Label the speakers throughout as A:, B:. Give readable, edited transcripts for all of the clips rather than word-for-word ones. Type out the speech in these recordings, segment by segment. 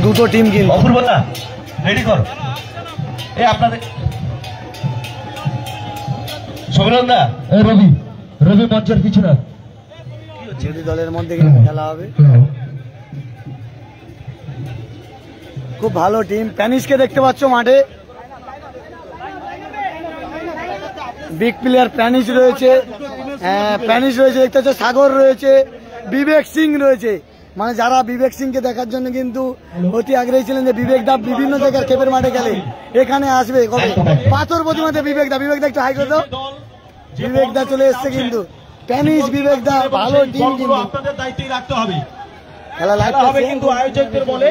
A: দুটো টিম কিন্তু
B: অপূর্বতা রেডি করো এই আপনাদের সমীরন্দা
C: রবি রবি মঞ্চের পিছনে
A: দুটি দলের মধ্যে খেলা হবে। খুব ভালো টিম। প্যানিশকে দেখতে পাচ্ছ মাঠে, বিগ প্লেয়ার প্যানিশ রয়েছে, প্যানিশ রয়েছে দেখতে পাচ্ছ, সাগর রয়েছে, বিবেক সিং রয়েছে। মানে যারা বিবেক সিংকে দেখার জন্য কিন্তু অতি আগ্রহী ছিলেন যে বিবেক দা বিভিন্ন জায়গার খেপের মাঠে খেলে, এখানে আসবে কবে পাথর প্রতিমাতে বিবেক দা একটু হাই করে দাও। বিবেক দা চলে এসছে কিন্তু প্যানিশ বিবেক দা ভালো টিম কিন্তু
B: আপনাদের দায়িত্বই রাখতে হবে।
A: খেলা
B: হবে কিন্তু আয়োজকদের বলে,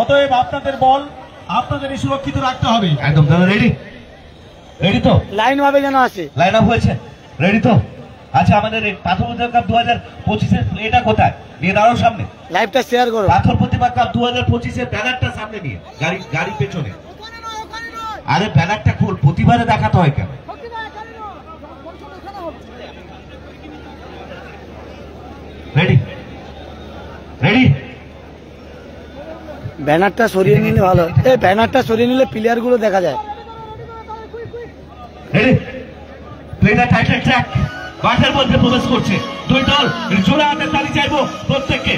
B: অতএব আপনাদের বল আপনাদেরই সুরক্ষিত রাখতে হবে। একদম দাদা রেডি রেডি তো
A: লাইন ভাবে যেন আসে,
B: লাইন আপ হয়েছে রেডি তো। আচ্ছা আমাদের পাথর প্রতিমা কাপ 2025 এটা কোথায় নিয়ে দাঁড়াও সামনে,
A: লাইভটা শেয়ার করো।
B: পাথর প্রতিমা কাপ 2025 ব্যানারটা সামনে নিয়ে গাড়ি পেছনে। আরে ব্যানারটা খোল, প্রতিবারে দেখাতে হয় কেন? রেডি রেডি
A: ব্যানারটা সরিয়ে নিলে ভালো, এই ব্যানারটা সরিয়ে নিলে প্লেয়ার গুলো দেখা যায়।
B: রেডি প্লেটা টাইটেল ট্র্যাক মাঠের মধ্যে প্রবেশ করছে, দুই দল জোরে হাতের তালি চাইবো প্রত্যেককে।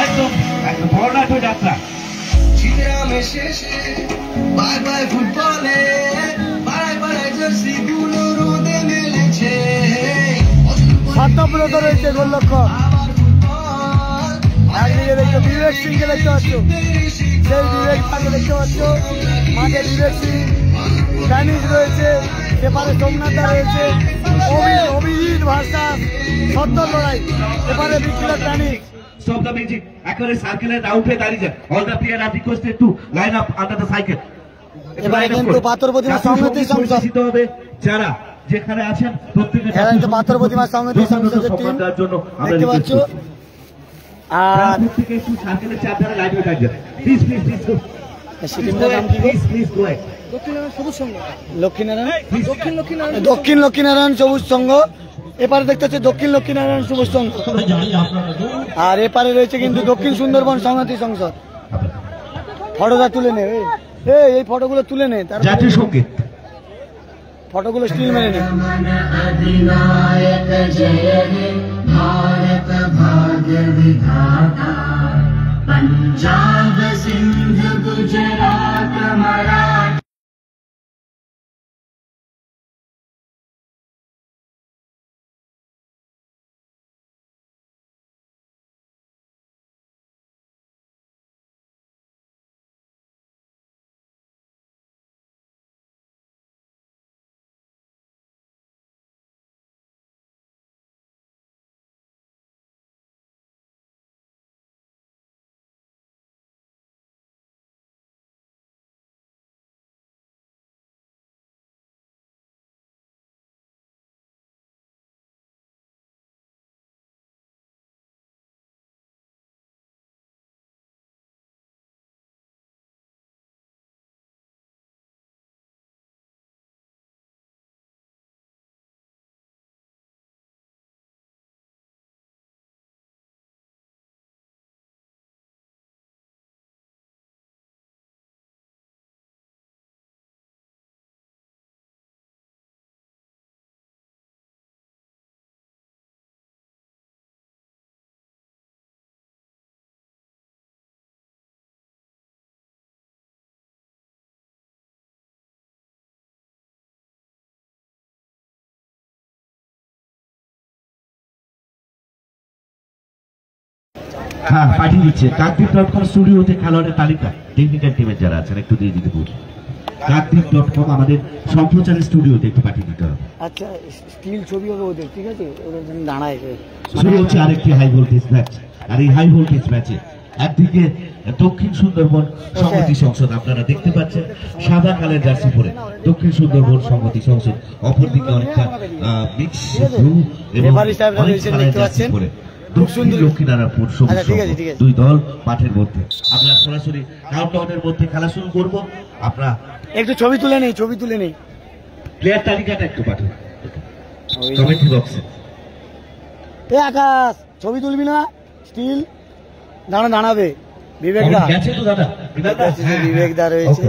B: একদম একদম বর্ণাঢ্য যাত্রা
A: স্বপ্নব্রত রয়েছে গোলরক্ষক, একদিকে দেখছো বিবেক সিংকে দেখতে পাচ্ছ, সেই বিবেক তাকে দেখতে পাচ্ছ মাঠে, বিবেক সিং প্যানিশ রয়েছে, সেপারে সোমনাথা রয়েছে, অভিজিৎ ভার্সাস সত্তর লড়াই, এপারে বিক্রিলার penis.
B: Stop the magic. Accurate circle and out with Arija. All the players are requested to line up under the cycle.
A: এবারে কিন্তু পাথর প্রতিমা সংহতি সংসদ
B: হবে যারা যেখানে আছেন প্রত্যেককে
A: কিন্তু পাথর প্রতিমা সংহতি সংসদের টিম দেখতে পাচ্ছ। আর
B: প্রত্যেককে একটু সার্কেলের চার ধারে লাইন হয়ে থাকবে। প্লিজ প্লিজ প্লিজ
A: টিমটার নাম কি?
B: Please please go ahead. দক্ষিণ লক্ষ্মীনারায়ণ সবুজ সংঘ। এপারে দেখতে হচ্ছে দক্ষিণ লক্ষ্মীনারায়ণ সবুজ সংঘ, আর এপারে রয়েছে কিন্তু দক্ষিণ সুন্দরবন সংহতি সংসদ। ফটোটা তুলে নে, এই ফটোগুলো তুলে নে, তার জাতীয় সঙ্গীত
A: ফটোগুলো স্টিল মেরে নে।
D: पंजाब सिंध गुजरात मराठा
B: হ্যাঁ পাঠিয়ে দিচ্ছে কাকদ্বীপ.com স্টুডিওতে খেলোয়াড়ের তালিকা টেকনিক্যাল টিমের যারা আছেন একটু দিয়ে দিতে বলুন। কাকদ্বীপ.com আমাদের সম্প্রচারের স্টুডিওতে একটু পাঠিয়ে দিতে হবে।
A: আচ্ছা স্টিল ছবি হবে ওদের, ঠিক আছে, ওদের জন্য দাঁড়ায়।
B: শুরু হচ্ছে আরেকটি হাই ভোল্টেজ ম্যাচ, আর এই হাই ভোল্টেজ ম্যাচে একদিকে দক্ষিণ সুন্দরবন সংহতি সংসদ আপনারা দেখতে পাচ্ছেন সাদা কালের জার্সি পরে দক্ষিণ সুন্দরবন সংহতি সংসদ, অপরদিকে অনেকটা মিক্স ব্লু এবং জার্সি পরে দক্ষিণ লক্ষ্মীনারায়ণপুর সবুজ সংঘ। দুই দল মাঠের মধ্যে। আমরা সরাসরি কাউন্টডাউনের মধ্যে খেলা শুরু করব। আমরা
A: একটু ছবি তুলে নেই, প্লেয়ার
B: তালিকাটা একটু পাঠান। কমেন্ট্রি বক্সে।
A: এ আকাশ ছবি তুলবি না? স্টিল দাঁড়াবে। বিবেকদা
B: গেছে তো দাদা,
A: বিবেকদা রয়েছে।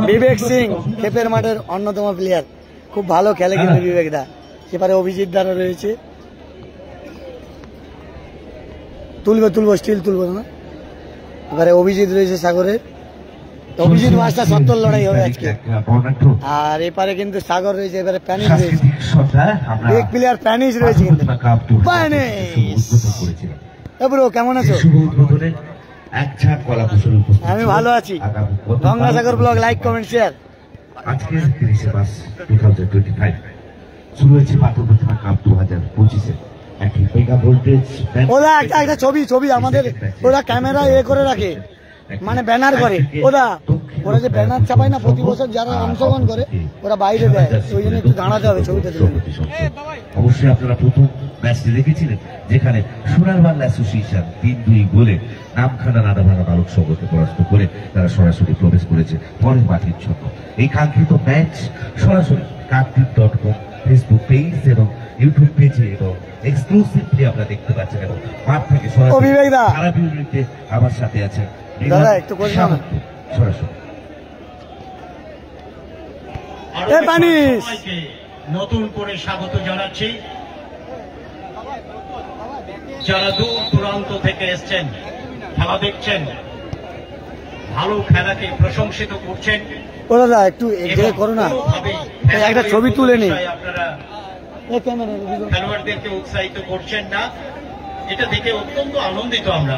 A: বিবেক সিং খেপের মাঠের অন্যতম প্লেয়ার, খুব ভালো খেলে কিন্তু বিবেকদা। সেপারে অভিজিৎ দ্বারা রয়েছে। তুলবো স্টিল তুলবো না। এবারে অভিজিৎ রয়েছে সাগরের। অভিজিৎ মাস্টার 70 লড়াই হবে আজকে। আর এপারে কিন্তু সাগর রয়েছে। এবারে প্যানিশ রয়েছে, বিগ প্লেয়ার প্যানিশ রয়েছে কিন্তু। ব্রো কেমন আছো? আমি ভালো আছি। Gangasagar blog like comment share.
B: আজকে 30 মার্চ 2025 শুরু হয়েছে পাথর প্রতিমা কাপ 2025 এ। একটি মেগা ভোল্টেজ
A: ওরা একটা ছবি আমাদের ওরা ক্যামেরা করে রাখে, মানে ব্যানার করে। ওরা যে ব্যানার ছাপায় না প্রতি বছর, যারা অংশগ্রহণ করে ওরা বাইরে দেয়। ওই জন্য একটু দাঁড়াতে হবে ছবিটা তুলে।
B: অবশ্যই আপনারা প্রথম ম্যাচটি দেখেছিলেন, যেখানে সোনার বাংলা অ্যাসোসিয়েশন 3-2 গোলে নামখানা নাদাভাঙা বালক সংঘকে পরাস্ত করে তারা সরাসরি প্রবেশ করেছে পরের মাঠের জন্য। এই কাঙ্ক্ষিত ম্যাচ সরাসরি কাকদ্বীপ.com ফেসবুক পেজ এবং ইউটিউব পেজে এবং এক্সক্লুসিভলি আপনারা দেখতে পাচ্ছেন। এবং মাঠ থেকে সরাসরি সারা বিউনিটে আমার সাথে আছেন
A: দাদা, একটু করে নাও
B: সরাসরি।
E: নতুন করে স্বাগত জানাচ্ছি যারা দূর দূরান্ত থেকে এসছেন, খেলা দেখছেন, ভালো খেলাকে প্রশংসিত করছেন।
A: দাদা একটু করো না, একটা ছবি তুলে নি।
E: আপনারা খেলোয়াড়দেরকে উৎসাহিত করছেন না, এটা দেখে অত্যন্ত আনন্দিত আমরা।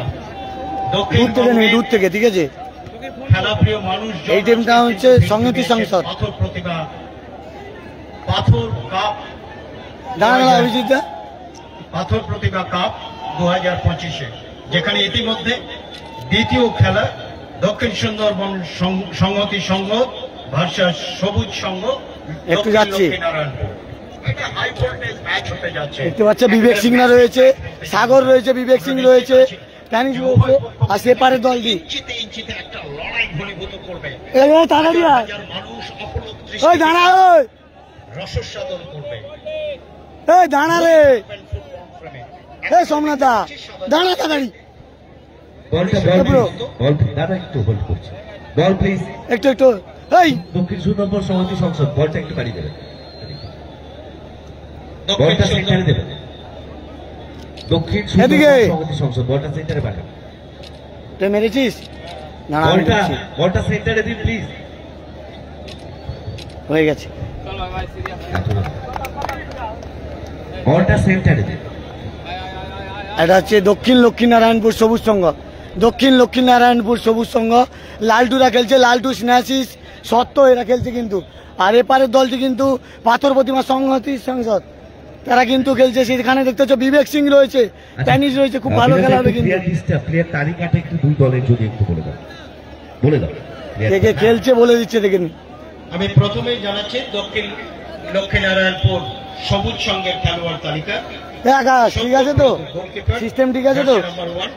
A: দূর থেকে ঠিক আছে।
E: খেলাপ্রিয় মানুষ,
A: এই টিমটা হচ্ছে সংহতি সংসদ
E: পাথর প্রতিভা পাথর কাপ, পাথর প্রতিভা কাপ 2025, যেখানে ইতিমধ্যে দ্বিতীয় খেলা দক্ষিণ সুন্দরবন সংহতি সংঘ ভার্সাস সবুজ সংঘ
A: একটু যাচ্ছি।
E: এটা হাই ভোল্টেজ ম্যাচ হতে যাচ্ছে।
A: দেখতে পাচ্ছে বিবেক সিং রয়েছে, সাগর রয়েছে, বিবেক সিং রয়েছে, প্যানিশ রয়েছে, আর সেপারের দলটি
E: ইঞ্চিতে একটা লড়াই ঘনীভূত করবে।
A: তাড়াতাড়ি
E: মানুষ অপলক
A: দাঁড়া,
E: রসস্বাদন করবে।
A: দাঁড়া রে সোমনাথা, দাঁড়া তাড়াতাড়ি। একটু
B: দক্ষিণ সুন্দরবন সমিতি সংসদ বলটা একটু বাড়ি দেবে, বলটা সেন্টারে দেবে। দক্ষিণ সুন্দরবন সমিতি সংসদ বলটা সেন্টারে পাঠান।
A: তুই মেরেছিস?
B: বলটা সেন্টারে দিন প্লিজ।
A: হয়ে গেছে,
B: বলটা সেন্টারে দিন।
A: এটা হচ্ছে দক্ষিণ লক্ষ্মীনারায়ণপুর সবুজ সংঘ। দক্ষিণ লক্ষ্মীনারায়ণপুর সবুজ সংঘ লালটুরা খেলছে, লালটু স্ন্যাসিস সত্য এরা খেলছে কিন্তু। আর এপারের দলটি কিন্তু পাথর প্রতিমা সংহতি সংসদ, তারা কিন্তু খেলছে। সেখানে দেখতে হচ্ছে বিবেক সিং রয়েছে, প্যানিশ রয়েছে, খুব ভালো খেলা হবে কিন্তু।
B: তালিকাটা একটু দুই দলের যদি একটু বলে দাও
A: কে কে খেলছে বলে দিচ্ছে দেখেন।
E: আমি প্রথমেই জানাচ্ছি দক্ষিণ লক্ষ্মীনারায়ণপুর সবুজ সংঘের খেলোয়াড় তালিকা।
A: ঠিক আছে তো, সিস্টেম ঠিক আছে তো।
E: Number 1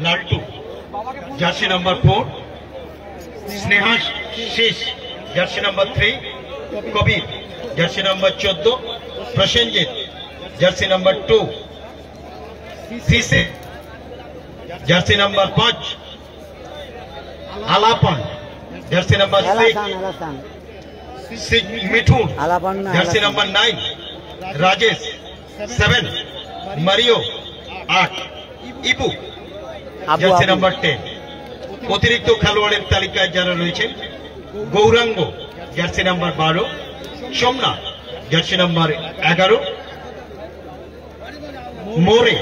E: Laltu, jersey number 4 Snehasish, jersey number 3 Kabir, jersey number 14 Prosenjit, jersey number 2 Cisse, jersey number 5 Alapan, jersey number 6 Mithun, jersey number 9 Rajesh, 7 Mario, 8 Ibu, jersey number 10। অতিরিক্ত খেলোয়াড়ের তালিকায় যারা রয়েছেন: Gouranga, jersey number 12, Somnath, jersey number 11, মোরে,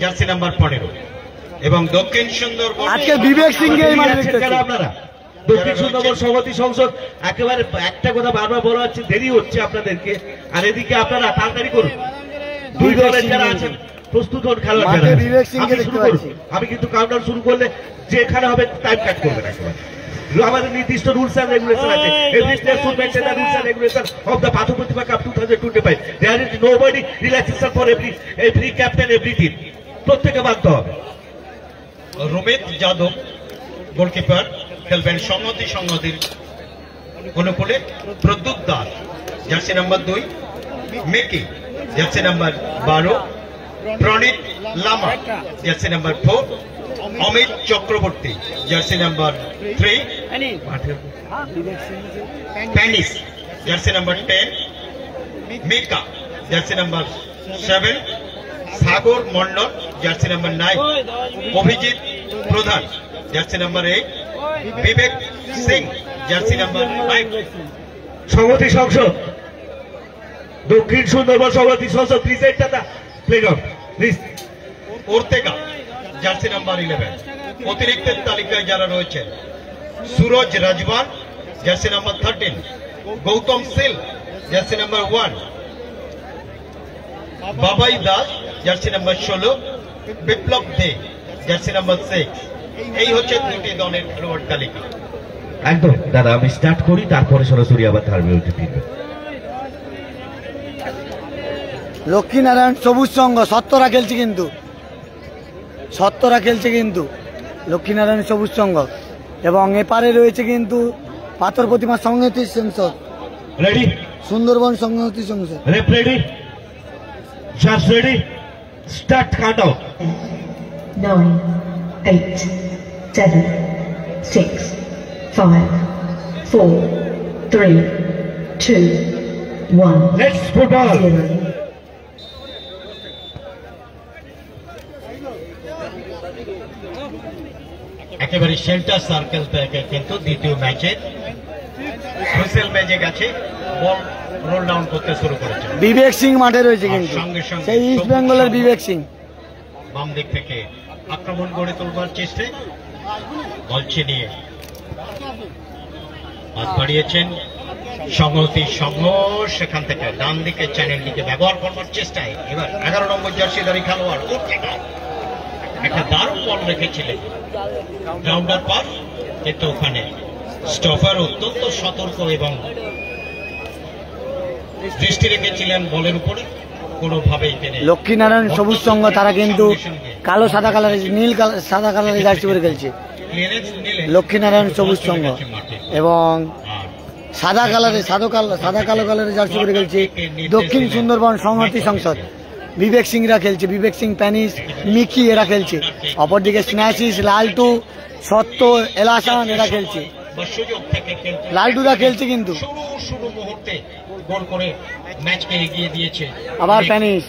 E: জার্সি নাম্বার 15। এবং দক্ষিণ সুন্দরবন
A: আজকে বিবেক সিং
B: আপনারা দক্ষিণ সুন্দরবন সমিতি সংসদ একেবারে একটা কথা বারবার বলা হচ্ছে, দেরি হচ্ছে আপনাদেরকে। আর এদিকে আপনারা তাড়াতাড়ি করুন, দুই দলের যারা আছেন প্রস্তুত হন খেলোয়াড়। আমি কিন্তু কাউন্টার শুরু করলে যেখানে হবে টাইম কাট করবেন একেবারে। আমাদের নির্দিষ্ট রুলস এন্ড রেগুলেশন আছে। Every state should maintain the rules and regulation of the Patharpratima cup 2025। There is nobody relaxation for every captain, every team. প্রত্যেকে বাধ্য হবে।
E: রোমিত যাদব গোলকিপার খেলবেন সংহতির অনুকূলে। প্রদ্যুৎ দাস, জার্সি নাম্বার 2 মেকি, jersey number 12 Pranit Lama, jersey number 4 Amit Chakraborty, jersey number 3 প্যানিস, jersey number 10 মিকা, jersey number 7 Sagar Mondal, jersey number 9 Abhijit Pradhan, jersey number 8 Bibek Singh, jersey number 5
B: Sanghati Sangsad Dakshin Sundarban Sanghati Sangsad please এটা played out please.
E: Ortega, jersey number 11। অতিরিক্তের তালিকায় যারা রয়েছেন Suraj Rajban, jersey number 13 Goutam Sil, jersey number 1 Babai Das, jersey number 16 Biplab De, jersey number 6। এই হচ্ছে দুটি দলের খেলোয়াড় তালিকা।
B: একদম দাদা, আমি স্টার্ট করি, তারপরে সরাসরি আবার ধারবিরতি ফিরবে।
A: লক্ষ্মীনারায়ণ সবুজ সংঘ সত্তরা খেলছে কিন্তু, সত্তরা খেলছে কিন্তু লক্ষ্মীনারায়ণ সবুজ সংঘ, এবং এপারে রয়েছে কিন্তু পাথর প্রতিমা সংহতি সংসদ,
B: রেডি
A: সুন্দরবন সংহতি সংসদ।
B: Ready, just ready, start countdown.
F: 9, 8, 7, 6, 5, 4, 3, 2, 1.
B: Let's football.
F: 0.
E: একেবারে সেন্টার সার্কেল থেকে কিন্তু দ্বিতীয় ম্যাচে হুইসেল ম্যাচে গেছে, বল রোল ডাউন করতে শুরু করেছে।
A: বিবেক সিং মাঠে রয়েছে কিন্তু,
E: সঙ্গে সঙ্গে
A: সেই ইস্ট বেঙ্গলের বিবেক সিং
E: বাম দিক থেকে আক্রমণ গড়ে তোলবার চেষ্টায় বল ছিনিয়ে হাত বাড়িয়েছেন সংহতি সংঘ, সেখান থেকে ডান দিকে চ্যানেলটিকে ব্যবহার করবার চেষ্টায় এবার 11 নম্বর জার্সিধারী খেলোয়াড় একটা দারুণ বল রেখেছিলেন গ্রাউন্ডার পার, কিন্তু ওখানে স্টপার অত্যন্ত সতর্ক এবং দৃষ্টি রেখেছিলেন বলের উপরে, কোনোভাবেই তিনি।
A: লক্ষ্মীনারায়ণ সবুজ সংঘ তারা কিন্তু কালো সাদা কালারের, নীল সাদা কালারের জার্সি পরে খেলছে লক্ষ্মীনারায়ণ সবুজ সংঘ, এবং সাদা কালারের সাদা কালো কালারের জার্সি পরে খেলছে দক্ষিণ সুন্দরবন সংহতি সংসদ। বিবেক সিংরা খেলছে, বিবেক সিং, প্যানিস, মিকি এরা খেলছে। অপরদিকে স্ন্যাচিস, লালটু, সত্য, এলাসান এরা খেলছে। লালটুরা খেলছে কিন্তু,
E: শুরু মুহূর্তে গোল করে ম্যাচকে এগিয়ে দিয়েছে
A: আবার প্যানিস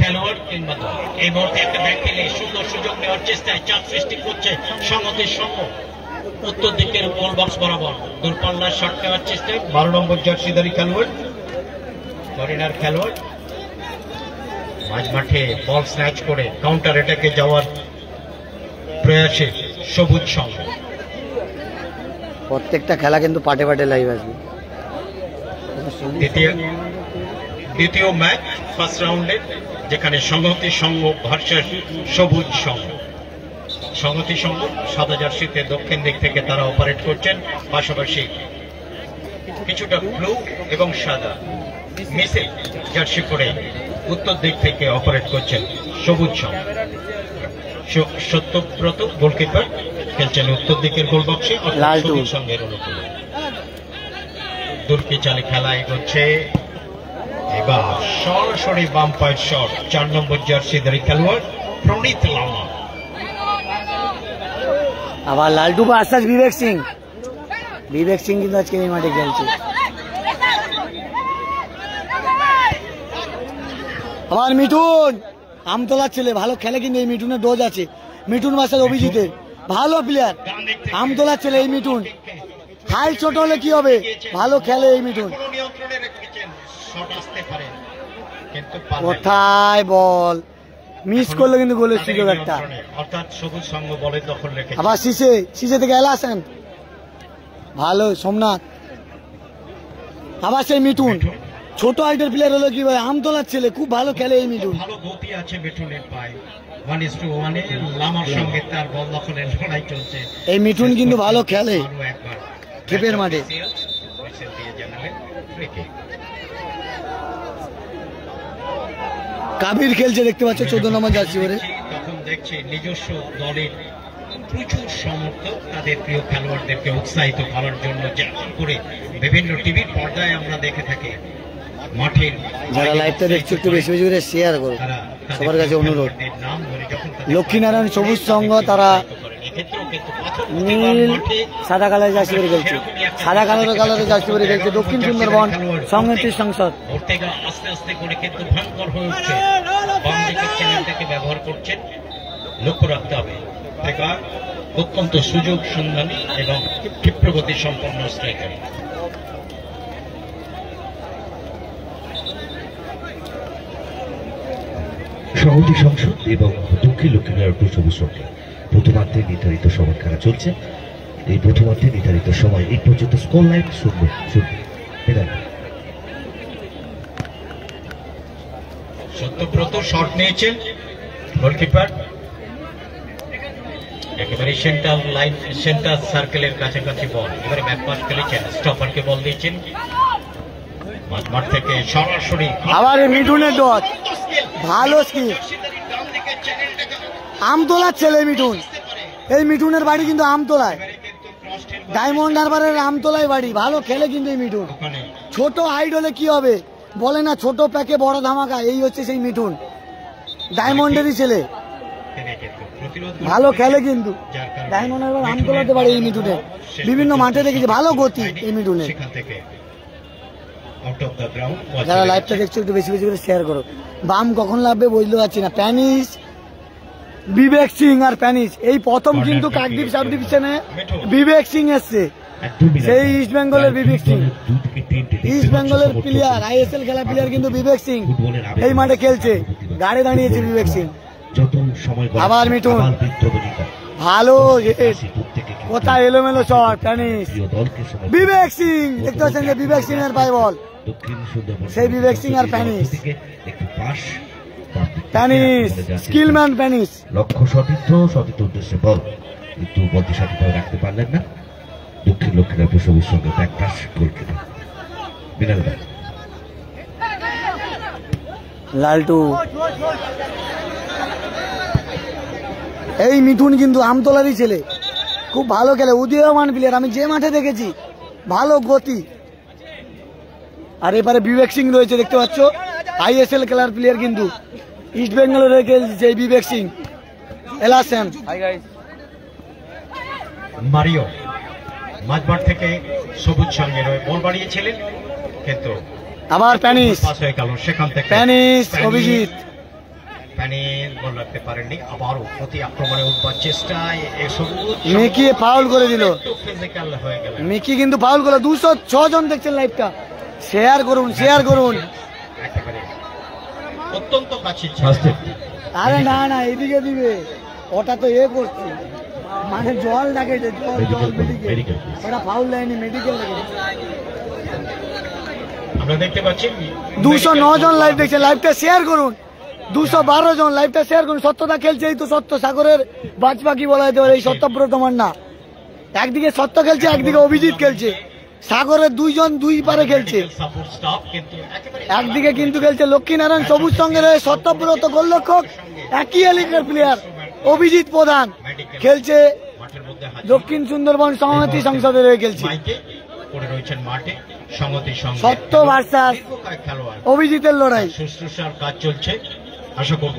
E: খেলোয়াড় কিংবা দল। এই মুহূর্তে একটা ব্যাক খেলে সুন্দর সুযোগ নেওয়ার চেষ্টায় চাপ সৃষ্টি করছে সংহতির সঙ্গ। উত্তর দিকের গোল বক্স বরাবর দূরপাল্লার শট নেওয়ার চেষ্টায় 12 নম্বর জার্সিধারী খেলোয়াড়, ফরেনার খেলোয়াড় মাঝ মাঠে বল স্ন্যাচ করে কাউন্টার অ্যাটাকে যাওয়ার প্রয়াসে সবুজ সংঘ।
A: প্রত্যেকটা খেলা কিন্তু পাটে পাটে লাইভ আসবে।
E: দ্বিতীয় ম্যাচ ফার্স্ট রাউন্ডে, যেখানে সংহতি সংঘ ভার্সেস সবুজ সংঘ। সংহতি সংঘ সাদা জার্সিতে দক্ষিণ দিক থেকে তারা অপারেট করছেন, পাশাপাশি কিছুটা ব্লু এবং সাদা মিশে জার্সি পরে উত্তর দিক থেকে অপারেট করছেন সবুজ সংঘ। সত্যব্রত গোলকিপার খেলছেন উত্তর দিকের গোল বক্সে, সবুজ সংঘের অনুকূলে। দুর্কি চালে খেলা এগোচ্ছে, এবার সরাসরি বাম পায়ের শট 4 নম্বর জার্সিধারী খেলোয়াড় প্রণীত লামা।
A: আবার লালটু ভার্সেস বিবেক সিং, বিবেক সিং কিন্তু আজকে এই মাঠে খেলছে। আবার মিঠুন, আমতলার ছেলে, ভালো খেলে কিন্তু এই মিঠুনের ডোজ আছে। মিঠুন ভার্সেস অভিজিতের, ভালো প্লেয়ার, আমতলার ছেলে এই মিঠুন। হাই ছোট হলে কি হবে, ভালো খেলে এই মিঠুন। কোথায় বল মিস করলো কিন্তু গোলের সুযোগ একটা।
E: অর্থাৎ সবুজ সংঘ বলের দখল রেখে।
A: আবার শিশে থেকে এলাসেন, ভালো সোমনাথ। আবার সেই মিঠুন, ছোট হাইটের প্লেয়ার হলো কি ভাই, আমতলার ছেলে, খুব ভালো খেলে এই মিঠুন।
E: ভালো গতি আছে মিঠুনের পায়ে, 1:1 এ লামার সঙ্গে তার বল দখলের লড়াই চলছে।
A: এই মিঠুন কিন্তু ভালো খেলে খেপের মাঠে। কাবির খেলছে দেখতে পাচ্ছ 14 নম্বর জার্সি পরে।
E: তখন দেখছি নিজস্ব দলের প্রচুর সমর্থক তাদের প্রিয় খেলোয়াড়দেরকে উৎসাহিত করার জন্য যেমন করে বিভিন্ন টিভির পর্দায় আমরা দেখে থাকি, মাঠের
A: যারা লাইভটা দেখছো একটু বেশি বেশি করে শেয়ার করো,
E: তারা
A: সবার কাছে অনুরোধ।
E: নাম ধরে যখন তাদের
A: লক্ষ্মীনারায়ণ সবুজ সংঘ তারা
E: এক্ষেত্রেও কিন্তু পাথর
A: নীল সাদা কালার জার্সি পরে খেলছে, সাদা কালারের জার্সি পরে খেলছে দক্ষিণ সুন্দরবন সংহতির সংসদ।
E: ওর্তেগা আস্তে আস্তে করে কিন্তু ভয়ঙ্কর হয়ে উঠছে, বাম দিকের চ্যানেলটাকে ব্যবহার করছেন, লক্ষ্য রাখতে হবে। ওর্তেগা অত্যন্ত সুযোগ সন্ধানী এবং ক্ষিপ্রগতি সম্পন্ন স্ট্রাইকার।
B: সংহতি সংসদ এবং দক্ষিণ লক্ষ্মীনারায়ণপুর সবুজ সংঘে প্রথমার্ধে নির্ধারিত সময় খেলা চলছে। এই প্রথমার্ধে নির্ধারিত সময় এই পর্যন্ত স্কোর লাইন 0-0।
E: সত্যব্রত শট নিয়েছেন গোলকিপার, একেবারে সেন্টার সার্কেলের কাছাকাছি বল, এবারে ব্যাকপাস খেলেছেন, স্টপারকে বল দিয়েছেন মাঝমাঠ থেকে সরাসরি।
A: আবার মিঠুনের ডট, ভালো স্কিল, আমতলার ছেলে মিঠুন। এই মিঠুনের বাড়ি কিন্তু আমতলায়, ডায়মন্ড হারবারের আমতলায় বাড়ি। ভালো খেলে কিন্তু এই মিঠুন। ছোট হাইট হলে কি হবে বলে না, ছোট প্যাকে বড় ধামাকা, এই হচ্ছে সেই মিঠুন, ডায়মন্ডেরই ছেলে। ভালো খেলে কিন্তু ডায়মন্ড হারবার আমতলাতে বাড়ি এই মিঠুনের, বিভিন্ন মাঠে দেখেছি, ভালো গতি এই মিঠুনের। যারা লাইভটা দেখছো একটু বেশি বেশি করে শেয়ার করো। বাম কখন লাগবে বুঝতে পারছি না। প্যানিস, বিবেক সিং আর প্যানিস, এই প্রথম কিন্তু কাকদ্বীপ সাব ডিভিশনে বিবেক সিং এসছে, সেই ইস্ট বেঙ্গলের বিবেক সিং, ইস্ট বেঙ্গলের প্লেয়ার, আইএসএল খেলা প্লেয়ার কিন্তু বিবেক সিং এই মাঠে খেলছে, গাড়ি দাঁড়িয়েছে বিবেক সিং। আবার মিঠুন, ভালো কোথায় এলোমেলো শট, প্যানিস, বিবেক সিং, দেখতে পাচ্ছেন যে বিবেক সিং এর পায়ে বল, সেই বিবেক সিং আর প্যানিস, প্যানিস স্কিলম্যান প্যানিস।
B: লক্ষ্য সতীর্থ উদ্দেশ্যে বল, কিন্তু বলটি সঠিকভাবে রাখতে পারলেন না দক্ষিণ লক্ষ্মীনারায়ণপুর সবুজ সংঘ। ব্যাকপাস গোলকিপার বিনাল ভাই,
A: লালটু। এই মিঠুন কিন্তু আমতলারই ছেলে, খুব ভালো খেলে, উদীয়মান প্লেয়ার, আমি যে মাঠে দেখেছি, ভালো গতি। আর এবারে বিবেক সিং রয়েছে, দেখতে পাচ্ছ, আইএসএল খেলার প্লেয়ার কিন্তু ইস্ট বেঙ্গলের হয়ে খেলছে এই বিবেক সিং। এলাসেন
E: মারিও মাঝমাঠ থেকে সবুজ সঙ্গে বল বাড়িয়েছিলেন, কিন্তু
A: আবার প্যানিস,
E: পাস হয়ে গেল সেখান থেকে।
A: প্যানিস অভিজিৎ,
E: প্যানিস বল রাখতে পারেননি, আবারও প্রতি আক্রমণে উঠবার চেষ্টায়
A: মিকি ফাউল করে দিল,
E: ফিজিক্যাল হয়ে গেল।
A: মিকি কিন্তু ফাউল করলো। 206 জন দেখছেন লাইভটা, শেয়ার করুন, শেয়ার করুন।
E: একেবারে অত্যন্ত কাছে।
A: আরে না না, এদিকে দিবে, ওটা তো এ করছে, মানে জল ডাকে, জল মেডিকেল, ওটা ফাউল লাইনি, মেডিকেল লাগে।
E: আমরা দেখতে পাচ্ছি
A: 209 জন লাইভ দেখছে, লাইভটা শেয়ার করুন। 212 জন লাইভটা শেয়ার করুন। সত্যটা খেলছে, এই তো সত্য, সাগরের বাজ পাখি বলা যেতে পারে, এই সত্যব্রত মান্না। একদিকে সত্য খেলছে, একদিকে অভিজিৎ খেলছে, সাগরের দুইজন দুই পারে খেলছে, একদিকে কিন্তু খেলছে লক্ষ্মীনারায়ণ সবুজ সঙ্গে রয়ে সত্যব্রত গোলরক্ষক, একই এলিকের প্লেয়ার অভিজিৎ প্রধান খেলছে দক্ষিণ সুন্দরবন সংহতি সংসদে রয়ে খেলছে। সত্য ভার্সাস অভিজিতের লড়াই,
E: শুশ্রূষার কাজ চলছে। আশা করব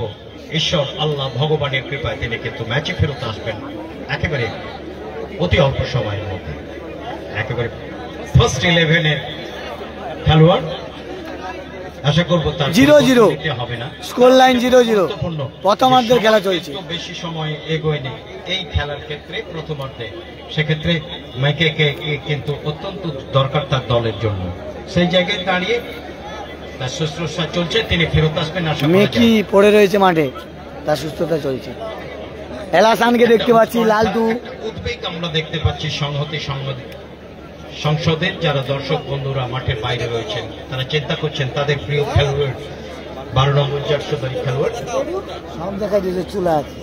E: ঈশ্বর আল্লাহ ভগবানের কৃপায় তিনি কিন্তু ম্যাচে ফেরত আসবেন একেবারে অতি অল্প সময়ের মধ্যে। একেবারে ফার্স্ট 11-এর খেলোয়াড়, আশা করব তার
A: 0-0
E: হবে না,
A: স্কোর লাইন 0-0, প্রথমার্ধের খেলা চলছে।
E: বেশি সময় এগোয়নি এই খেলার ক্ষেত্রে প্রথমার্ধে, সেক্ষেত্রে মাইকেকে কিন্তু অত্যন্ত দরকার তার দলের জন্য। সেই জায়গায় দাঁড়িয়ে তার শুশ্রূষা চলছে, তিনি ফেরত আসবেন আশা করা যায়।
A: মেকি পড়ে রয়েছে মাঠে, তার সুস্থতা চলছে। এলাসানকে দেখতে পাচ্ছি, লালটু।
E: উদ্বেগ আমরা দেখতে পাচ্ছি সংহতি সংসদের যারা দর্শক বন্ধুরা মাঠের বাইরে রয়েছেন, তারা চিন্তা করছেন তাদের প্রিয় খেলোয়াড় 12 নম্বর জার্সিধারী খেলোয়াড়
A: সব দেখা দিয়েছে চুলা আছে।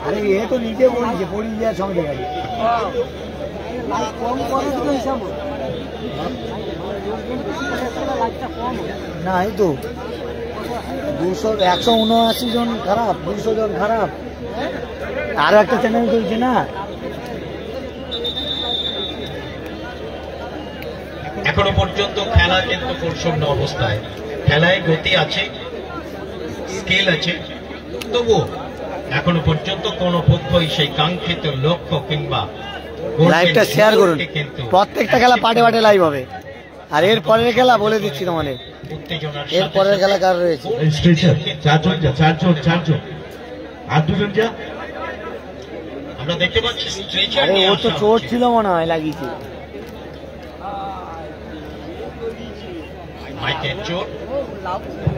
A: আরে এ তো নিজে পড়িয়েছে, পড়িয়ে দেওয়ার সঙ্গে দেখা যায় না, এই তো 179 জন খারাপ, 200 জন খারাপ। আরো একটা চ্যানেল চলছে না,
E: এখনো পর্যন্ত খেলা কিন্তু পরিশূন্য অবস্থায়, খেলায় গতি আছে, স্কিল আছে, তবুও এখনো পর্যন্ত কোন পক্ষই সেই কাঙ্ক্ষিত লক্ষ্য কিংবা
A: লাইভটা শেয়ার করুন, প্রত্যেকটা খেলা পাটে পাটে লাইভ হবে। আর এর পরের খেলা বলে দিচ্ছি তোমাদের, এর পরের খেলা কার রয়েছে।
B: স্ট্রেচার চারজন আর দুজন যা
E: আমরা দেখতে পাচ্ছি স্ট্রেচার
A: আরে
E: নিয়ে
A: ও তো
E: আসা
A: চোট
E: হচ্ছে।
A: ছিল মনে হয়, লাগিয়েছে।
E: মাইকের চোট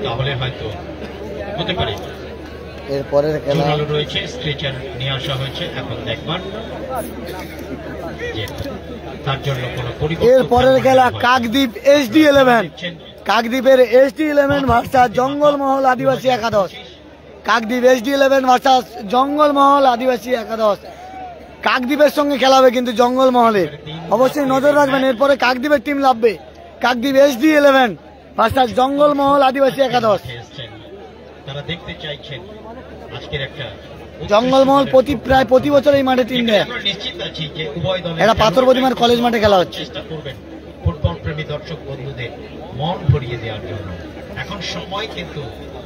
E: তাহলে হয়তো হতে পারে।
A: এর পরের খেলা
E: জোরালো রয়েছে, স্ট্রেচার নিয়ে আসা হয়েছে। এখন দেখবার যে তার জন্য কোনো পরিবর্তন।
A: এর পরের খেলা কাকদ্বীপ SD11, কাকদ্বীপের SD11 versus Jangalmahal Adibasi Ekadash. Kakdwip SD11 versus Jangalmahal Adibasi একাদশ। কাকদ্বীপের সঙ্গে খেলা হবে কিন্তু জঙ্গলমহলের, অবশ্যই নজর রাখবেন। এরপরে কাকদ্বীপের টিম লাভবে। Kakdwip SD11 versus Jangalmahal Adibasi Ekadash.
E: তারা দেখতে চাইছেন আজকের একটা
A: জঙ্গলমহল প্রায় প্রতি বছর এই মাঠে টিম দেয়।
E: আমরা নিশ্চিত আছি যে উভয় দল
A: এটা পাথর প্রতিমার কলেজ মাঠে খেলা হচ্ছে।
E: চেষ্টা করবেন ফুটবল প্রেমী দর্শক বন্ধুদের মন ভরিয়ে দেওয়ার জন্য। এখন সময় কিন্তু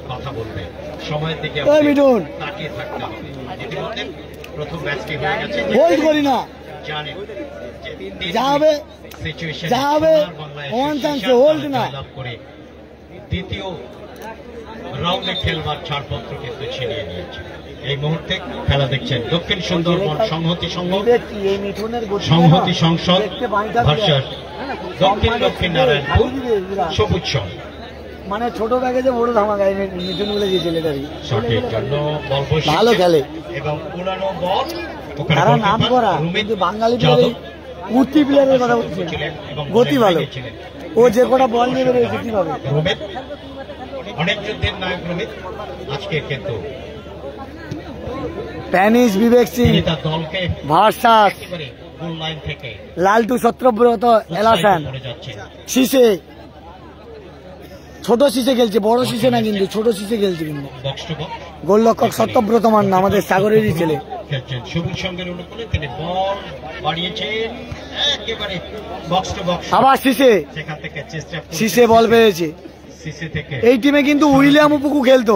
E: কথা বলবে, সময়ের দিকে
A: এই মিঠুন।
E: তাকিয়ে থাকতে হবে। ইতিমধ্যে প্রথম ম্যাচটি হয়ে গেছে,
A: হোল্ড করি না,
E: জানেন যে
A: যা হবে
E: সিচুয়েশন
A: যা হবে ওয়ান চান্সে হোল্ড না।
E: লাভ করে দ্বিতীয় রাউন্ডে খেলবার ছাড়পত্র কিন্তু ছিনিয়ে নিয়েছে। এই মুহূর্তে খেলা দেখছেন দক্ষিণ সুন্দরবন সংহতি সংঘ,
A: এই মিঠুনের গতি
E: সংহতি সংসদ
A: দেখতে বাইটা দিয়ে।
E: ভার্সাস দক্ষিণ নারায়ণপুর সবুজ সংঘ।
A: মানে ছোট ব্যাগে যে বড় ধামাকা, এই মিঠুন বলে যে ছেলেটারই
E: শটের জন্য বল বসিয়েছে
A: ভালো খেলে।
E: এবং উড়ানো বল ওখানে
A: তারা নাম
E: গোলকিপার
A: করা,
E: রুমিত
A: কিন্তু বাঙালি
E: যাদব
A: প্লেয়ার উঠতি প্লেয়ারের কথা বলছে,
E: ছিলেন এবং
A: গতি ভালো।
E: বলের ছিলেন।
A: ও যে কটা বল নেবে রয়েছে কিভাবে।
E: রুমিত অনেক যুদ্ধের নায়ক রুমিত আজকে কিন্তু
A: প্যানিশ বিবেক সিং
E: তিনি তার দলকে
A: ভার্সাস
E: একেবারে গোল লাইন থেকে
A: লালটু সত্যব্রত এলাসান।
E: করে যাচ্ছেন।
A: শিশে ছোট শিশে খেলছে, বড় শিশে না কিন্তু ছোট শিশে খেলছে কিন্তু।
E: বক্স টু বক্স
A: গোলরক্ষক সত্যব্রত মান্না আমাদের সাগরেরই ছেলে।
E: খেলছেন সবুজ সঙ্গের অনুকূলে, তিনি বল বাড়িয়েছেন একেবারে বক্স টু বক্স।
A: আবার শিশে,
E: সেখান থেকে চেষ্টা করছেন
A: শিশে বল পেয়েছে।
E: সিসি থেকে
A: এই টিমে কিন্তু উইলিয়াম উপুকু খেলতো,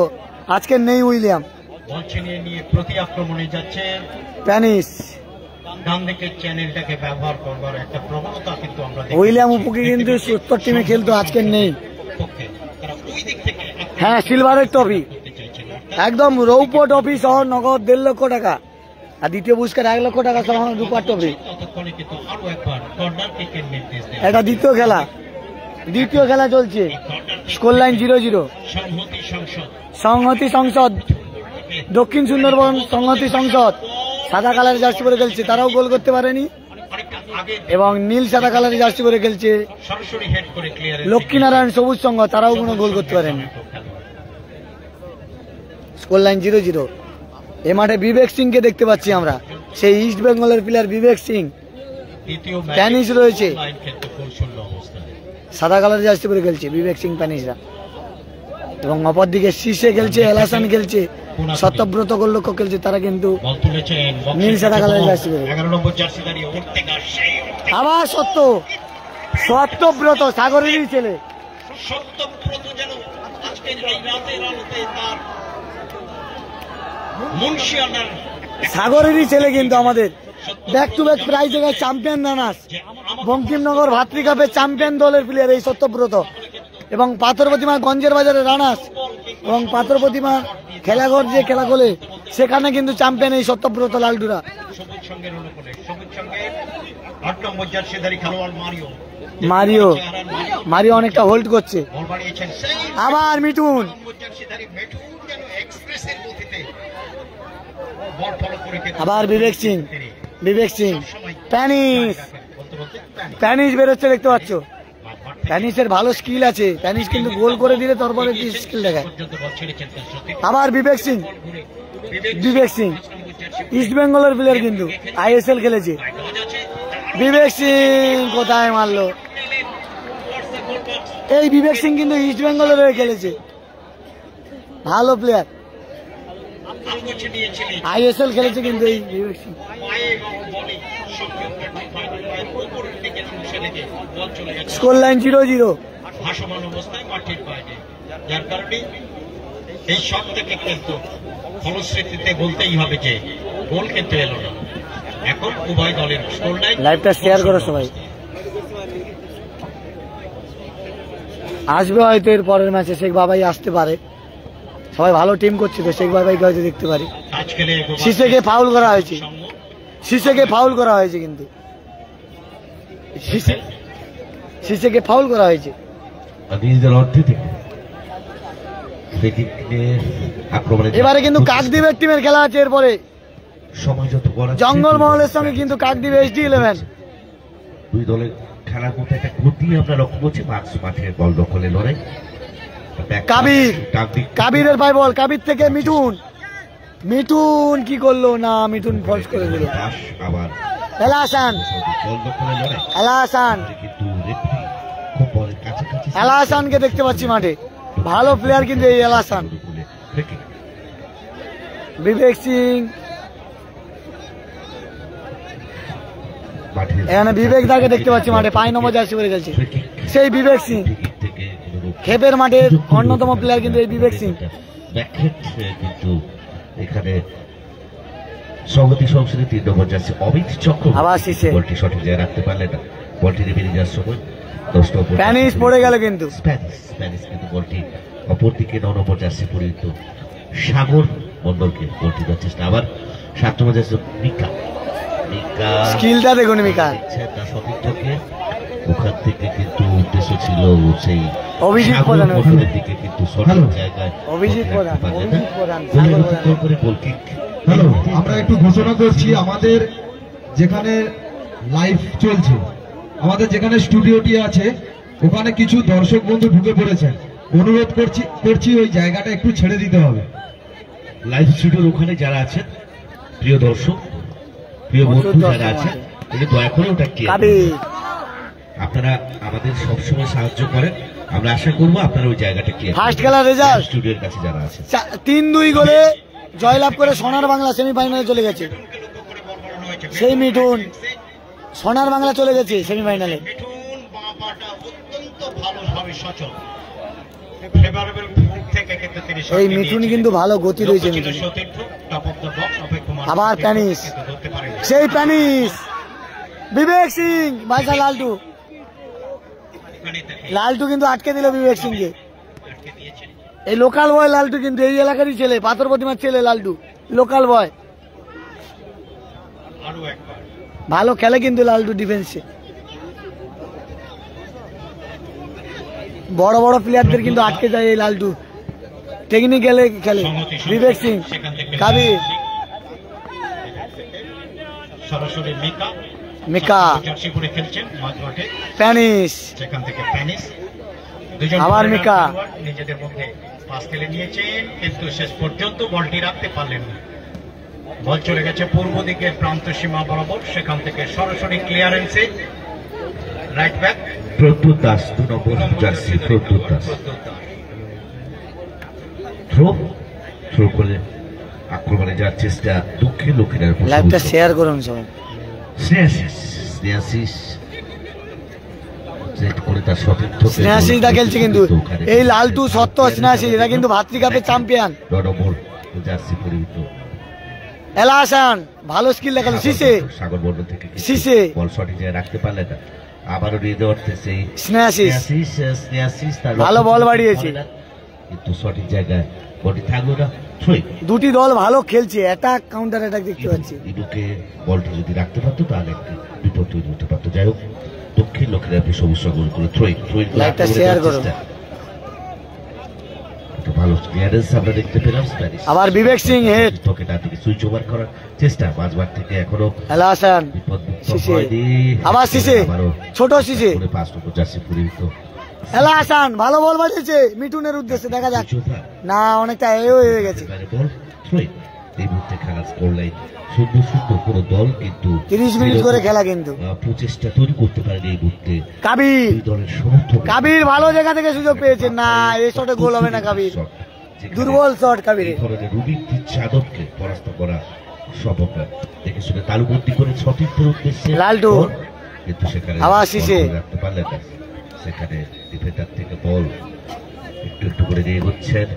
A: আজকে নেই উইলিয়াম।
E: বল ছিনিয়ে নিয়ে প্রতি আক্রমণে যাচ্ছে।
A: প্যানিশ
E: ডান দিকের চ্যানেলটাকে ব্যবহার করবার একটা প্রবণতা কিন্তু আমরা দেখতে
A: উইলিয়াম
E: পাচ্ছি।
A: উপুকি কিন্তু 70 টিমে খেলতো, আজকে নেই।
E: পক্ষে তারা ওই দিক থেকে আক্রমণ
A: হ্যাঁ, সিলভারের ট্রফি,
E: করতে চাইছেন।
A: একদম রৌপ্য ট্রফি সহ নগদ 1.5 লক্ষ টাকা, আর দ্বিতীয় পুরস্কার 1 লক্ষ টাকা সহ রূপার ট্রফি।
E: ততক্ষণে কিন্তু আরো একবার কর্নার কিকের নির্দেশ দেয়।
A: এটা দ্বিতীয় খেলা চলছে। Score line 0-0।
E: সংহতি সংসদ
A: সংহতি সংসদ, দক্ষিণ সুন্দরবন সংহতি সংসদ সাদা কালারের জার্সি পরে খেলছে, তারাও গোল করতে পারেনি।
E: অনেকটা আগে
A: এবং নীল সাদা কালারের জার্সি পরে খেলছে
E: সরাসরি হেড করে ক্লিয়ার।
A: লক্ষ্মীনারায়ণ সবুজ সংঘ, তারাও কোনো গোল করতে পারেনি। Score line 0-0। এ মাঠে বিবেক সিংকে দেখতে পাচ্ছি আমরা, সেই ইস্ট বেঙ্গলের প্লেয়ার বিবেক সিং।
E: দ্বিতীয়
A: প্যানিশ রয়েছে,
E: লাইন খেলতে পরিশূন্য অবস্থায়।
A: সাদা কালারের জার্সি পরে খেলছে বিবেক সিং প্যানিশরা। এবং অপরদিকে শীর্ষে খেলছে এলাসান, খেলছে সত্যব্রত গোলরক্ষক খেলছে, তারা কিন্তু
E: বল তুলেছেন
A: নীল সাদা কালারের জার্সি পরে।
E: 11 নম্বর জার্সি দাঁড়িয়ে উঠতে সেই
A: আবার সত্যব্রত সাগরেরই ছেলে।
E: সত্যব্রত যেন আজকের এই রাতের আলোতে তার মুন্সিয়ানার
A: সাগরেরই ছেলে কিন্তু আমাদের ব্যাক টু ব্যাক প্রাইজ জায়গায় চ্যাম্পিয়ন রানার্স, বঙ্কিমনগর ভাতৃকাপের চ্যাম্পিয়ন দলের প্লেয়ার এই সত্যব্রত। এবং পাথর প্রতিমা গঞ্জের বাজারে রানার্স, এবং পাথর প্রতিমা খেলাঘর যে খেলা গোলে সেখানে কিন্তু চ্যাম্পিয়ন এই সত্যব্রত লালটুরা।
E: সবুজ সঙ্গের অনুকূলে সবুজ সঙ্গে 8 নম্বর জার্সিধারী খেলোয়াড়
A: মারিও অনেকটা হোল্ড করছে।
E: বল বাড়িয়েছেন সেই
A: আবার মিঠুন,
E: নম্বর জার্সিধারী মেঠুন যেন এক্সপ্রেসের গতিতে বল ফলো করে
A: আবার বিবেক সিং প্যানিশ
E: বলতে
A: প্যানিশ বেরোচ্ছে দেখতে পাচ্ছ। প্যানিশের ভালো স্কিল আছে, প্যানিশ কিন্তু গোল করে দিলে তারপরে কি স্কিল দেখায়।
E: পর্যন্ত বল ছেড়েছেন তার সত্যি
A: আবার বিবেক সিং ইস্ট বেঙ্গলের প্লেয়ার, কিন্তু ISL খেলেছে। বিবেক সিং কোথায় মারলো, এই বিবেক সিং কিন্তু ইস্ট বেঙ্গলের হয়ে খেলেছে, ভালো প্লেয়ার, ISL খেলেছে কিন্তু এই বিবেক সিং। Score line 0-0।
E: ভাসমান অবস্থায় মাঠের বাইরে, যার কারণে এই সব থেকে কিন্তু ফলশ্রুতিতে বলতেই হবে যে গোল কিন্তু এলো না। এখন উভয় দলের স্কোর লাইন।
A: লাইভটা শেয়ার করো সবাই, আসবে হয়তো এর পরের ম্যাচে শেখ বাবাই আসতে পারে, সবাই ভালো টিম করছে তো শেখ বাবাইকে হয়তো দেখতে পারি। সিসেকে ফাউল করা হয়েছে, সিসেকে ফাউল করা হয়েছে, কিন্তু সিসেকে ফাউল করা হয়েছে
B: নিজেদের অর্থে থেকে
A: এবারে কিন্তু কাকদ্বীপ টিমের খেলা আছে। এরপরে
B: সময় যত
A: জঙ্গলমহলের সঙ্গে কিন্তু কাকদ্বীপ HD11।
B: দুই দলের খেলার মধ্যে একটা গতি আমরা লক্ষ্য করছি। মাঠের বল দখলে লড়াই।
A: কাবির, কাবিরের পায় বল, কাবির থেকে মিঠুন, মিঠুন কি করলো না, মিঠুন ফলস করে দিল।
B: আবার
A: এলা হাসান,
B: বল দখলে লড়াই।
A: এলা হাসান,
B: কিন্তু রেফারি খুব বলের কাছাকাছি।
A: এলা হাসানকে দেখতে পাচ্ছি মাঠে, ভালো প্লেয়ার কিন্তু এই এলা হাসান। বিবেক সিং, এখানে বিবেক দাকে দেখতে পাচ্ছি মাঠে, 5 নম্বর জার্সি পরে গেছে সেই বিবেক সিং। খেপের মাঠের অন্যতম প্লেয়ার কিন্তু এই বিবেক সিং।
B: কিন্তু এখানে স্বাগতিক সংসদে 3 নম্বর জার্সি অমিত চক্রবর্তী বলটি সঠিক জায়গায় রাখতে পারলে না। বলটি বেরিয়ে যাওয়ার সময় 10 নম্বর
A: স্প্যানিশ পড়ে গেল, কিন্তু
B: স্প্যানিশ কিন্তু বলটি অপরদিকে 9 নম্বর জার্সি পরিহিত সাগর মন্ডলকে বলটি দেওয়ার চেষ্টা। আবার 7 নম্বর জার্সি মিকা,
A: স্কিলটা দেখুন মিকার,
B: ওখান থেকে কিন্তু উদ্দেশ্য ছিল সেই
A: অভিজিৎ প্রধান
B: দিকে, কিন্তু সঠিক জায়গায়
A: অভিজিৎ প্রধান
B: করে গোল কিক।
C: হ্যালো, আমরা একটু ঘোষণা করছি, আমাদের যেখানে লাইভ চলছে, আমাদের যেখানে স্টুডিওটি আছে, ওখানে কিছু দর্শক বন্ধু ঢুকে পড়েছেন। অনুরোধ করছি ওই জায়গাটা একটু ছেড়ে দিতে হবে।
B: লাইভ স্টুডিওর ওখানে যারা আছেন, প্রিয় দর্শক, প্রিয় বন্ধু যারা আছেন, দয়া করে ওটা কি আপনারা আমাদের সবসময় সাহায্য করেন। আমরা আশা করবো আপনারা ওই জায়গাটা কি
A: ফার্স্ট খেলার রেজাল্ট
B: স্টুডিওর কাছে যারা আছে
A: 3-2 গোলে জয়লাভ করে সোনার বাংলা সেমিফাইনালে চলে গেছে। সেই মিঠুন সোনার বাংলা চলে গেছে সেমিফাইনালে। এই মিঠুন কিন্তু ভালো গতি রয়েছে মিঠুন। আবার প্যানিস, সেই প্যানিস বিবেক সিং, ভাইসা লালটু, লালটু কিন্তু আটকে দিল বিবেক সিংকে। এই লোকাল বয় লালটু, কিন্তু এই এলাকারই ছেলে, পাথর প্রতিমার ছেলে লালটু, লোকাল বয়, ভালো খেলে কিন্তু লালটু ডিফেন্সে। বড় বড় প্লেয়ারদের কিন্তু আটকে যায় এই লালটু, টেকনিক্যালে খেলে। বিবেক সিং, কাবির,
E: সরাসরি
A: মিকা, প্যানিস, আবার মিকা
E: নিজেদের মধ্যে পাস খেলে নিয়েছেন, কিন্তু শেষ পর্যন্ত বলটি রাখতে পারলেন না। বল চলে গেছে পূর্ব দিকের প্রান্ত সীমা বরাবর, সেখান থেকে সরাসরি ক্লিয়ারেন্সে রাইট ব্যাক
B: প্রদ্যুৎ দাস, 2 নম্বর জার্সি প্রদ্যুৎ দাস থ্রো করে আক্রমণে যাওয়ার চেষ্টা দক্ষিণ লক্ষ্মীর।
A: লাইভটা শেয়ার করুন সবাই। স্নেহাশিস দা খেলছে কিন্তু এই লালটু সত্য স্নেহাশিস, এরা কিন্তু ভাতৃকাপের চ্যাম্পিয়ন। এলা হাসান ভালো স্কিল দেখালো, সিসে
B: সাগর বর্ণ থেকে
A: সিসে
B: বল সঠিক জায়গায় রাখতে পারলে না। আবারও রিদর্তে সেই
A: স্নেহাশিস ভালো বল বাড়িয়েছে,
B: কিন্তু সঠিক জায়গায় বডি থাকলো না।
A: দুটি দল ভালো খেলছে, অ্যাটাক কাউন্টার অ্যাটাক দেখতে পাচ্ছি।
B: ইডুকে বলটি যদি রাখতে পারতো তাহলে একটি বিপদ তৈরি হতে পারতো। যাই হোক, দক্ষিণ লক্ষ্মীর আপনি সমস্যা গোল করে
A: লাইভটা শেয়ার করুন।
B: ভালো ক্লিয়ারেন্স আমরা দেখতে পেলাম।
A: আবার বিবেক সিং হেড,
B: পকেটার দিকে সুইচ ওভার করার চেষ্টা, মাঝমাঠ থেকে এখনো
A: এলা হাসান, আবার সিসে, ছোট সিসে,
B: 5 নম্বর জার্সি পরিহিত
A: এলা হাসান ভালো বল বাজিয়েছে মিঠুনের উদ্দেশ্যে, দেখা যাক না, অনেকটা এও হয়ে গেছে।
B: এই মুহূর্তে খেলার স্কোর লাইন 0-0, কোনো দল কিন্তু
A: 30 মিনিট করে খেলা, কিন্তু
B: প্রচেষ্টা তৈরি করতে পারেনি এই মুহূর্তে।
A: কাবির,
B: দলের সমর্থক
A: কাবির ভালো জায়গা থেকে সুযোগ পেয়েছে, না এই শটে গোল হবে না। কাবির দুর্বল শট, কাবির
B: রুবিক চাদবকে পরাস্ত করা সম্ভব দেখে শুনে তালুবন্দি করে সতীর্থের উদ্দেশ্যে
A: লালটু
B: কিন্তু সেখানে
A: আবার শিশে
B: রাখতে পারলেন না। সেখানে ডিফেন্ডার থেকে বল একটু একটু করে দিয়ে হচ্ছেন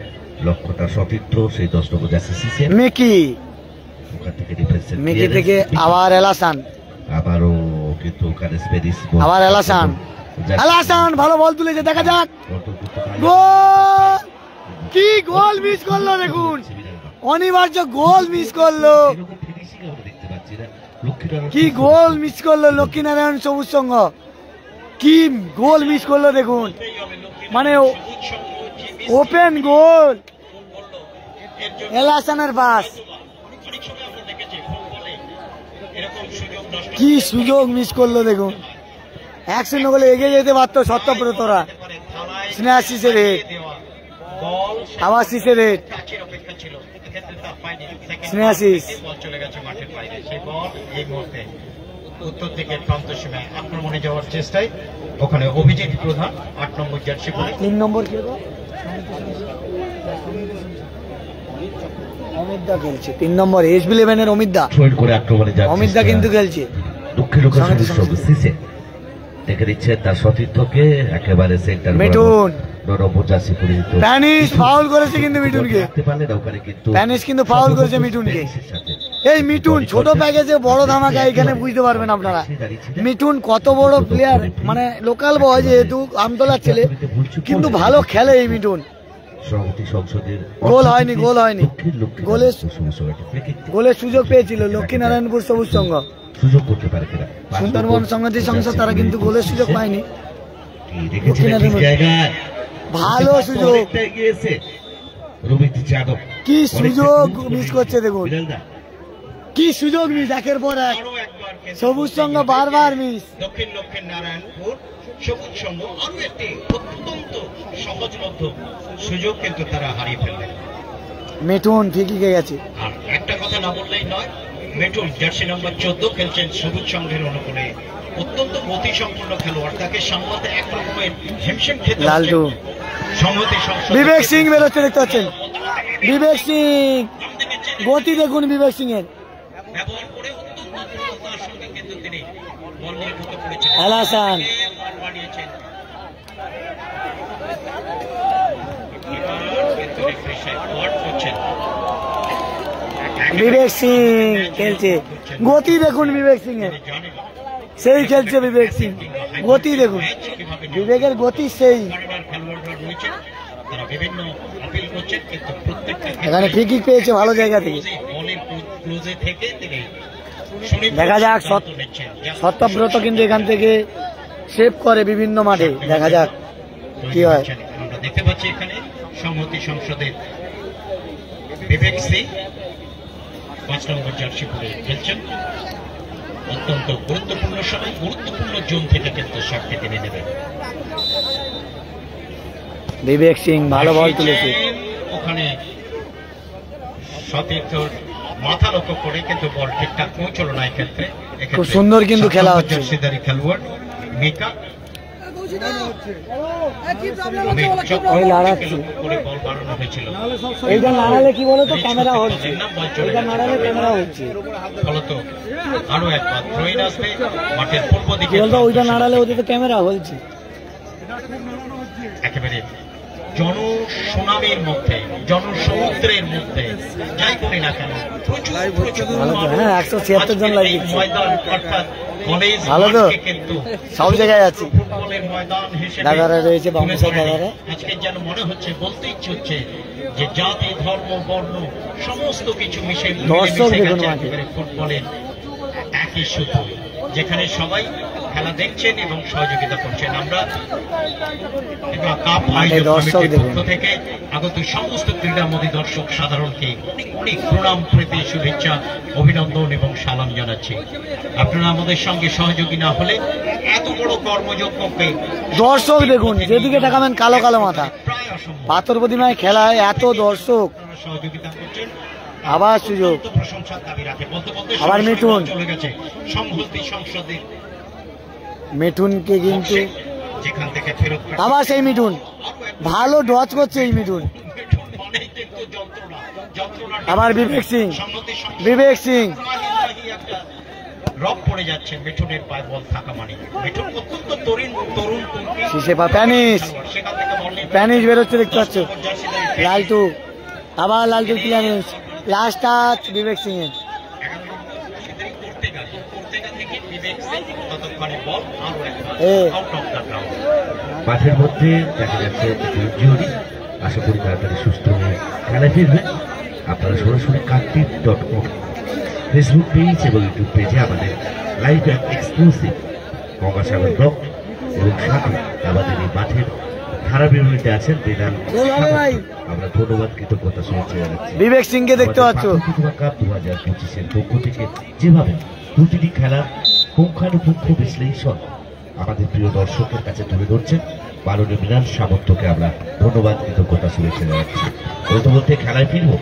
B: লক্ষ্যটা সতীর্থ সেই 10 নম্বর জার্সি শিশে
A: মিকি
B: ওখান থেকে ডিফেন্সের
A: মিকি থেকে আবার এলাসান
B: আবারও কিন্তু ওখানে স্পেনিশ
A: আবার এলাসান ভালো বল তুলেছে দেখা যাক গোল কি গোল মিস করলো দেখুন অনিবার্য গোল মিস করলো কি গোল মিস করলো লক্ষ্মীনারায়ণ সবুজ সংঘ কি গোল মিস করলো দেখুন মানে ওপেন গোল এলাসানের বাস কি সুযোগ মিস করলো দেখুন 1-0 গোলে এগিয়ে যেতে পারতো সত্যব্রতরা স্নেহাশিসের হেড আবার শিসের হেড স্নেহাশিস
E: উত্তর দিকের প্রান্ত সীমায় আক্রমণে যাওয়ার চেষ্টায় ওখানে অভিজিৎ প্রধান 8 নম্বর জার্সি পরে
A: 3 নম্বর কি অমিতদা খেলছে 3 নম্বর SB11 এর অমিতদা অমিতদা কিন্তু খেলছে
B: দেখে দিচ্ছে তার সতীর্থকে একেবারে সেন্টার
A: মিঠুন প্যানিশ ফাউল করেছে কিন্তু মিঠুনকে প্যানিশ কিন্তু ফাউল করেছে মিঠুনকে এই মিঠুন ছোট প্যাকেজে বড় ধামাকা এখানে বুঝতে পারবেন আপনারা মিঠুন কত বড় প্লেয়ার মানে লোকাল বয় যেহেতু আমতলার ছেলে কিন্তু ভালো খেলে এই মিঠুন গোল হয়নি গোলের সুযোগ পেয়েছিল লক্ষ্মীনারায়ণপুর সবুজ সংঘ
B: সুযোগ করতে পারে কিনা
A: সুন্দরবন সংহতি সংসদ তারা কিন্তু গোলের সুযোগ পায়নি ভালো সুযোগ কি সুযোগ মিস করছে দেখুন কি সুযোগ মিস একের পর এক সবুজ সংঘ বারবার মিস
E: দক্ষিণ লক্ষ্মীনারায়ণপুর সবুজ সংঘ আরো একটি অত্যন্ত সহজলভ্য সুযোগ কিন্তু তারা হারিয়ে ফেললেন
A: মিঠুন ঠিকই গেছে
E: আর একটা কথা না বললেই নয় মিঠুন জার্সি নম্বর 14 খেলছেন সবুজ সংঘের অনুকূলে অত্যন্ত গতিসম্পন্ন খেলোয়াড় তাকে সামলাতে একরকমের হিমশিম খেতে
A: লালটু
E: সংহতি সংসদ
A: বিবেক সিং বেরোচ্ছে দেখতে পাচ্ছেন বিবেক সিং গতি দেখুন বিবেক সিং এর
E: ব্যবহার করে অত্যন্ত দ্রুততার সঙ্গে কিন্তু তিনি বল নিয়ে ঢুকে পড়েছেন
A: এলাসান
E: বানিয়েছেন
A: বিবেক সিং খেলছে গতি দেখুন বিবেক সিং এর সেই খেলছে বিবেক সিং গতি দেখুন বিবেকের গতি সেই এখানে ফ্রি পেয়েছে ভালো জায়গা থেকে দেখা যাক সত্যব্রত কিন্তু এখান থেকে সেভ করে বিভিন্ন মাঠে দেখা যাক কি হয়
E: আমরা দেখতে পাচ্ছি এখানে সংহতি সংসদের বিবেক সিং 5 নম্বর জার্সি পরে খেলছেন অত্যন্ত গুরুত্বপূর্ণ সময় গুরুত্বপূর্ণ জোন থেকে কিন্তু শটটি তিনি নেবেন
A: বিবেক সিং ভালো বল তুলেছে
E: ওখানে সতীর্থর মাথা লক্ষ্য করে কিন্তু বল ঠিকঠাক পৌঁছল না এক্ষেত্রে
A: খুব সুন্দর কিন্তু খেলা হচ্ছে
E: জার্সিধারী খেলোয়াড় মিকা
A: ওই লাড়াচ্ছি এইটা নাড়ালে কি বলো তো ক্যামেরা হচ্ছে এইটা নাড়ালে ক্যামেরা হচ্ছে
E: ফলত আরো একবার থ্রোইন আসবে মাঠের পূর্ব দিকে
A: বলতো ওইটা নাড়ালে ওদের তো ক্যামেরা হচ্ছে
E: একেবারে জনসুনামির মধ্যে জনসমুদ্রের মধ্যে যাই করি না কেন প্রচুর
A: হ্যাঁ 176 জন লাইভ দিচ্ছে
E: ময়দান অর্থাৎ কলেজ
A: ভালো তো
E: কিন্তু
A: সব জায়গায় আছে
E: ফুটবলের ময়দান হিসেবে
A: দাদারা রয়েছে বাংলাদেশের দাদারা
E: আজকে যেন মনে হচ্ছে বলতে ইচ্ছে হচ্ছে যে জাতি ধর্ম বর্ণ সমস্ত কিছু মিশে
A: দর্শক দেখুন
E: ফুটবলের একই সূত্র যেখানে সবাই খেলা দেখছেন এবং সহযোগিতা করছেন আমরা কাপ পক্ষ থেকে আগত সমস্ত ক্রীড়ামোদী দর্শক সাধারণকে অনেক অনেক প্রণাম প্রীতি শুভেচ্ছা অভিনন্দন এবং সালাম জানাচ্ছি আপনারা আমাদের সঙ্গে সহযোগী না হলে এত বড় কর্মযজ্ঞকে
A: দর্শক দেখুন যেদিকে তাকাবেন কালো কালো মাথা
E: প্রায় অসম্ভব
A: পাথর প্রতিমায় খেলায় এত দর্শক
E: সহযোগিতা করছেন
A: আবার সুযোগ
E: প্রশংসার দাবি রাখে বলতে বলতে
A: আবার মিঠুন
E: চলে গেছে সংহতি সংসদে
A: মিঠুনকে কিন্তু
E: যেখান থেকে ফেরত
A: আবার সেই মিঠুন ভালো ডচ করছে এই মিঠুন আবার বিবেক সিং, বিবেক সিং
E: রক পড়ে যাচ্ছে মিঠুনের পায়ে বল থাকা মানে মিঠুন অত্যন্ত তরুণ
A: শিশেপা প্যানিস,
E: সেখান থেকে বল নিয়ে
A: প্যানিস বেরোচ্ছে দেখতে পাচ্ছ। লালটু, আবার লালটু ক্লিয়ারেন্স, লাস্ট টাচ বিবেক সিং এর।
B: মাঠের মধ্যে দেখা যাচ্ছে ইনজুরি, আশা করি তাড়াতাড়ি সুস্থ হয়ে খেলায় ফিরবে। আপনারা সরাসরি কার্তিক.com ফেসবুক পেজ এবং ইউটিউব পেজে আমাদের live and exclusive Gangasagar block এবং সাথে আমাদের এই মাঠের ধারা বিবরণীতে আছেন বেদাল। আমরা ধন্যবাদ কৃতজ্ঞতা শুভেচ্ছা জানাচ্ছি
A: বিবেক সিং কে দেখতে পাচ্ছ।
B: কাপ 2025-এর পক্ষ থেকে যেভাবে প্রতিটি খেলার পুঙ্খানুপুঙ্খ বিশ্লেষণ আমাদের প্রিয় দর্শকের কাছে তুলে ধরছেন, মাননীয় মৃণাল সামন্তকে আমরা ধন্যবাদ কৃতজ্ঞতা শুভেচ্ছা জানাচ্ছি। বলতে বলতে খেলায় ফিরবো।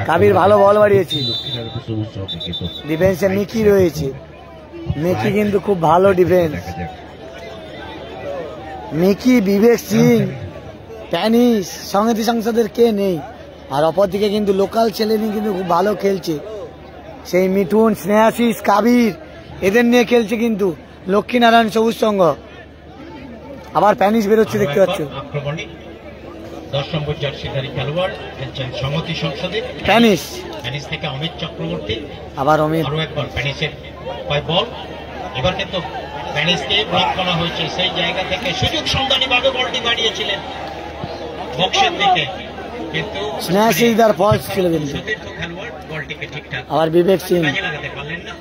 A: কাবির ভালো বল বাড়িয়েছে, ডিফেন্সে মিকি রয়েছে, মিকি কিন্তু খুব ভালো ডিফেন্স। মিকি, বিবেক সিং, প্যানিস, সংহতি সংসদের কে নেই। আর অপরদিকে কিন্তু লোকাল ছেলে নিয়ে কিন্তু খুব ভালো খেলছে, সেই মিঠুন, স্নেহাশিস, কাবির এদের নিয়ে খেলছে কিন্তু লক্ষ্মীনারায়ণ সবুজ সংঘ। আবার প্যানিস বেরোচ্ছে দেখতে পাচ্ছ। প্যানিস
E: থেকে অমিত চক্রবর্তী,
A: আবার অমিত,
E: আরো একবার প্যানিসের বল। এবার কিন্তু প্যানিসকে ব্লক করা হয়েছে, সেই জায়গা থেকে সুযোগ সন্ধানী ভাবে বলটি বাড়িয়েছিলেন বক্সের দিকে, কিন্তু
A: স্নেহাশিসদার ফলস ছিল কিন্তু।
E: খেলোয়াড় বলটিকে ঠিকঠাক
A: আবার বিবেক সিং,
E: কাজে লাগাতে পারলেন না,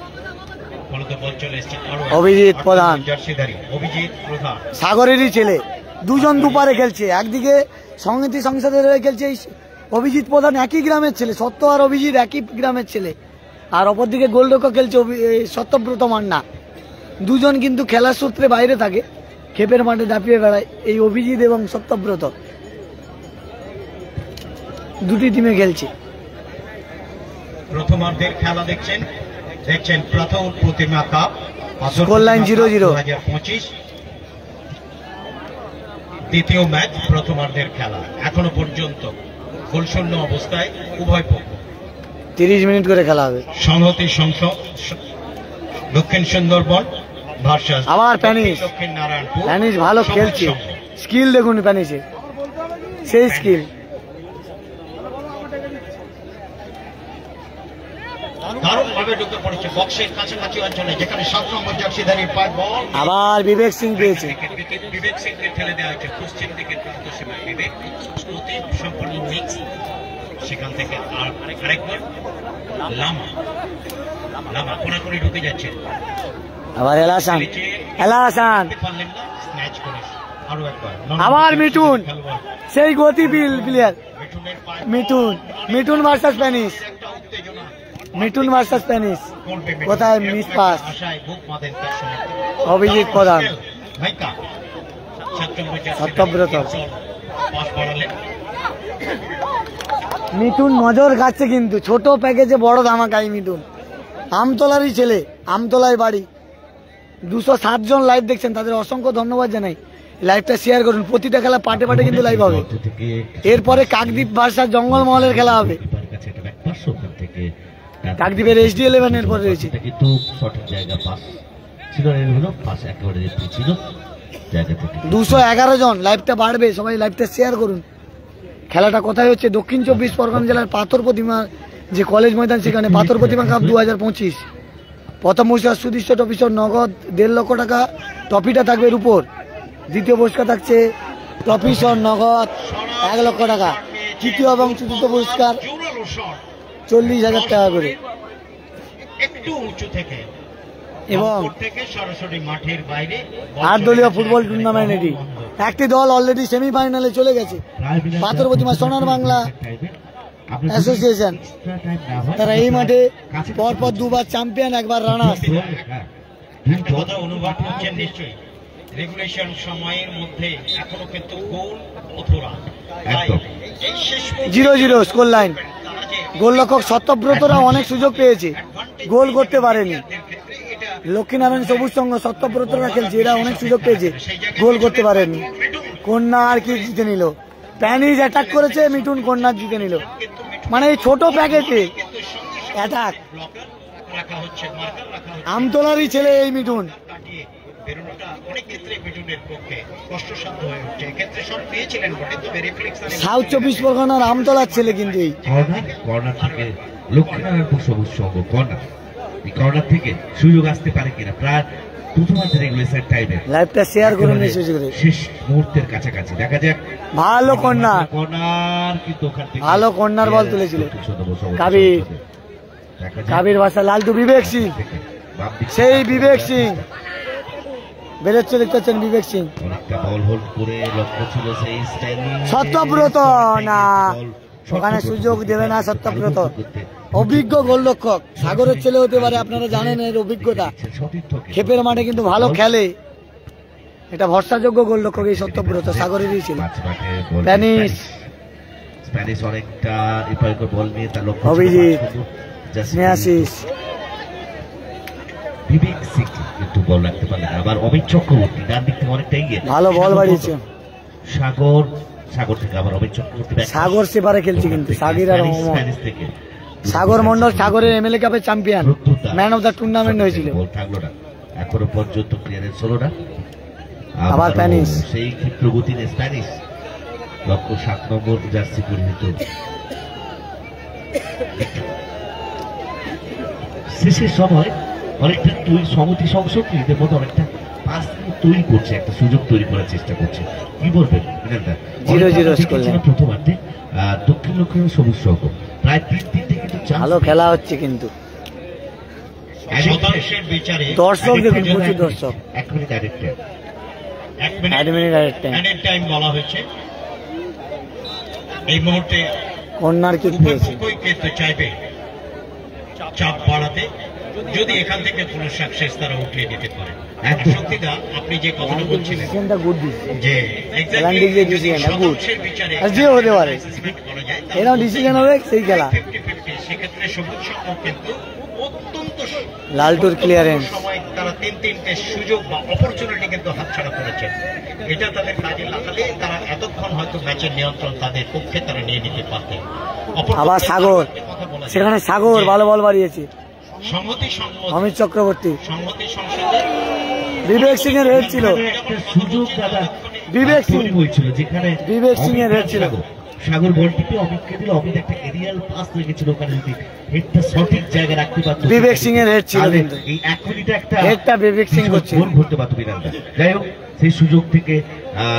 E: ফলত বল চলে এসেছে
A: অভিজিৎ প্রধান,
E: জার্সিধারী অভিজিৎ প্রধান,
A: সাগরেরই ছেলে। দুজন দুপারে খেলছে, একদিকে সংহতি সংসদের হয়ে খেলছে অভিজিৎ প্রধান, একই গ্রামের ছেলে, সত্য আর অভিজিৎ একই গ্রামের ছেলে। আর অপরদিকে গোলরক্ষক খেলছে সত্যব্রত মান্না। দুজন কিন্তু খেলার সূত্রে বাইরে থাকে, খেপের মাঠে দাপিয়ে বেড়ায় এই অভিজিৎ এবং সত্যব্রত। দুটি টিমে খেলছে।
E: প্রথমার্ধের খেলা দেখছেন প্রথম প্রতিমা কাপ,
A: স্কোর লাইন 0-0।
E: 2025 দ্বিতীয় ম্যাচ, প্রথমার্ধের খেলা এখনো পর্যন্ত গোলশূন্য অবস্থায় উভয় পক্ষ।
A: 30 মিনিট করে খেলা হবে।
E: সংহতি সংসদ দক্ষিণ সুন্দরবন ভার্সাস
A: আবার প্যানিস,
E: দক্ষিণ নারায়ণপুর।
A: প্যানিস ভালো খেলছে, স্কিল দেখুন প্যানিসে, সেই স্কিল।
E: দারুণ ভাবে ঢুকে পড়েছে বক্সের কাছাকাছি অঞ্চলে, যেখানে 7 নম্বর জার্সিধারীর পায় বল।
A: আবার বিবেক সিং পেয়েছে,
E: বিবেক সিংকে ঠেলে দেওয়া হয়েছে পশ্চিম দিকের প্রান্ত সীমায়। বিবেক অতি সম্পূর্ণ মিক্স, সেখান থেকে আরেকবার লামা কোনাকুনি ঢুকে যাচ্ছে।
A: আবার এলাসান, এলাসান,
E: পারলেন না, স্ন্যাচ করে আরো একবার।
A: আবার মিঠুন, সেই গতি প্লেয়ার মিঠুন, মিঠুন ভার্সাস প্যানিস, মিঠুন ভার্সাস প্যানিস। কোথায় মিস পাস, অভিজিৎ প্রধান, সত্যব্রত। মিঠুন নজর কাটছে কিন্তু, ছোট প্যাকেজে বড় ধামাকাই মিঠুন। আমতলারই ছেলে, আমতলায় বাড়ি। 207 জন লাইভ দেখছেন, তাদের অসংখ্য ধন্যবাদ জানাই। লাইভটা শেয়ার করুন, প্রতিটা খেলা পাটে পাটে কিন্তু লাইভ হবে। এরপরে কাকদ্বীপ ভার্সাস জঙ্গলমহলের খেলা হবে। কাকদ্বীপের HD11 এর পরে রয়েছে।
B: কিন্তু সঠিক জায়গা পাস ছিল, এর পাস একেবারে ছিল জায়গা থেকে।
A: 211 জন, লাইভটা বাড়বে, সবাই লাইভটা শেয়ার করুন। খেলাটা কোথায় হচ্ছে? দক্ষিণ 24 পরগনা জেলার পাথর প্রতিমা যে কলেজ ময়দান, সেখানে পাথর প্রতিমা কাপ 2025। প্রথম পুরস্কার সুদৃশ্য ট্রফিসহ নগদ 1.5 লক্ষ টাকা, ট্রফিটা থাকবে এর উপর। দ্বিতীয় পুরস্কার থাকছে ট্রফিসহ নগদ 1 লক্ষ টাকা। তৃতীয় এবং চতুর্থ পুরস্কার 40,000 টাকা করে।
E: একটু উঁচু থেকে
A: এবং
E: সরাসরি মাঠের বাইরে
A: 8 দলীয় ফুটবল টুর্নামেন্ট এটি। একটি দল অলরেডি সেমিফাইনালে চলে গেছে, পাথর প্রতিমা সোনার বাংলা অ্যাসোসিয়েশন। তারা এই মাঠে পরপর 2 বার চ্যাম্পিয়ন, 1 বার রানার্স।
E: অনুভব করছেন নিশ্চয়ই, রেগুলেশন সময়ের মধ্যে এখনো কিন্তু গোল অথরা
A: 0-0 স্কোর লাইন। গোলরক্ষক সত্যব্রতরা অনেক সুযোগ পেয়েছে, গোল করতে পারেনি। লক্ষ্মীনারায়ণ সবুজ সংঘ সত্যব্রতরা খেলছে, এরা অনেক সুযোগ পেয়েছে, গোল করতে পারেনি। কন্যা আর কি জিতে নিল, প্যানিস অ্যাটাক করেছে, মিঠুন কর্নার জিতে নিল। মানে এই ছোট প্যাকেটে অ্যাটাক। আমতলারই ছেলে এই মিঠুন। সাউথ 24 পরগনার আমতলার ছেলে কিন্তু এই
B: কর্নার থেকে লক্ষ্মীনারায়ণপুর সবুজ সংঘ কর্নার থেকে সুযোগ আসতে পারে কিনা। প্রায় প্রথমার্ধের রেগুলেশন টাইমে
A: লাইভটা শেয়ার করুন
B: শেষ মুহূর্তের কাছাকাছি দেখা যাক।
A: ভালো কর্নার,
B: কিন্তু ওখান থেকে
A: ভালো কর্নার বল তুলেছিল কাবির ভাষা লালটু। বিবেক সিং, সেই বিবেক সিং বেরোচ্ছে, দেখতে পাচ্ছেন বিবেক সিং।
B: অনেকটা বল হোল্ড করে লক্ষ্য ছিল সেই
A: সত্যব্রত, না ওখানে সুযোগ দেবে না সত্যব্রত। অভিজ্ঞ গোলরক্ষক, সাগরের ছেলে হতে পারে, আপনারা জানেন এর অভিজ্ঞতা। ক্ষেপের মাঠে কিন্তু ভালো খেলে, এটা ভরসাযোগ্য গোলরক্ষক এই সত্যব্রত, সাগরেরই ছিল। প্যানিস অনেকটা বল নিয়ে তার লক্ষ্য অভিজিৎ স্নেহাশিস।
B: বিবেক সিং কিন্তু বল রাখতে পারলেন। আবার অমিত চক্রবর্তী ডান দিক থেকে অনেকটা এগিয়ে,
A: ভালো বল বাড়িয়েছে।
B: সাগর থেকে আবার অমিত চক্রবর্তী।
A: সাগর সেপারে খেলছে কিন্তু, সাগির আর সাগর মন্ডল সাগরের এমএলএ কাপের champion, man of the tournament হয়েছিল।
B: এখনো পর্যন্ত ক্লিয়ারেন্স হলো না।
A: আবার প্যানিস,
B: সেই ক্ষিপ্র গতিতে স্প্যানিশ লক্ষ্য 7 নম্বর জার্সি পরিহিত। শেষের সময় অনেকটা সমতি সংসদ নিজেদের মতো অনেকটা পাস তৈরি করছে, একটা সুযোগ তৈরি করার চেষ্টা করছে। কি বলবেন প্রথমার্ধে দক্ষিণ লক্ষ্মী সবুজ সংঘ প্রায় 3-3 কিন্তু
A: ভালো খেলা হচ্ছে কিন্তু দর্শক দেখুন, প্রচুর দর্শক।
B: 1 মিনিট
E: অ্যাডেড টাইম বলা হয়েছে। এই মুহূর্তে
A: কর্নার কিক পেয়েছে,
E: চাইবে চাপ বাড়াতে, যদি এখান থেকে কোনো সাকসেস তারা উঠিয়ে দিতে পারে। সত্যিটা আপনি যে কথাটা বলছিলেন যে
A: হতে পারে এরকম ডিসিশন হবে সেই খেলা।
E: সেক্ষেত্রে সবুজ সংঘ কিন্তু অত্যন্ত
A: লালটুর ক্লিয়ারেন্স
E: সময় তারা 3-3টে সুযোগ বা অপরচুনিটি কিন্তু হাতছাড়া করেছেন। এটা তাদের কাজে লাগালে তারা এতক্ষণ হয়তো ম্যাচের নিয়ন্ত্রণ তাদের পক্ষে তারা নিয়ে নিতে পারতেন।
A: আবার সাগর, সেখানে সাগর ভালো বল বাড়িয়েছে। অমিত চক্রবর্তী, বিবেক সিং এর হেড ছিল, বিবেক সিং এর হেড ছিল।
B: সাগর বলটিকে অমিতকে দিল, অমিত একটা এরিয়াল পাস লেগেছিল, ওখানে যদি হেডটা সঠিক জায়গায় রাখতে পারত,
A: বিবেক সিং এর হেড ছিল, কিন্তু
B: এই এক মিনিটে একটা
A: হেডটা বিবেক সিং করছে,
B: গোল করতে পারত বিরানদা। যাই হোক, সেই সুযোগ থেকে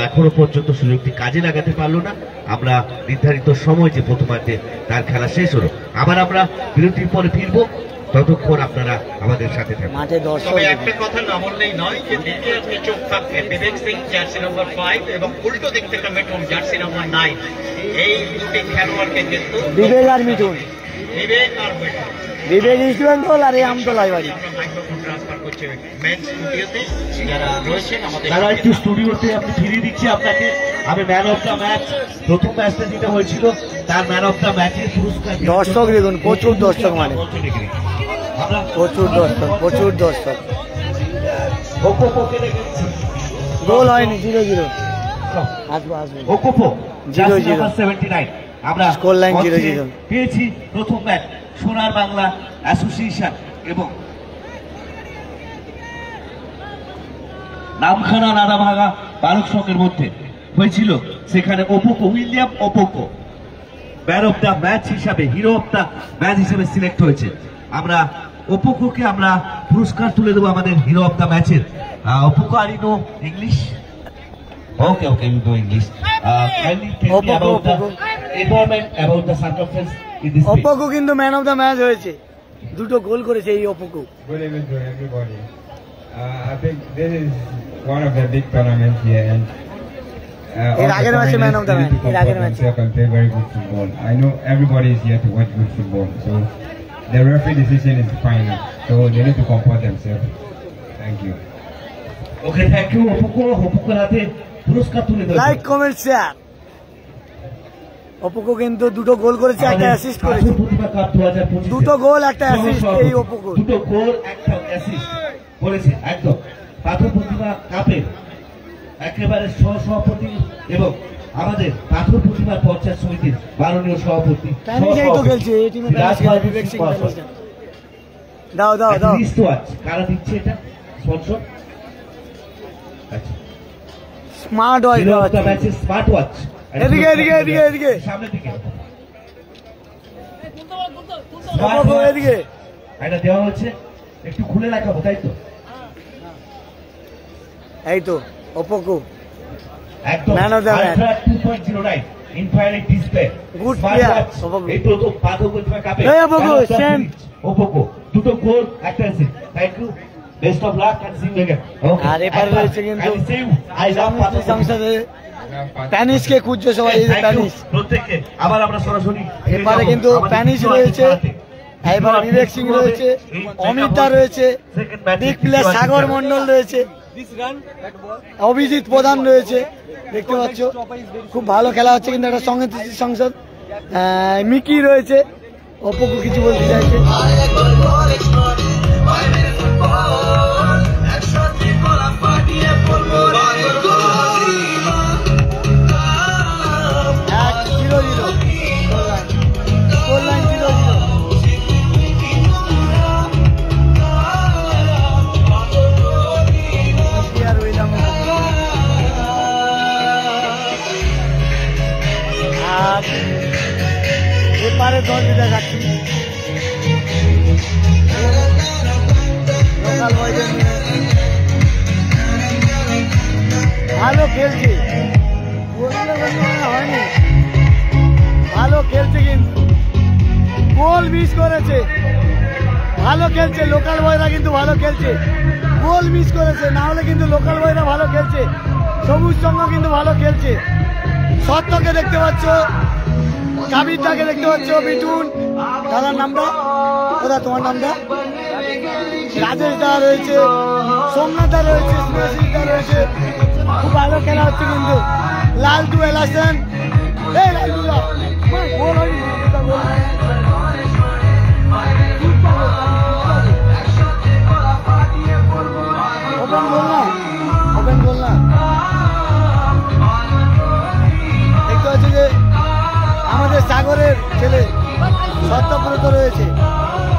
B: এখনো পর্যন্ত সুযোগটি কাজে লাগাতে পারলো না। আমরা নির্ধারিত সময় যে প্রথমার্ধে তার খেলা শেষ হলো, আবার আমরা বিরতির পরে ফিরবো, ততক্ষণ আপনারা আমাদের সাথে থাকবেন।
A: মাঠে দর্শক,
E: তবে একটা কথা না বললেই নয় যে দ্বিতীয় চোখ থাকবে বিবেক সিং জার্সি নম্বর 5 এবং উল্টো দিক থেকে মিঠুন জার্সি নম্বর 9। এই দুটি খেলোয়াড়কে কিন্তু
A: বিবেক আর মিঠুন, বিবেক ইস্ট বেঙ্গল আর এই আমতলায় বাড়ি।
B: তারা একটু স্টুডিওতে আপনি ফিরিয়ে দিচ্ছি আপনাকে। আমি ম্যান অফ দ্য ম্যাচ, প্রথম ম্যাচটা যেটা হয়েছিল তার ম্যান অফ দ্য ম্যাচের পুরস্কার।
A: দর্শক দেখুন, প্রচুর দর্শক, মানে প্রচুর দর্শক, প্রচুর দর্শক। গোল হয়নি, 0-0 আসবো
B: 0-0 আমরা
A: স্কোর লাইন 0-0
B: পেয়েছি। প্রথম ম্যাচ সোনার বাংলা অ্যাসোসিয়েশন এবং নামখানা নাদাভাঙা বালক সংঘের মধ্যে হয়েছিল। সেখানে William Opoku man of the match হিসাবে, হিরো অফ দ্য ম্যাচ হিসেবে সিলেক্ট হয়েছে। আমরা ওপোকোকে আমরা পুরস্কার তুলে দেবো আমাদের হিরো অফ দ্য ম্যাচের। ওপোকো, আর you know English? Okay, you know English. Kindly tell me about the environment, about the circumstance in this match.
A: ওপোকো কিন্তু ম্যান অফ দ্য ম্যাচ হয়েছে, 2টো গোল করেছে এই ওপোকো।
G: Good evening to everybody. I think this is one of the big tournaments here, and
A: এর আগের ম্যাচে man of the match, এর আগের ম্যাচে
G: can play very good football. I know everybody is here to watch good football, so the referee decision is final, so they need to comport themselves. Thank you.
B: Okay, thank you ওপোকো। ওপোকোর হাতে পুরস্কার তুলে দেব।
A: Like, comment, share. Opoku কিন্তু 2টো গোল করেছে, একটা assist করেছে। 2টো গোল, একটা অ্যাসিস্ট এই ওপোকো।
B: 2টো গোল, একটা অ্যাসিস্ট করেছে। একদম পাথর প্রতিভা কাপের একেবারে সহসভাপতি এবং আমাদের পাথর প্রতিমার পঞ্চায়েত সমিতির মাননীয় সভাপতি
A: দাও দাও দাও
B: কারা দিচ্ছে এটা sponsor?
A: Smart watch
B: smart watch
A: এদিকে এদিকে এদিকে এদিকে
B: সামনের দিকে
A: এদিকে
B: এটা দেওয়া হচ্ছে, একটু খুলে রাখাবো তাই তো?
A: এই তো ওপোকো
B: একদম
A: Man of the match.
B: 2.09 infrared display
A: Good player, Opoku.
B: এই তো পাথর প্রতিমা কাপে
A: এই Opoku, same.
B: ওপোকো দুটো গোল একটা assist. Thank you, best of luck and see you again.
A: আর এবারে রয়েছে কিন্তু
B: আই লাভ পাথর
A: সংসদে প্যানিশকে খুঁজছে সবাই, এই যে প্যানিশ
B: প্রত্যেককে আবার আমরা সরাসরি
A: এবারে কিন্তু প্যানিশ রয়েছে, এবারে বিবেক সিং রয়েছে, অমিত দা রয়েছে, বিগ প্লেয়ার সাগর মন্ডল রয়েছে, অভিজিৎ প্রধান রয়েছে, দেখতে পাচ্ছ খুব ভালো খেলা হচ্ছে কিন্তু একটা সংসদ। মিকি রয়েছে, অপকু কিছু বলতে চাইছে। এবারে দল দেখাচ্ছি লোকাল বয়দের ভালো খেলছে, হয়নি ভালো খেলছে কিন্তু গোল মিস করেছে, ভালো খেলছে লোকাল বয়রা কিন্তু ভালো খেলছে, গোল মিস করেছে, না হলে কিন্তু লোকাল বয়রা ভালো খেলছে, সবুজ সঙ্গ কিন্তু ভালো খেলছে। সত্যকে দেখতে পাচ্ছ, কাবিরদাকে দেখতে পাচ্ছ, মিঠুন দাদার নামটা কোথা, তোমার নামটা রাজেশ দা রয়েছে, সোমনাথ দা রয়েছে, সুরেশ দা রয়েছে, খুব ভালো খেলা হচ্ছে কিন্তু। লালটু এলাসেন, এই লালটু দা গোল হয়নি, ওপেন গোল না, ওপেন গোল না। দেখতে পাচ্ছি যে আমাদের সাগরের ছেলে সত্যব্রত রয়েছে,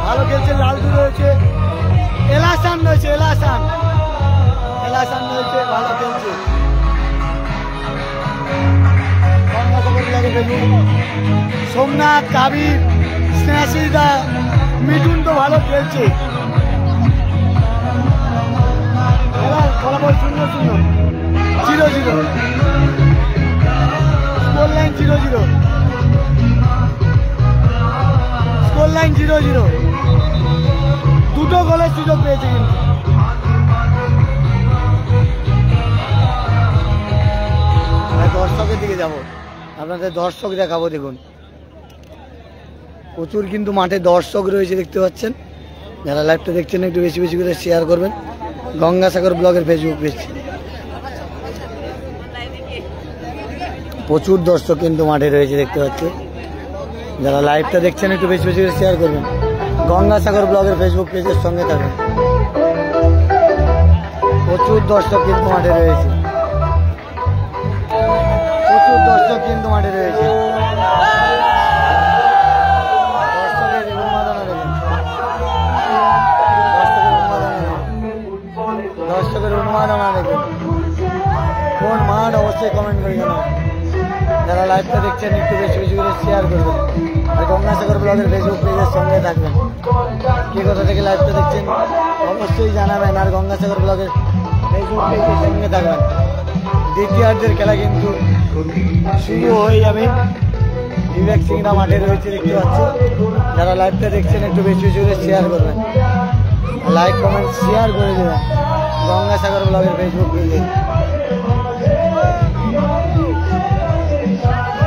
A: ভালো খেলছে, লালটু রয়েছে, এলাসান রয়েছে, এলাসান রয়েছে, ভালো খেলছে। সোমনাথ, কাবির, স্নেহাশিদা, মিঠুন তো ভালো খেলছে। খেলার ফলাফল 0-0, 0-0, স্কোর লাইন 0-0, স্কোর লাইন 0-0, দুটো গোলের সুযোগ পেয়েছে কিন্তু। দর্শকের দিকে যাব, আপনাদের দর্শক দেখাবো, দেখুন প্রচুর কিন্তু মাঠে দর্শক রয়েছে দেখতে পাচ্ছেন। যারা লাইভটা দেখছেন একটু বেশি বেশি করে শেয়ার করবেন গঙ্গাসাগর ব্লগের ফেসবুক পেজ। প্রচুর দর্শক কিন্তু মাঠে রয়েছে দেখতে পাচ্ছেন। যারা লাইভটা দেখছেন একটু বেশি বেশি করে শেয়ার করবেন গঙ্গাসাগর ব্লগের ফেসবুক পেজের সঙ্গে থাকবেন। প্রচুর দর্শক কিন্তু মাঠে রয়েছে, প্রচুর দর্শক কিন্তু মাঠে রয়েছে। দর্শকের উন্মাদনা দেখুন, কোন মাঠ অবশ্যই কমেন্ট করে জানান। যারা লাইভটা দেখছেন একটু বেশি বেশি করে শেয়ার করবেন আর গঙ্গাসাগর ব্লগের ফেসবুক পেজের সঙ্গে থাকবেন। কে কোথা থেকে লাইভটা দেখছেন অবশ্যই জানাবেন আর গঙ্গাসাগর ব্লগের ফেসবুক পেজের সঙ্গে থাকবেন। দ্বিতীয়ার্ধের খেলা কিন্তু শুরু হয়ে যাবে। বিবেক সিংরা মাঠে রয়েছে দেখতে পাচ্ছ। যারা লাইভটা দেখছেন একটু বেশি বেশি করে শেয়ার করবেন, লাইক কমেন্ট শেয়ার করে দেবেন গঙ্গাসাগর ব্লগের ফেসবুক পেজে।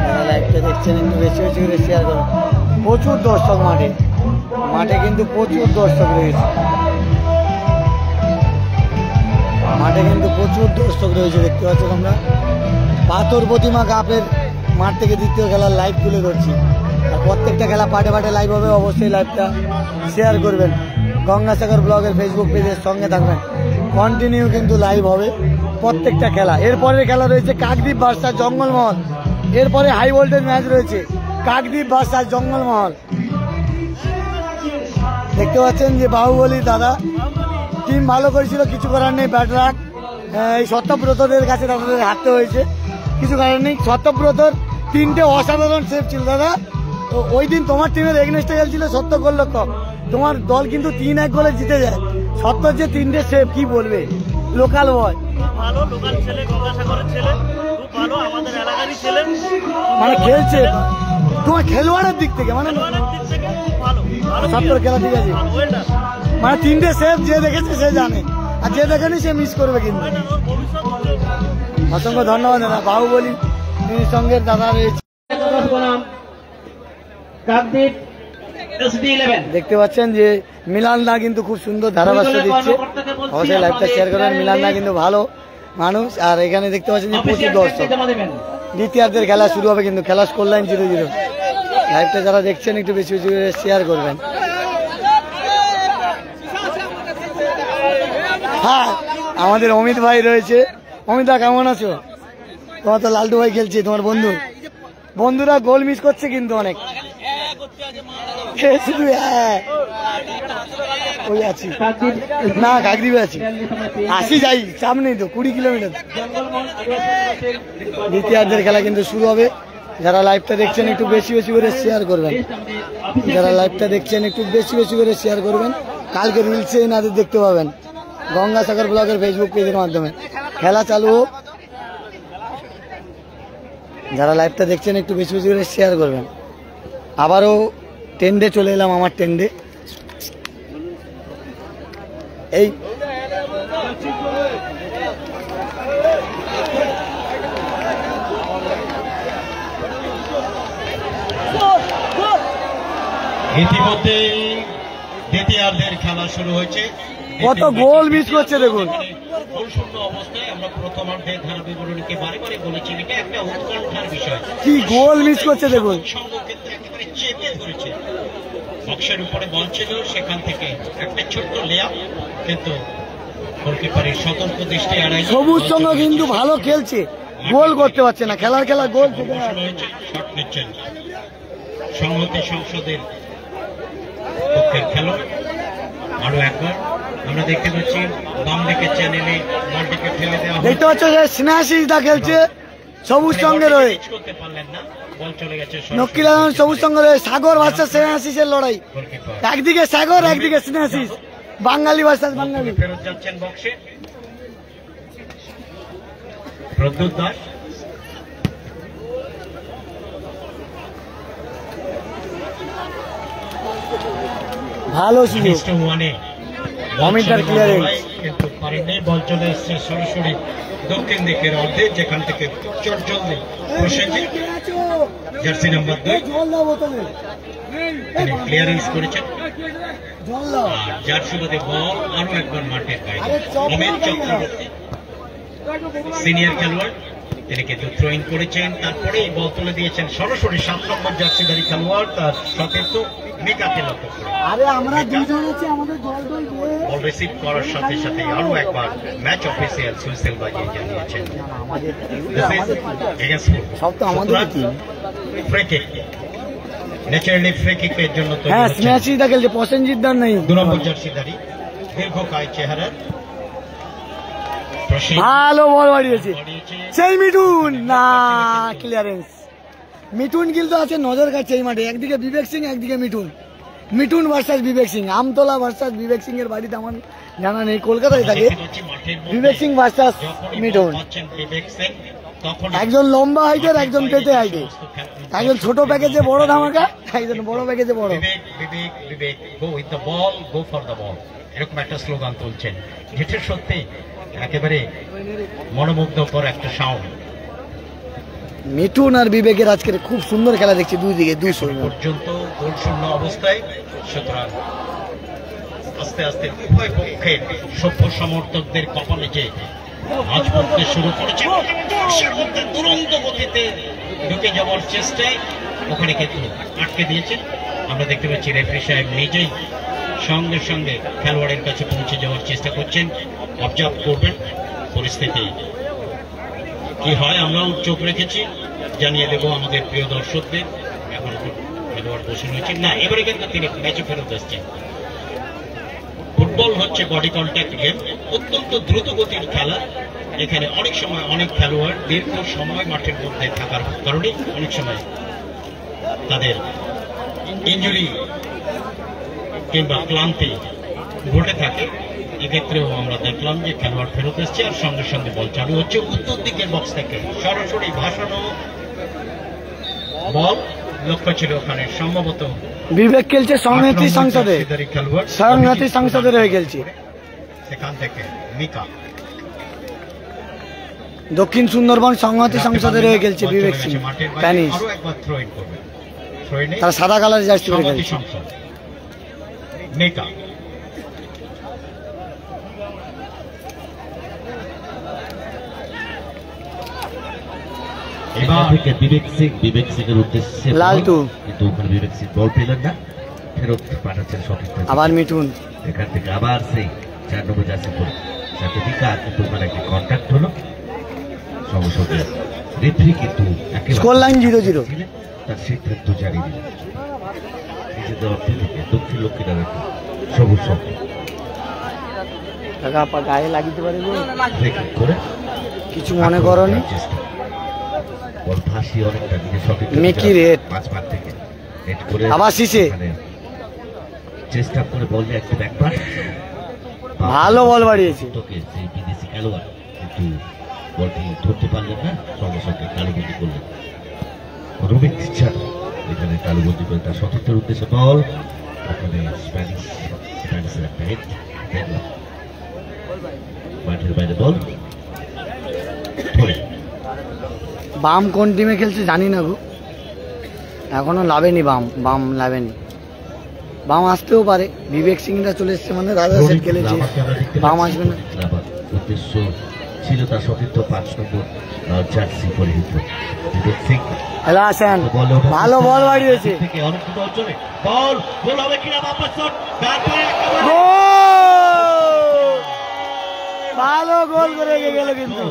A: যারা লাইভটা দেখছেন একটু বেশি বেশি করে শেয়ার করবেন। প্রচুর দর্শক মাঠে, মাঠে কিন্তু প্রচুর দর্শক রয়েছে, মাঠে কিন্তু প্রচুর দর্শক রয়েছে দেখতে পাচ্ছ তোমরা। পাথর প্রতিমা কাপের মাঠ থেকে দ্বিতীয় খেলার লাইভ তুলে ধরছি। আর প্রত্যেকটা খেলা পাটে পাটে লাইভ হবে, অবশ্যই লাইভটা শেয়ার করবেন গঙ্গাসাগর ব্লগের ফেসবুক পেজের সঙ্গে থাকবেন। কন্টিনিউ কিন্তু লাইভ হবে প্রত্যেকটা খেলা। এরপরের খেলা রয়েছে কাকদ্বীপ ভার্সাস জঙ্গলমহল। এরপরে হাই ভোল্টেজ ম্যাচ রয়েছে কাকদ্বীপ ভার্সাস জঙ্গলমহল। দেখতে পাচ্ছেন যে বাহুবলী দাদা টিম ভালো করেছিল, কিছু করার নেই, ব্যাট রাখ। এই সত্যব্রতদের কাছে তাদের হারতে হয়েছে, কিছু করার নেই। সত্যব্রতর 3টে অসাধারণ সেভ ছিল দাদা। ওই দিন তোমার টিমের এগনেস্টে খেলছিল সত্য গোলরক্ষক, তোমার দল কিন্তু 3-1 গোলে জিতে যায়। সত্যর যে 3টে সেভ কি বলবে, লোকাল বয়
H: ভালো, লোকাল ছেলে, গঙ্গাসাগরের ছেলে, খুব ভালো, আমাদের এলাকারই ছেলে,
A: মানে খেলছে তোমার খেলোয়াড়ের দিক থেকে, মানে
H: খেলোয়াড়ের দিক থেকে খুব ভালো, ভালো
A: সত্তর খেলা ঠিক আছে,
H: ওয়েল ডান,
A: মানে 3টে সেভ যে দেখেছে সে জানে, আর যে দেখেনি সে মিস করবে কিন্তু।
H: ওর ভবিষ্যৎ উজ্জ্বল।
A: অসংখ্য ধন্যবাদ দাদা। বাহুবলী সঙ্গে দাদা রয়েছে, দেখতে পাচ্ছেন যে মিলানদা কিন্তু খুব সুন্দর ধারাভাষ্য দিচ্ছে। অবশ্যই লাইভটা শেয়ার করবেন। মিলানদা কিন্তু ভালো মানুষ। আর এখানে দেখতে পাচ্ছেন যে প্রচুর দর্শক। দ্বিতীয়ার্ধের খেলা শুরু হবে কিন্তু, খেলা স্কোর লাইন 0-0। লাইভটা যারা দেখছেন একটু বেশি বেশি করে শেয়ার করবেন। হ্যাঁ, আমাদের অমিত ভাই রয়েছে। অমিতা কেমন আছো? তোমার তো লালটু ভাই খেলছে, তোমার বন্ধুরা গোল মিস করছে কিন্তু অনেক। শুধু ওই আছি না, কাকদ্বীপে আছি, আসি যাই, চাপ নেই তো, 20 কিলোমিটার। দ্বিতীয়ার্ধের খেলা কিন্তু শুরু হবে। যারা লাইভটা দেখছেন একটু বেশি বেশি করে শেয়ার করবেন। যারা লাইভটা দেখছেন একটু বেশি বেশি করে শেয়ার করবেন। কালকে রিলসে এনাদের দেখতে পাবেন গঙ্গাসাগর ব্লগের ফেসবুক পেজের মাধ্যমে। খেলা চালু হোক। যারা লাইভটা দেখছেন একটু বেশি বেশি করে শেয়ার করবেন। আবারও টেন্ডে চলে এলাম, আমার টেন্ডে। এই
E: ইতিমধ্যে দ্বিতীয়ার্ধের খেলা শুরু হয়েছে।
A: কত গোল মিস করছে দেখুন।
E: গোলশূন্য অবস্থায় আমরা প্রথমার্ধের ধারা বিবরণীকে বারে বারে বলেছি, এটা একটা উৎকণ্ঠার বিষয়।
A: কি গোল মিস করছে দেখুন।
E: সঙ্গ কিন্তু একেবারে চেপে ধরেছে। বক্সের উপরে বল ছিল, সেখান থেকে একটা ছোট্ট লেয়াপ, কিন্তু গোলকিপারের সতর্ক দৃষ্টি এড়াই।
A: সবুজ সঙ্গ কিন্তু ভালো খেলছে, গোল করতে পারছে না। খেলা গোল
E: হয়েছে। শট নিচ্ছেন সংহতি সংসদের পক্ষের খেলোয়াড়। আরো একবার আমরা দেখতে পাচ্ছি বাম দিকের চ্যানেলে বলটিকে ফেলে দেওয়া,
A: দেখতে পাচ্ছ যে স্নেহাশিসদা খেলছে সবুজ সঙ্গে রয়ে।
E: করতে পারলেন না, বল চলে গেছে।
A: নকিলান সবুজ সঙ্গে রয়ে। সাগর ভার্সাস স্নেহাশিসের লড়াই। একদিকে সাগর, একদিকে স্নেহাশিস। বাঙালি ভার্সাস বাঙালি।
E: ফেরত যাচ্ছেন বক্সে প্রদ্যুৎ দাস।
A: ভালো সুযোগ, অমিতার ক্লিয়ারেন্স
E: কিন্তু পারেনি। বল চলে এসছে সরাসরি দক্ষিণ দিকের অর্ধে, যেখান থেকে চটজলদি বসেছে জার্সি নাম্বার 2 তিনি ক্লিয়ারেন্স করেছেন। আর যার সুবাদে বল আরো একবার মাঠের বাইরে। অমিত চক্রবর্তী সিনিয়র খেলোয়াড়, তিনি কিন্তু থ্রোইং করেছেন, তারপরে বল তুলে দিয়েছেন সরাসরি 7 নম্বর জার্সিধারী খেলোয়াড় তার সতীর্থ মিকাকে লক্ষ্য করে। বল রিসিভ করার সাথে সাথে আরো একবার ম্যাচ অফিসিয়াল সুইসেল বাজিয়ে জানিয়েছেন
A: সব তো আমাদের team.
E: Free kick, naturally free কিকের জন্য তো
A: হ্যাঁ, স্নেহাশিসদা খেলছে, প্রসেনজিৎ দার নেই।
E: 2 নম্বর জার্সিধারী দীর্ঘকায় চেহারা,
A: ভালো বল বাড়িয়েছে সেই মিঠুন। না, ক্লিয়ারেন্স। মিঠুন কিন্তু আছে, নজর কাটছে এই মাঠে। একদিকে বিবেক সিং, একদিকে মিঠুন। মিঠুন ভার্সাস বিবেক সিং। আমতলা ভার্সাস বিবেক সিং এর বাড়িতে আমার জানা নেই, কলকাতায় থাকে। বিবেক সিং ভার্সাস মিঠুন। একজন লম্বা হাইটের, একজন পেটে হাইটে। একজন ছোট প্যাকেজে বড় ধামাকা, একজন বড় প্যাকেজে বড়।
E: এরকম একটা স্লোগান তুলছেন, যেটা সত্যি একেবারে মনোমুগ্ধকর একটা সাউন্ড।
A: মিঠুন আর বিবেকের আজকের খুব সুন্দর খেলা দেখছি, দুই দিকে 200
E: পর্যন্ত গোলশূন্য অবস্থায়। সুতরাং আস্তে আস্তে উভয় পক্ষের সভ্য সমর্থকদের কপালে যে আজ পড়তে শুরু করেছে, দুরন্ত গতিতে ঢুকে যাওয়ার চেষ্টায় ওখানে কিন্তু আটকে দিয়েছেন। আমরা দেখতে পাচ্ছি রেফারি সাহেব নিজেই সঙ্গে সঙ্গে খেলোয়াড়ের কাছে পৌঁছে যাওয়ার চেষ্টা করছেন অবজার্ভ করবেন পরিস্থিতি কি হয়। আমরাও চোখ রেখেছি, জানিয়ে দেবো আমাদের প্রিয় দর্শকদের। এখন খেলোয়াড় বসে রয়েছে না, এবারে কিন্তু তিনি ম্যাচে ফেরত আসছেন। ফুটবল হচ্ছে বডি কন্ট্যাক্ট গেম, অত্যন্ত দ্রুত গতির খেলা। এখানে অনেক সময় অনেক খেলোয়াড় দীর্ঘ সময় মাঠের মধ্যে থাকার কারণে অনেক সময় তাদের ইনজুরি কিংবা ক্লান্তি ঘটে থাকে। এক্ষেত্রেও আমরা দেখলাম যে খেলোয়াড় ফেরত এসছে আর সঙ্গে সঙ্গে বল চালু হচ্ছে উত্তর দিকের বক্স থেকে। সরাসরি ভাসানো বল, লক্ষ্য ছিল ওখানে সম্ভবত
A: বিবেক খেলছে সংহতি সংসদে, সংহতি সংসদের হয়ে খেলছে।
E: সেখান থেকে মিকা
A: দক্ষিণ সুন্দরবন সংহতি সংসদের হয়ে খেলছে বিবেক সিং প্যানিস।
E: আরো একবার থ্রো ইন করবে, থ্রো ইনে
A: তারা সাদা কালার জার্সি পরে
E: সংহতি
A: খেলছে।
E: সংসদ মিকা
B: এবার থেকে বিবেক সিং এর উদ্দেশ্যে
A: লালটু,
B: কিন্তু ওখানে বিবেক সিং বল পেলেন না, ফেরত পাঠাচ্ছেন সঠিক।
A: আবার মিঠুন,
B: এখান থেকে আবার সেই 4 নম্বর জার্সি পরে সাথে মিকা, কিন্তু ওখানে একটি কন্ট্যাক্ট হলো। সঙ্গে সঙ্গে রেফারি কিন্তু
A: স্কোর লাইন 0-0।
B: তার সিদ্ধান্ত জারি দিলেন নিজেদের অর্থ থেকে দক্ষিণ লক্ষ্মীনারায়ণ সবুজ সঙ্গে
A: গায়ে লাগিতে পারে
B: করে
A: কিছু মনে করনি।
B: বল ভাসিয়ে অনেকটা দিকে সঠিক
A: মেকি রেড
B: 5 বার থেকে হেড করে
A: আবার শীষে
B: চেষ্টা করে বললে একটু ব্যাকপাস,
A: ভালো বল বাড়িয়েছে
B: তোকে সেই বিদেশি খেলোয়াড়, কিন্তু বলটি ধরতে পারলেন না। সঙ্গে সঙ্গে কালোবন্দি করলেন রবিক টিচার। এখানে কালোবন্দি করে তার সতীর্থের উদ্দেশ্যে বল, ওখানে স্প্যানিশের একটা হেড দেখলাম মাঠের বাইরে বল ধরে।
A: বাম কোন টিমে খেলছে জানি না গো, এখনো লাভেনি বাম লাভেনি। বাম আসতেও পারে, বিবেক সিংরা চলে এসছে মানে দাদা সেট খেলেছে, বাম আসবে না।
B: উদ্দেশ্য ছিল তার সতীর্থ 5 নম্বর জার্সি পরিহিত বিবেক সিং।
A: ভালো বল বাড়িয়েছে, ভালো গোল করে এগিয়ে গেল, কিন্তু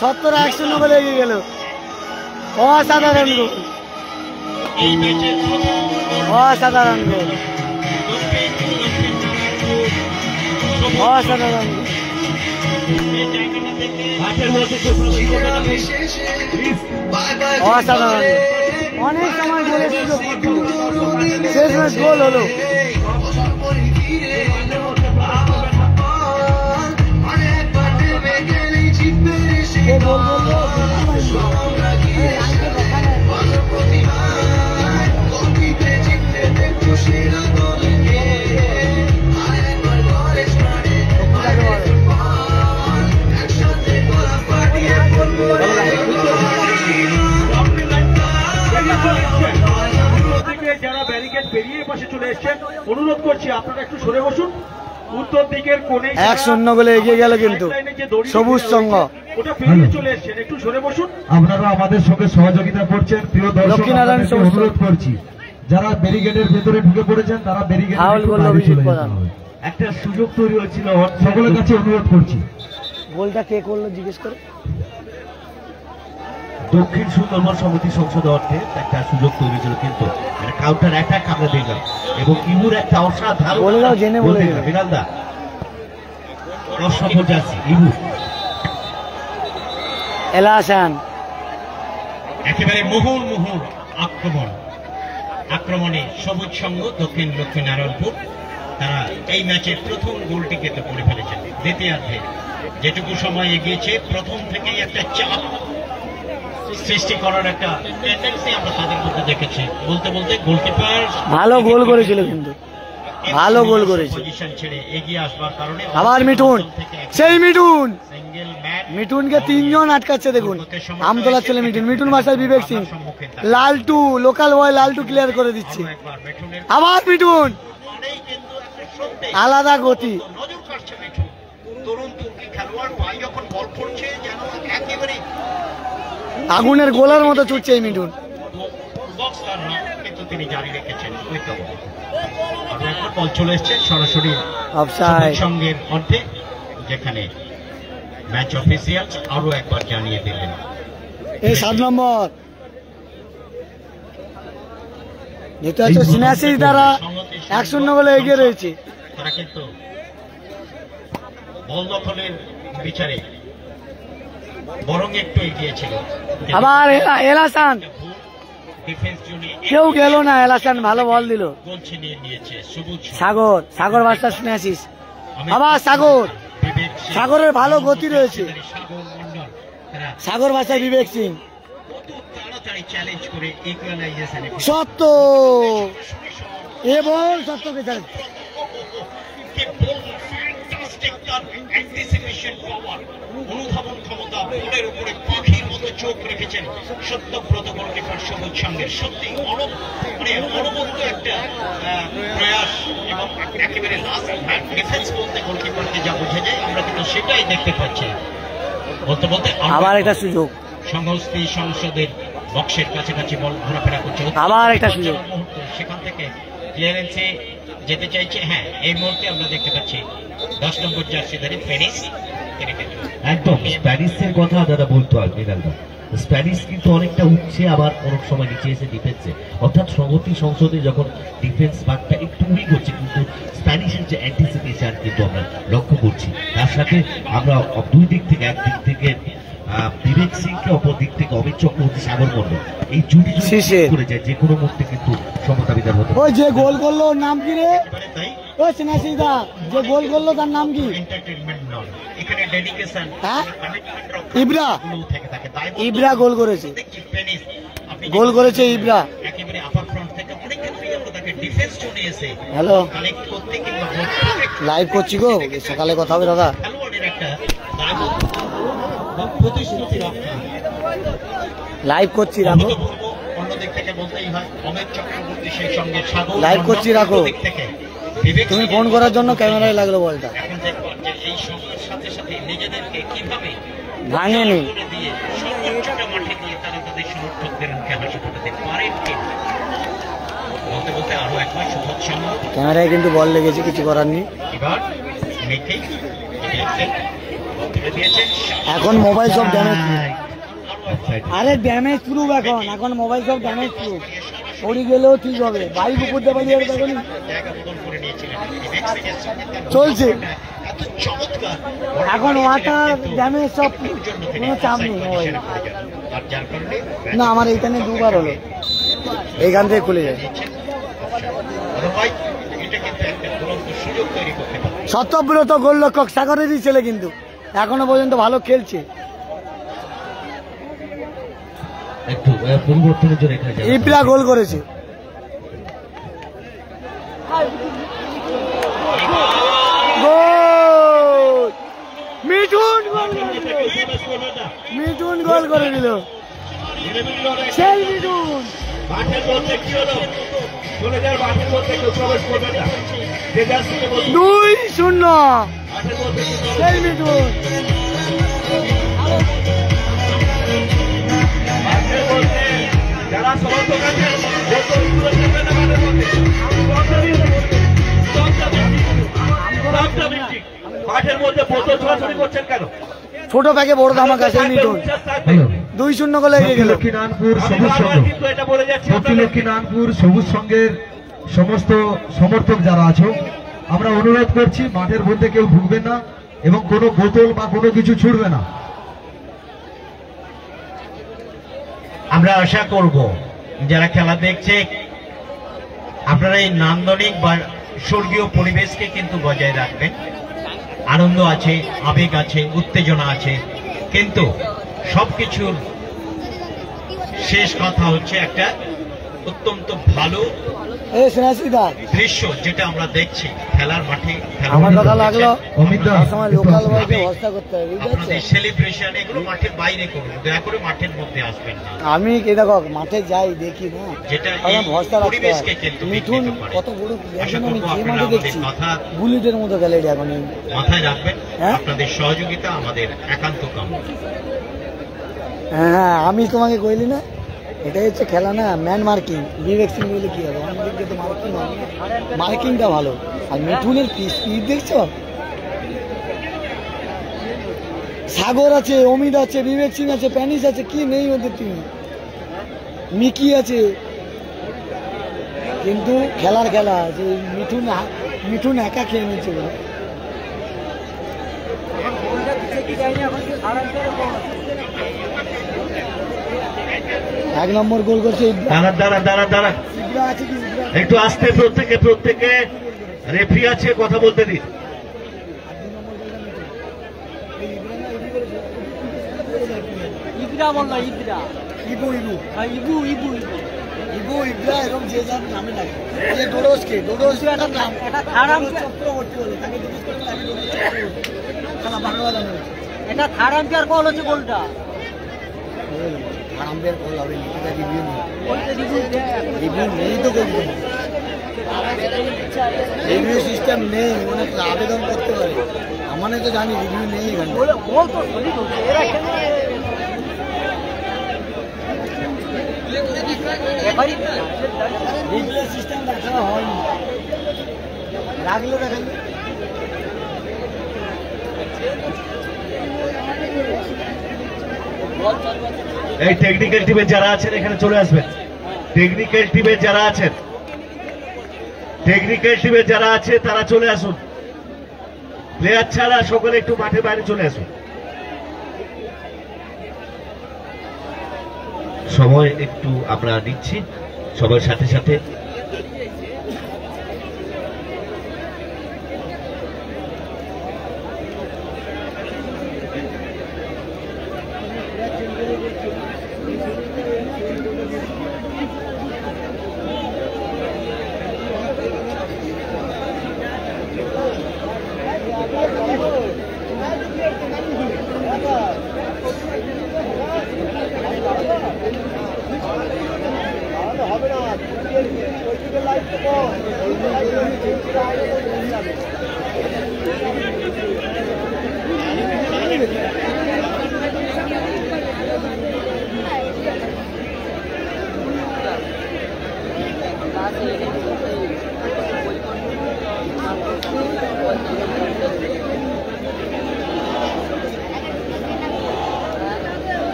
A: 70-1 গোলে এগিয়ে গেল। অসাধারণ গোল, অসাধারণ গোল, অসাধারণ গোল। অসাধারণ, অনেক সময় গোলের সুযোগ শেষ ম্যাচ গোল হলো।
I: যারা ব্যারিকেড পেরিয়ে পাশে চলে এসেছেন অনুরোধ করছি আপনারা একটু সরে বসুন। উত্তর দিকের কোণে
A: 1-0 গোলে এগিয়ে গেল কিন্তু সবুজ সংঘ।
I: ওটা পেরিয়ে চলে এসেছেন, একটু সরে বসুন।
C: আপনারা আমাদের সঙ্গে সহযোগিতা করছেন। প্রিয় দর্শক, অনুরোধ করছি যারা ব্যারিকেডের ভেতরে ঢুকে পড়েছেন তারা ব্যারিকেড
B: একটা সুযোগ তৈরি হয়েছিল,
C: সকলের কাছে অনুরোধ করছি।
A: গোলটা কে করলো জিজ্ঞেস করে।
B: দক্ষিণ সুন্দরবন সমিতি সংসদ অর্থে একটা সুযোগ তৈরি ছিল, কিন্তু কাউন্টার অ্যাটাক আমরা দেখলাম এবং ইমুর একটা অসাধারণ বিনালদা অসফল যাচ্ছে ইমু
A: এলাসান
E: একেবারে মুহুর্মুহুর আক্রমণে সবুজ সংঘ দক্ষিণ লক্ষ্মীনারায়ণপুর তারা এই ম্যাচের প্রথম গোলটি খেতে করে ফেলেছেন। দ্বিতীয়ার্ধে যেটুকু সময় এগিয়েছে প্রথম থেকেই একটা চাপ সৃষ্টি করার একটা টেন্ডেন্সি আমরা তাদের মধ্যে দেখেছি। বলতে বলতে গোলকিপার
A: ভালো গোল করেছিল, কিন্তু ভালো গোল করেছে।
E: পজিশন ছেড়ে এগিয়ে আসবার কারণে
A: আবার মিঠুন, সেই মিঠুনকে 3 জন আটকাচ্ছে। দেখুন আমতলার ছেলে মিঠুন ভাষায় বিবেক সিং, লালটু লোকাল বয় লালটু ক্লিয়ার করে দিচ্ছে। আবার মিঠুন, আলাদা গতি। আগুনের গোলার মতো ছুটছে এই মিঠুন।
E: তিনি জারি রেখেছেন উইথ দ্য বল। আর একবার বল চলে এসছে সরাসরি
A: অফসাইড
E: সঙ্গের অর্ধে, যেখানে ম্যাচ অফিসিয়ালস আরো একবার জানিয়ে দিলেন
A: এই 7 নম্বর যেটা হচ্ছে সিনাসিস দ্বারা 1-0 বলে এগিয়ে রয়েছে।
E: তারা কিন্তু বল দখলের বিচারে বরং একটু এগিয়ে ছিল।
A: আবার এলাসান
E: ডিফেন্স জোনে
A: কেউ গেল না, এলাসান ভালো বল দিল।
E: গোল ছিনিয়ে নিয়েছে সবুজ
A: সাগর ভার্সেস সিনাসিস। আবার সাগরের ভালো গতি রয়েছে,
E: সাগর মন্ডল তারা
A: সাগর ভার্সেস বিবেক সিং।
E: তাড়াতাড়ি চ্যালেঞ্জ করে ইকুয়ালাইজেশনে
A: সত্য এবং সত্যকে চ্যালেঞ্জ
E: অনুধাবন ক্ষমতা বলের উপরে পাখির মতো চোখ রেখেছেন সত্যব্রত গোলকিপার সবুজ সঙ্গের। সত্যি অনবদ্য একটা প্রয়াস এবং একেবারে লাস্ট ডিফেন্স বলতে গোলকিপারকে যা বোঝা যায় আমরা কিন্তু সেটাই দেখতে পাচ্ছি। বলতে বলতে
A: আবার একটা সুযোগ,
E: সংস্থি সংসদের বক্সের কাছাকাছি বল ঘোরাফেরা করছে,
A: আবার একটা সুযোগ
E: মুহূর্ত সেখান থেকে ক্লিয়ারেন্সে যেতে চাইছে। হ্যাঁ, এই মুহূর্তে আমরা দেখতে পাচ্ছি 10 নম্বর জার্সিধারী প্যারিস।
B: একদম স্প্যানিশের কথা দাদা বলতো আর মৃণালদা, স্প্যানিশ কিন্তু অনেকটা উঠছে আবার অনেক সময় নিচে এসে ডিফেন্সে, অর্থাৎ সংহতি সংসদে যখন ডিফেন্স ভাগটা একটু উই করছে কিন্তু স্প্যানিশের যে অ্যান্টিসিপেশন কিন্তু আমরা লক্ষ্য করছি। তার সাথে আমরা দুই দিক থেকে, একদিক থেকে বিবেক সিংকে, অপর দিক থেকে অমিত চক্রবর্তী, সাগর মন্ডল, এই জুটি করে যায় যে কোনো মুহূর্তে কিন্তু সমতা বিধান হতে।
A: ওই যে গোল করলো ওর নাম কি রে? ও সিনাসিদা যে গোল করলো তার নাম কি? হ্যাঁ, ইব্রা গোল করেছে, গোল করেছে ইব্রা। হ্যালো, লাইভ করছি গো, সকালে কথা হবে দাদা। লাইভ করছি, রাখো লাইভ করছি, রাখো। তুমি ফোন করার জন্য ক্যামেরায় লাগলো বলটা, ভাঙেনি। ক্যামেরায় কিন্তু বল লেগেছে, কিছু করার নেই। এখন মোবাইল সব ড্যামেজ, আরে ড্যামেজ প্রুফ, এখন মোবাইল সব ড্যামেজ প্রুফ। পড়ে গেলেও ঠিক হবে, বাইক উপর দিয়ে পালিয়ে দেখুন চলছে এখন, ওয়াটার ড্যামেজ সব, কোনো চাপ নেই মোবাইল। না, আমার এইখানে 2 বার হলো, এইখান থেকে খুলে যায়। সত্যব্রত গোলরক্ষক সাগরেরই ছেলে, কিন্তু এখনো পর্যন্ত ভালো খেলছে।
B: একটু পরিবর্তনের জন্য
A: ইব্রা গোল করেছে। মিঠুন গোল করে দিল, সেই মিঠুন। 2-0 সেই মিঠুন।
I: যারা সমর্থক আছেন মাঠের মধ্যে বোতল ছোড়াছড়ি করছেন কেন?
A: ছোট প্যাকে বড় ধামাকা, সেই মিঠুন 2-0 গোলে এগিয়ে গেল।
C: লক্ষ্মীনারায়ণপুর সবুজ সংঘ, লক্ষ্মীনারায়ণপুর সবুজ সংঘের সমস্ত সমর্থক যারা আছো, আমরা অনুরোধ করছি মাঠের মধ্যে কেউ ঢুকবে না এবং কোনো বোতল বা কোনো কিছু ছুড়বে না।
E: আমরা আশা করব যারা খেলা দেখছে আপনারা এই নান্দনিক বা স্বর্গীয় পরিবেশকে কিন্তু বজায় রাখবেন। আনন্দ আছে, আবেগ আছে, উত্তেজনা আছে, কিন্তু সবকিছুর শেষ কথা হচ্ছে একটা অত্যন্ত ভালো দৃশ্য যেটা আমরা দেখছি খেলার মাঠে।
A: আমার কথা লাগলো লোকাল ওয়াইজে ব্যবস্থা করতে হবে,
E: আপনাদের সেলিব্রেশন এগুলো মাঠের বাইরে করুন, দয়া করে মাঠের মধ্যে আসবেন না।
A: আমি কি দেখো মাঠে যাই দেখি না,
E: যেটা
A: ভরসা রাখতে হবে। মিঠুন কত বড় বুলেটের মতো গেলে এখন
E: মাথায় রাখবেন। আপনাদের সহযোগিতা আমাদের একান্ত কাম্য।
A: হ্যাঁ, আমি তোমাকে কইলি না এটাই হচ্ছে খেলা না, ম্যান মার্কিং। বিবেক সিং বলে কি হবে, অনেক দিক দিয়ে তো মার্কিং হয়, মার্কিংটা ভালো। আর মিঠুনের স্পিড দেখছো, সাগর আছে, অমিত আছে, বিবেক সিং আছে, প্যানিস আছে, কি নেই ওদের টিমে, মিকি আছে। কিন্তু খেলার খেলা যে মিঠুন একা খেয়ে নিচ্ছে বলে। এক নম্বর গোল করছে
B: দাঁড়া একটু আসতে, প্রত্যেকে রেফারি আছে, কথা বলতে দিন।
A: এরকম যে যার নামে লাগে,
H: এটা থার্ড আম্পায়ার কল হচ্ছে গোলটা।
A: আরামদের গোল হবে, রিভিউ নেই তো, রিভিউ সিস্টেম নেই, অনেক আবেদন করতে পারে। আমার তো জানি রিভিউ নেই এখানে। রিভিউ সিস্টেম দেখা হয়নি, রাখলে দেখেন।
B: এই টেকনিক্যাল টিমে যারা আছেন এখানে চলে আসবেন। টেকনিক্যাল টিমে যারা আছে তারা চলে আসুন। প্লেয়ার ছাড়া সকলে একটু মাঠে বাইরে চলে আসুন। সময় একটু আমরা নিচ্ছি সবার সাথে সাথে।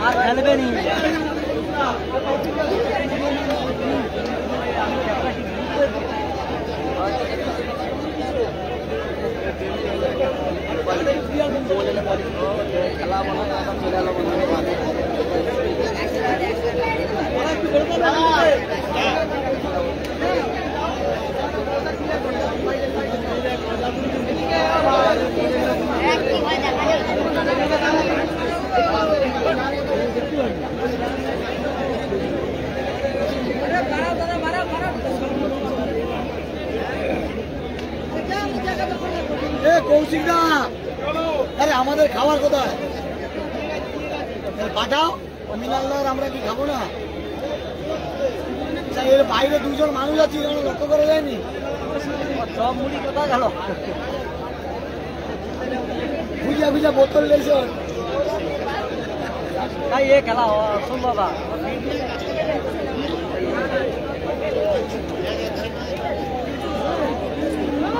H: আর খেলবে নি।
A: কৌশিক দা, আরে আমাদের খাবার কোথায় পাঠাও, মিনালদার আমরা কি খাবো না? এর বাইরে দুজন মানুষ আছে, লক্ষ্য করে যায়নি,
H: সব মুড়ি কোথায় গেল?
A: বুঝা বুঝা বোতল লেগেছে।
H: তাই এ খেলা শোন বাবা,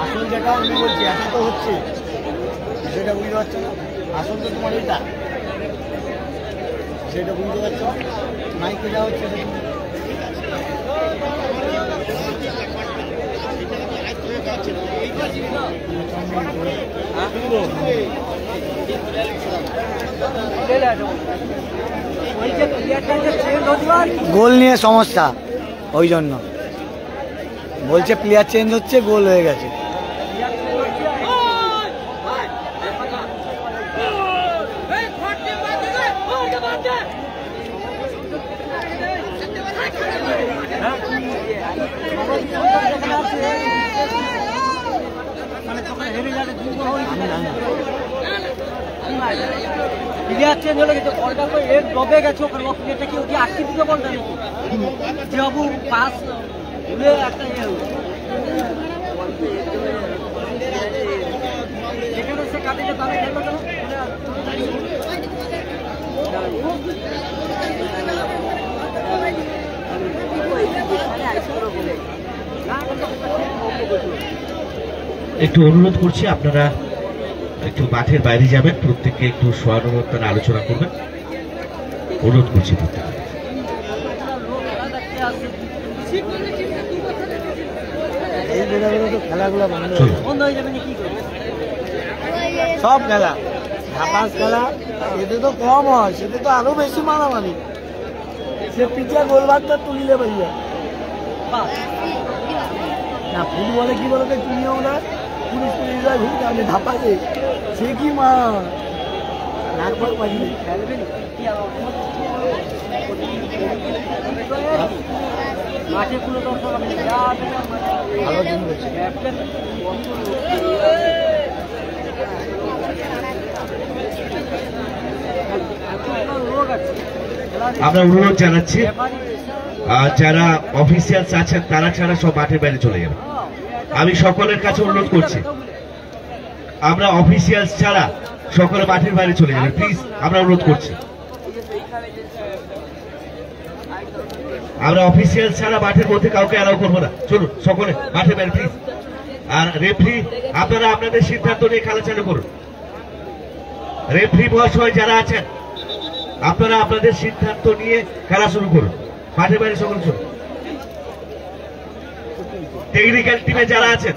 A: আসল যেটা আমি বলছি এখন তো হচ্ছে সেটা বুঝতে পারছো না। আসল তো তোমার এটা, সেটা বুঝতে পারছো মাইকে যা হচ্ছে গোল নিয়ে সমস্যা, ওই জন্য বলছে প্লেয়ার চেঞ্জ হচ্ছে, গোল হয়ে গেছে।
H: প্লেয়ার চেঞ্জ হলে গেছে, বলটা তো এর ডবে গেছে, ওখানে প্লেয়ারটা কি ওকে আটকে দিতে বলটা নাকি বাবু পাস উড়ে একটা যেখানে সে কাটিয়ে তাহলে খেলবে কেন?
B: একটু অনুরোধ করছি আপনারা একটু মাঠের বাইরে যাবেন, প্রত্যেককে একটু সহানুভূতির আলোচনা করবেন, অনুরোধ করছি প্রত্যেকে।
A: খেলাগুলো সব খেলা ধাপাস খেলা, এতে তো কম হয়, সেটা তো আরো বেশি মারামারি। সে পিছিয়ে গোলবারটা তুলিলে ভাইয়া না, ফুটবলে কি বলতো তুমিও না, পুলিশ ঘুরতে আমি ধাপাকে, সে কি মা নাকবার পারিনি
H: মাঠে পুরো দর্শক
A: ভালো দিন হচ্ছে।
B: আমরা অনুরোধ জানাচ্ছি যারা অফিসিয়ালস আছেন তারা ছাড়া সব মাঠের বাইরে চলে যাবে। আমি সকলের কাছে অনুরোধ করছি, আমরা অফিসিয়ালস ছাড়া সকলে মাঠের বাইরে চলে যাবে প্লিজ, আমরা অনুরোধ করছি। আমরা অফিসিয়াল ছাড়া মাঠের মধ্যে কাউকে অ্যালাউ করবো না, চলুন সকলে মাঠের বাইরে প্লিজ। আর রেফারি আপনারা আপনাদের সিদ্ধান্ত নিয়ে খেলা চালু করুন। রেফারি মহাশয় যারা আছেন আপনারা আপনাদের সিদ্ধান্ত নিয়ে খেলা শুরু করুন, মাঠের বাইরে সকল চলুন। টেকনিক্যাল টিমে যারা আছেন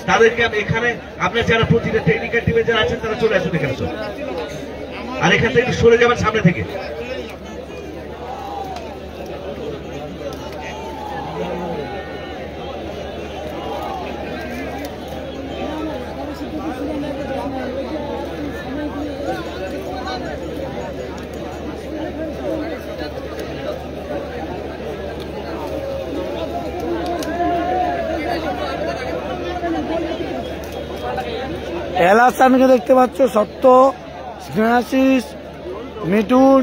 B: তাদেরকে এখানে, আপনার যারা প্রতিটা টেকনিক্যাল টিমে যারা আছেন তারা চলে আসুন এখানে, চলুন। আর এখান থেকে সরে যাবেন সামনে থেকে।
A: এলাসানকে দেখতে পাচ্ছ, সত্য, স্নেহাশিস, মিঠুন,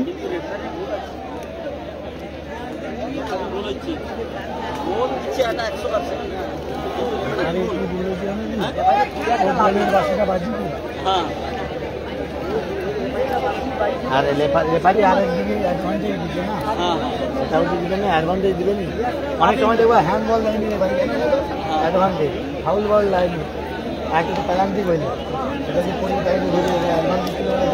A: আর রেফারি আরেকদিকে অ্যাডভান্টেজ দিচ্ছে না, সেটাও দিবে না, অ্যাডভান্টেজ দিবে না। অনেক সময় দেখবো হ্যান্ড বল লাইনি অ্যাডভান্টেজ, ফাউল বল লাইনি একটা তো পেনাল্টি করল, সেটা যে পরি টাইমে ধরে অ্যাডভান্টেজ ছিল না।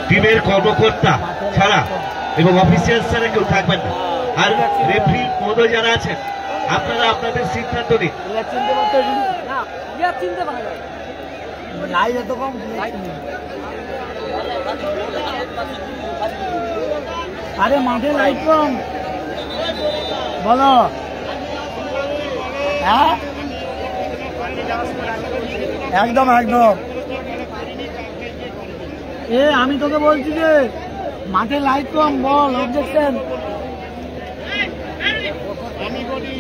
B: টিমের কর্মকর্তা ছাড়া এবং অফিসিয়াল ছাড়া কেউ থাকবেন না। আর রেফারি মহোদয় যারা আছেন আপনারা আপনাদের সিদ্ধান্ত নিন।
A: লাইভ এত কম, আরে মাঠে লাইভ কম বলো, হ্যাঁ একদম একদম। আমি তোকে বলছি যে মাঠে লাইভ কম, বল অবজেকশন।
J: আমি বলি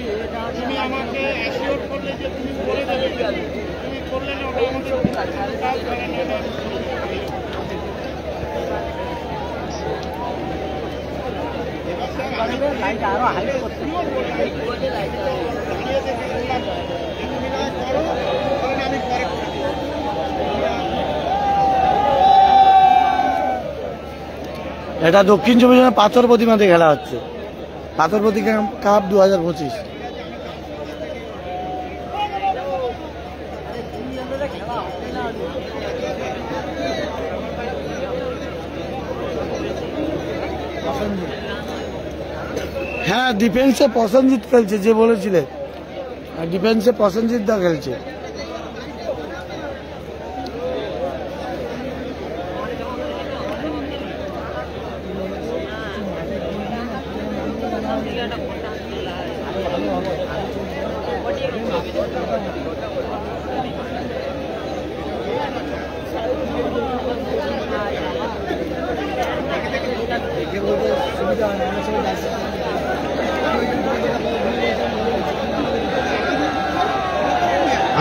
J: তুমি আমাকে অ্যাসিওর করলে যে তুমি করে দেবে, তুমি করলে না, ওটা আমাদের
H: লাইট আরো হাই করতে
A: এটা দক্ষিণ চব্বিশ পরগনা পাথর প্রতিমাতে খেলা হচ্ছে, পাথর প্রতিমা কাপ 2025। হ্যাঁ ডিফেন্সে প্রসেনজিৎ খেলছে, যে বলেছিলে ডিফেন্সে প্রসেনজিৎ দা খেলছে।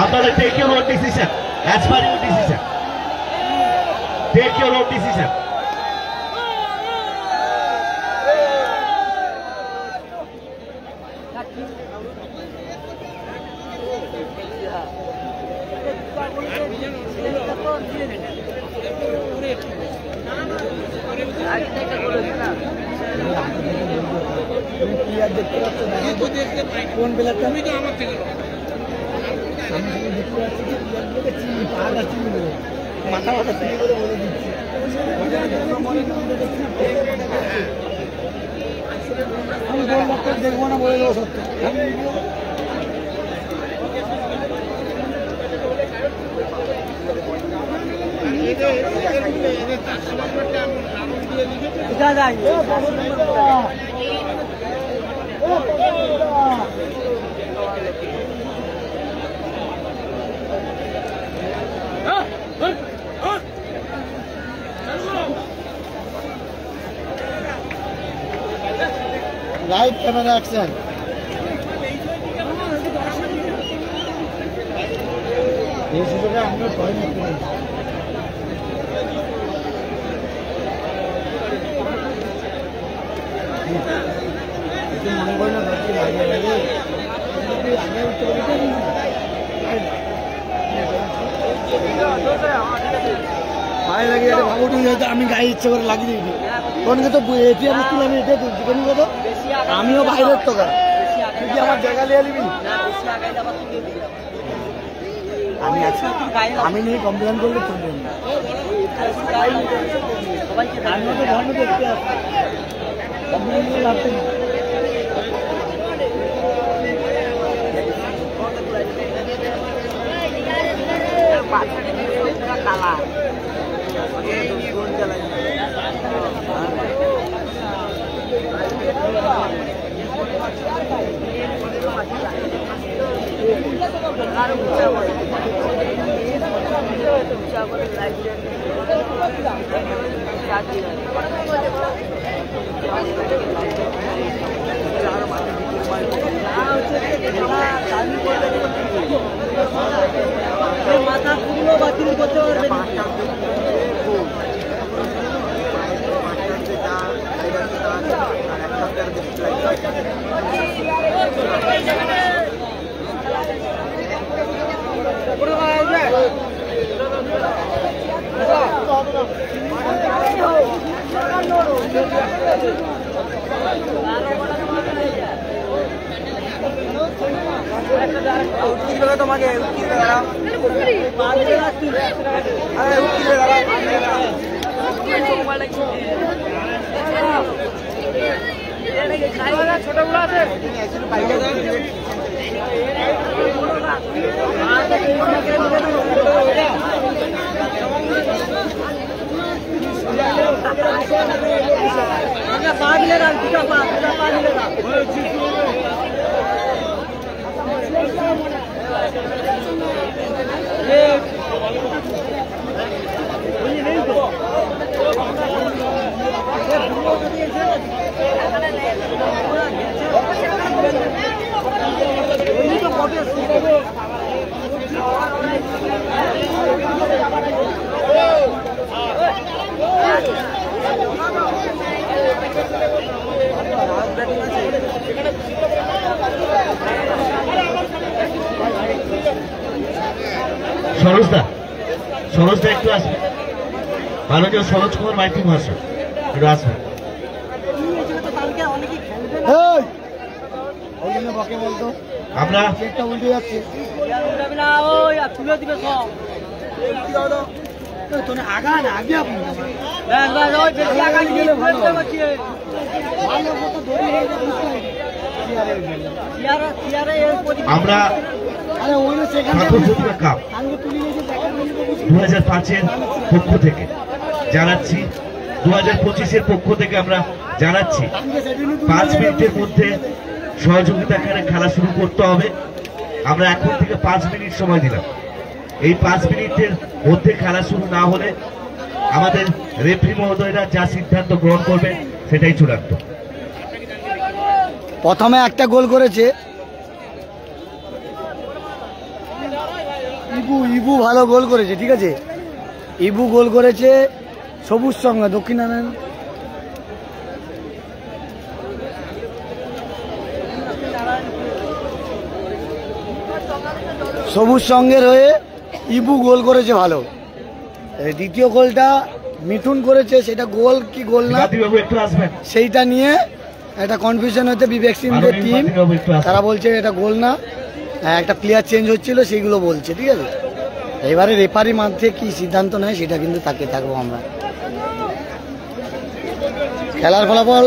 B: আপনারা take your own decision as per your decision. Take your own decision.
A: কোন বেলাটা
J: তুমি তো আমার থেকে
A: আমি দেখতে পাচ্ছি যে চিনি পাহাড়টা চিনি দেবো মাথা মাথা চিনি করে বলে দিচ্ছি আমি বললাম দেখবো না বলে দেবো সত্য Right camera action. এই সুযোগে আমরা ভয় নিতে পারি মনে করি না বাকি লাগে লাগে আগে উঠতে পারি ভাই লাগে এটা ভাবু হয়তো আমি গায়ে ইচ্ছে করে লাগিয়ে দিই কোন তো এটি আমি তুলে আমি এটা তুলছি কোন কথা আমিও বাইরের তো তুই কি আমার জায়গা লিয়ে নিবি আমি আছি আমি নিয়ে কমপ্লেন করলে তুলবে আমি তো ভালো দেখতে আসছি কমপ্লেন নিয়ে লাগতে কালা মাথা পুরো বাতিল করতে পারবে তোমাকে ছোটগুলো আছে पा मिलेगा दूसरा पा मिलेगा
B: সরোজদা একটু আসবে ভালো কেউ সরোজ কুমার মাইতি মহাশয় একটু আসবে আমরা
A: উল্টে যাচ্ছে আগা না আগে আপনি
B: আমরা 2005-এর পক্ষ থেকে জানাচ্ছি 2025-এর পক্ষ থেকে আমরা জানাচ্ছি 5 মিনিটের মধ্যে সহযোগিতা খেলা শুরু করতে হবে। আমরা এখন থেকে 5 মিনিট সময় দিলাম। এই 5 মিনিটের মধ্যে খেলা শুরু না হলে আমাদের রেফারি মহোদয়রা যা সিদ্ধান্ত গ্রহণ করবে সেটাই চূড়ান্ত।
A: প্রথমে একটা গোল করেছে ইবু ভালো গোল করেছে, ঠিক আছে, ইবু গোল করেছে। সবুজ সঙ্গে দক্ষিণারায়ণ সবুজ সঙ্গের হয়ে ইবু গোল করেছে ভালো। দ্বিতীয় গোলটা মিঠুন করেছে, সেটা গোল কি গোল না সেইটা নিয়ে একটা কনফিউশন হচ্ছে বিবেক সিংহের টিম, তারা বলছে এটা গোল না, একটা প্লেয়ার চেঞ্জ হচ্ছিল সেইগুলো বলছে, ঠিক আছে। এবারে রেফারি মধ্যে কি সিদ্ধান্ত নেয় সেটা কিন্তু তাকে থাকবো আমরা। খেলার ফলাফল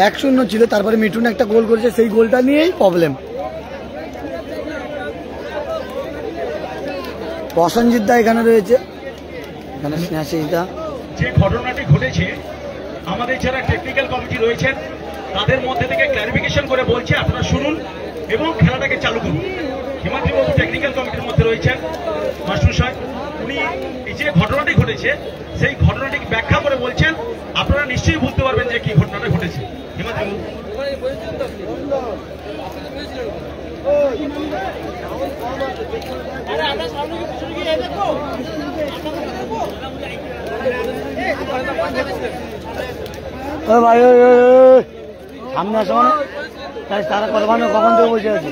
A: 1-0 ছিল, তারপরে মিঠুন একটা গোল করেছে, সেই গোলটা নিয়েই প্রবলেম। প্রসেনজিৎ দা এখানে রয়েছে, এখানে স্নেহাশিসদা।
I: যে ঘটনাটি ঘটেছে আমাদের যারা টেকনিক্যাল কমিটি রয়েছেন তাদের মধ্যে থেকে ক্লারিফিকেশন করে বলছে আপনারা শুনুন এবং খেলাটাকে চালু করুন। হিমাদ্রি বাবু টেকনিক্যাল কমিটির মধ্যে রয়েছেন, মাস্টার সাহেব, উনি এই যে ঘটনাটি ঘটেছে সেই ঘটনাটিকে ব্যাখ্যা করে বলছেন, আপনারা নিশ্চয়ই বুঝতে পারবেন যে কি ঘটনাটা ঘটেছে। হিমাদ্রি বাবু।
A: ভাই সামনে আসো, তারা কতক্ষণ কখন থেকে বসে আছে।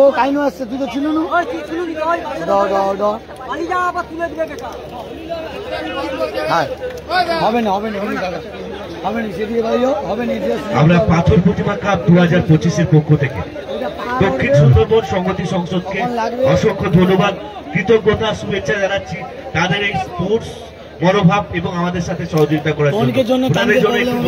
A: ও কাইনু আসছে, তুই তো ছিল না। হবে না হবে না হবে না সেদিকে বাড়িও হবে না।
B: আমরা পাথর প্রতিমা কাপ 2025-এর পক্ষ থেকে দক্ষিণ সুন্দরবন সংহতি সংসদকে অসংখ্য ধন্যবাদ, কৃতজ্ঞতা, শুভেচ্ছা জানাচ্ছি তাদের এই স্পোর্টস মনোভাব এবং আমাদের সাথে সহযোগিতা করার জন্য। তাদের জন্য একটু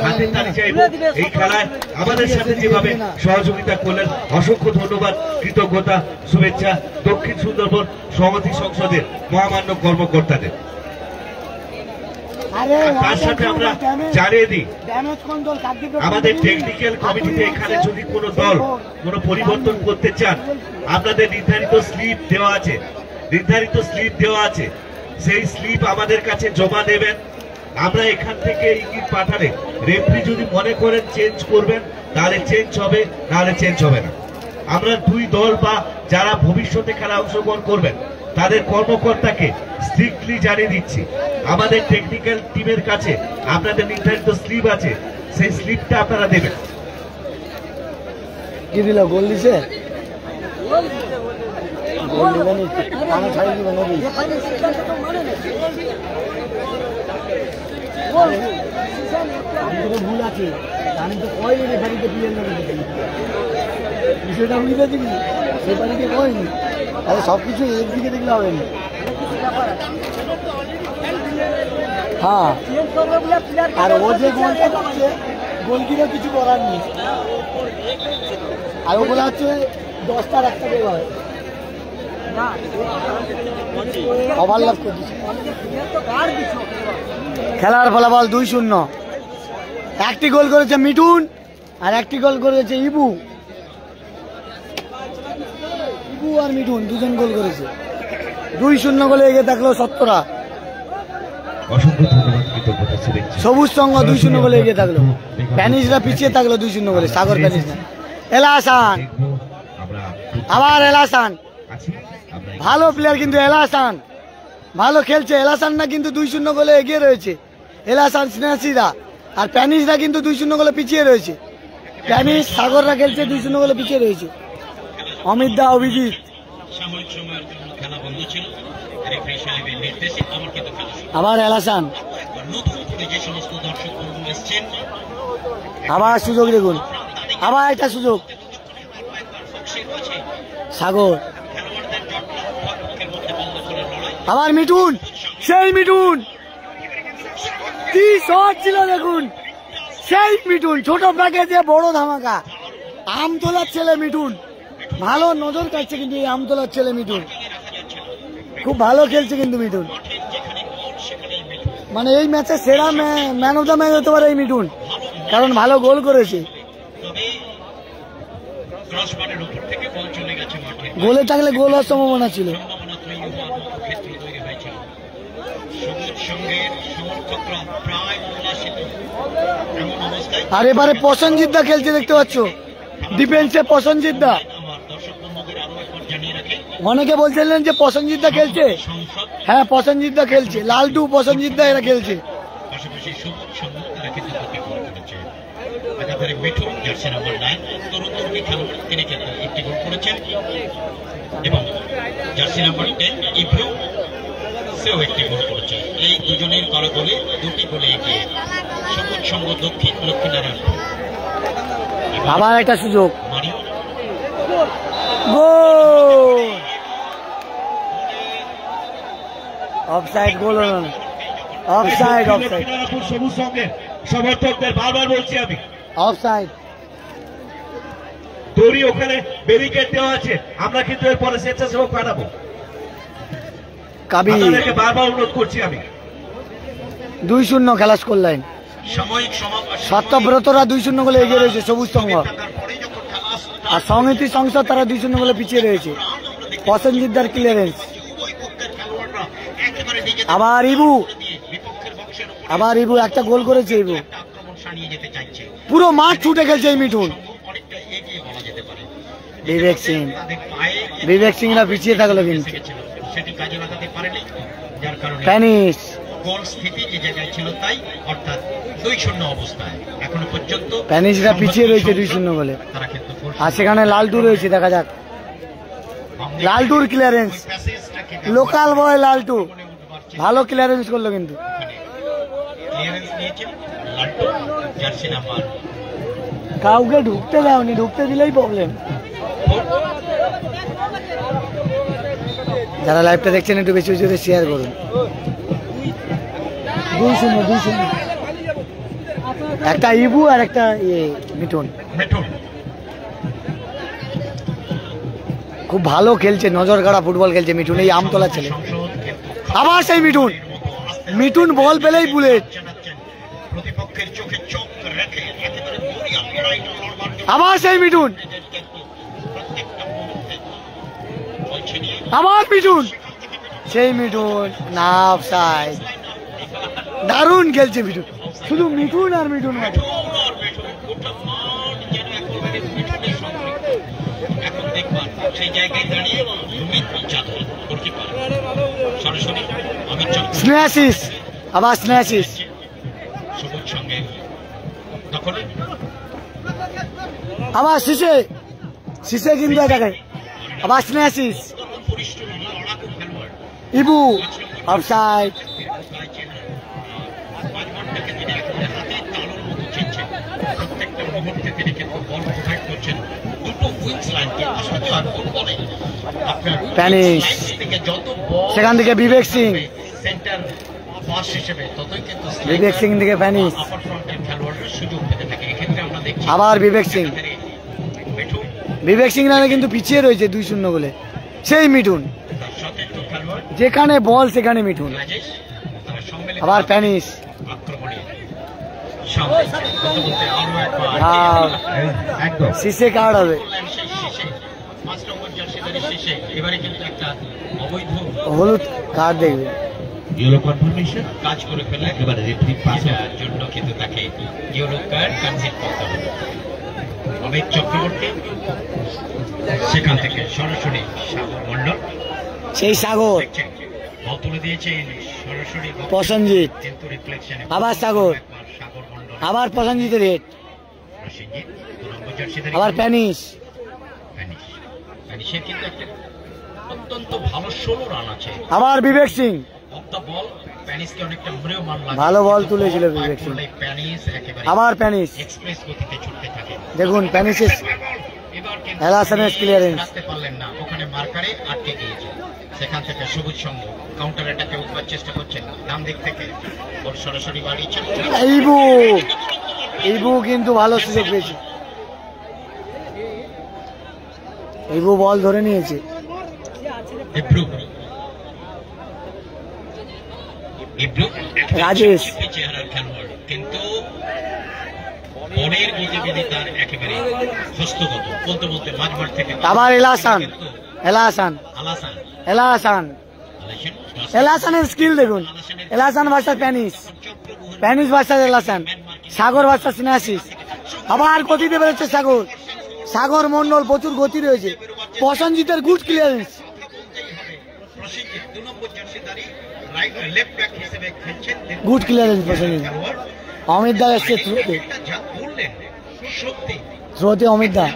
B: হাতের তালি চাইব। এই খেলায় আমাদের সাথে যেভাবে সহযোগিতা করলেন অসংখ্য ধন্যবাদ, কৃতজ্ঞতা, শুভেচ্ছা দক্ষিণ সুন্দরবন সংহতি সংসদের মহামান্য কর্মকর্তাদের। তার সাথে আমরা জানিয়ে দিই আমাদের টেকনিক্যাল কমিটিতে এখানে যদি কোনো দল কোনো পরিবর্তন করতে চান, আপনাদের নির্ধারিত স্লিপ দেওয়া আছে, সেই স্লিপ আমাদের কাছে জমা দেবেন। আমরা এখান থেকে ইঙ্গিত পাঠালে রেফারি যদি মনে করেন চেঞ্জ করবেন তাহলে চেঞ্জ হবে, নাহলে চেঞ্জ হবে না। আমরা দুই দল বা যারা ভবিষ্যতে খেলা অংশগ্রহণ করবেন তাদের কর্মকর্তাকে স্ট্রিক্টলি জানিয়ে দিচ্ছি, আমাদের টেকনিক্যাল টিমের কাছে আপনাদের নির্ধারিত স্লিপ আছে, সেই স্লিপটা আপনারা দেবেন।
A: কি দিল গোল দিছে? গোল দিবেন আমি ছাড়ি দিবেন নাকি? ভুল আছে, আমি তো কয়নি রেফারিকে প্লেয়ার না বিষয়টা বুঝতে দিবি, রেফারিকে কয়নি, তাহলে সবকিছু একদিকে দেখলে হবে না। হ্যাঁ, আর ও যে গোলটা করছে গোলকিপার কিছু করার নেই, আর ওগুলো হচ্ছে 10টার একটা বের হয় ওভারল্যাপ করছে। খেলার ফলাফল 2-0। একটি গোল করেছে মিঠুন আর একটি গোল করেছে ইবু আর মিঠুন, দুজন গোল করেছে। 2-0 গোলে এগিয়ে থাকলো সত্যরা। সবুজ সঙ্গ 2-0 গোলে এগিয়ে থাকলো। প্যানিসরা পিছিয়ে থাকলো 2-0 গোলে, সাগর প্যানিসরা। এলাহাসান, আবার এলাহাসান ভালো প্লেয়ার, কিন্তু এলাহাসান ভালো খেলছে। এলাহাসানরা কিন্তু 2-0 গোলে এগিয়ে রয়েছে। এলাহাসান, স্নেহাশিসদা আর প্যানিসরা কিন্তু 2-0 গোলে পিছিয়ে রয়েছে। প্যানিস সাগররা খেলছে 2-0 গোলে পিছিয়ে রয়েছে। অমিত দা, অভিজিৎ। আবার এলাহাসান, আবার সুযোগ দেখুন, আবার একটা সুযোগ সাগর, আবার মিঠুন, সেই মিঠুন কি শট ছিল দেখুন, সেই মিঠুন ছোট প্যাকেজে বড় ধামাকা। আমতলার ছেলে মিঠুন ভালো নজর কাটছে, কিন্তু এই আমতলার ছেলে মিঠুন খুব ভালো খেলছে কিন্তু মিঠুন, মানে এই ম্যাচে সেরা ম্যান অফ দ্য ম্যাচ হতে পারে এই মিঠুন, কারণ ভালো গোল করেছে। গোলে থাকলে গোল হওয়ার সম্ভাবনা ছিল। আর এবারে প্রসেনজিৎ দা খেলছে দেখতে পাচ্ছ, ডিফেন্সে প্রসেনজিৎ দা। অনেকে বলছিলেন যে প্রসেনজিৎ দা খেলছে, হ্যাঁ প্রসেনজিৎ দা খেলছে, লালটু প্রসেনজিৎ দা এরা খেলছে।
E: মিঠুন জার্সি নাম্বার 9 তরুণ তরুণী খেলোয়াড়, তিনি একটি গোল করেছেন এবং জার্সি নাম্বার 10 ইব্রু সেও একটি গোল করেছে। এই দুজনের করা গোলে দুটি গোলে এগিয়ে সবুজ সংঘ দক্ষিণ লক্ষ্মীনারায়ণ।
A: আবার একটা সুযোগ, গোল, অফসাইড, গোল হলো না, অফসাইড, অফসাইড,
B: সবুজ সংঘের সমর্থকদের বারবার বলছি আমি,
A: অফসাইড।
B: দড়ি ওখানে ব্যারিকেড দেওয়া আছে, আমরা কিন্তু এরপরে স্বেচ্ছাসেবক পাঠাবো, আপনাদেরকে বারবার অনুরোধ করছি আমি।
A: 2-0 খেলা স্কোর লাইন, সত্যব্রতরা 2-0 গোলে এগিয়ে রয়েছে সবুজ সংঘ, আর সংহতি সংসদ তারা 2-0 গোলে পিছিয়ে রয়েছে। প্রসেনজিৎ দার ক্লিয়ারেন্স, আবার ইবু, আবার ইবু একটা গোল করেছে। ইবু পুরো মাঠ ছুটে খেলছে এই মিঠুন। বিবেক সিং, বিবেক সিংরা পিছিয়ে থাকলো কিন্তু। প্যানিস, প্যানিসরা পিছিয়ে রয়েছে 2-0 গোলে, আর সেখানে লালটু রয়েছে। দেখা যাক লালটুর ক্লিয়ারেন্স, লোকাল বয় লালটু ভালো ক্লিয়ারেন্স করলো কিন্তু। কাউকে ঢুকতে দাওনি, ঢুকতে দিলেই প্রবলেম। যারা লাইভটা দেখছেন একটু বেশি বেশি করে শেয়ার করুন। 2-0, একটা ইবু আর একটা মিঠুন। খুব ভালো খেলছে, নজর কাড়া ফুটবল খেলছে মিঠুন, এই আমতলা ছেলে। আবার সেই মিঠুন, মিঠুন বল পেলেই বুলেট। আবার সেই মিঠুন, আবার মিঠুন, সেই মিঠুন, না অফসাইড। দারুণ খেলছে মিঠুন, শুধু মিঠুন আর মিঠুন। স্ন্যাসিস, আবার স্ন্যাসিস, আবার শিশে, শিশে কিন্তু এটাকে, আবার স্ন্যাসিস, ইবু অফসাইড। প্যানিস, সেখান থেকে বিবেক সিং, বিবেক সিং থেকে প্যানিস, আবার বিবেক সিং। বিবেক সিং রানে কিন্তু পিছিয়ে রয়েছে 2-0 গোলে। সেই মিঠুন, যেখানে বল সেখানে মিঠুন। আবার প্যানিস, শিশে কার্ড হবে, হলুদ কার্ড দেখবে,
B: ইয়েলো কনফার্মেশন
E: কাজ করে ফেলে একেবারে রেফারি পাসের জন্য কিন্তু তাকে ইয়েলো কার্ড কনসিড করতে হবে। অমিত চক্রবর্তী সেখান থেকে সরাসরি সাগর মন্ডল,
A: সেই সাগর
E: বল তুলে দিয়েছে সরাসরি
A: প্রসেনজিৎ,
E: কিন্তু রিফ্লেকশনে
A: আবার সাগর, আবার প্রসেনজিতের হেড, আবার প্যানিস,
E: প্যানিসের কিন্তু একটা অত্যন্ত ভালো 16 রান আছে।
A: আবার বিবেক সিং,
E: বল প্যানিসকে অনেকটা ম্রিয়মান লাগে,
A: ভালো বল তুলেছিল বিবেক সিং।
E: প্যানিস একেবারে
A: আবার প্যানিস,
E: এক্সপ্রেস গতিতে ছুটতে থাকে।
A: দেখুন প্যানিসের হেলাসানের ক্লিয়ারেন্স,
E: রাখতে পারলেন না, ওখানে মার্কারে আটকে গিয়েছে। সেখান থেকে সবুজ সংঘ কাউন্টার অ্যাটাকে উঠবার চেষ্টা করছেন, ডান দিক থেকে বল সরাসরি বাড়িয়েছেন।
A: ইবু, ইবু কিন্তু ভালো সুযোগ পেয়েছে, ইবু বল ধরে নিয়েছে। রাজেশ
E: চেহারার খেলোয়াড়, কিন্তু বলের গতিবিধি তার একেবারে হস্তগত। বলতে বলতে মাঝমাঠ থেকে
A: আবার এলাহাসান এলাহাসানের স্কিল দেখুন। এলাহাসান ভার্সাস প্যানিস ভার্সাস এলাহাসান, সাগর ভার্সাস স্নেহাশিস। আবার গতিতে বেরোচ্ছে সাগর মন্ডল, প্রচুর গতি রয়েছে। প্রসেনজিতের good clearance. Good clearance Prosenjit. Amit দা এসছে থ্রোতে অমিত দা।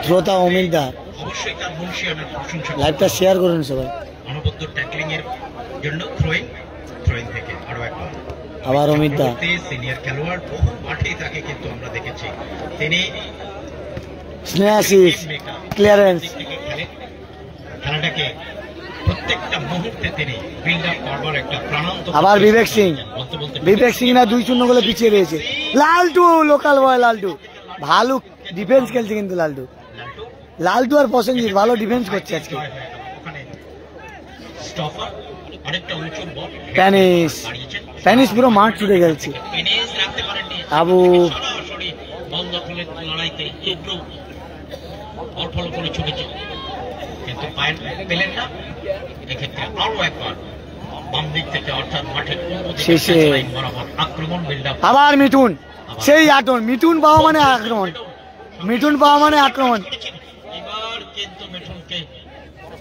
A: থ্রোটা অমিত দা। লাইভটা শেয়ার করুন সবাই।
E: অনবদ্য ট্যাকলিং এর জন্য থ্রোইং থেকে আরো একবার
A: আবার অমিত দা
E: সিনিয়র খেলোয়াড়, বহু মাঠে তাকে কিন্তু আমরা দেখেছি। তিনি
A: স্নেহাশিস ক্লিয়ারেন্স।
E: খেলাটাকে প্রত্যেকটা মুহূর্তে তিনি বিল্ড আপ করবার একটা প্রাণান্ত।
A: আবার বিবেক সিং না 2-0 গোলে পিছিয়ে রয়েছে। লালটু লোকাল বয়, লালটু ভালো ডিফেন্স খেলছে কিন্তু লালটু আর প্রসেনজিৎ ভালো ডিফেন্স করছে আজকে। প্যানিস পুরো মাঠ ছুটে গেছে। আবু
E: বল দখলের লড়াইতে অল্প করে ছুটেছে, কিন্তু পেলেন না। এক্ষেত্রে আরো একবার বাম দিক থেকে, অর্থাৎ মাঠের বরাবর আক্রমণ বিল্ড আপ।
A: আবার সেই মিঠুন পাওয়া মানে আক্রমণ।
E: এবার কিন্তু মিঠুনকে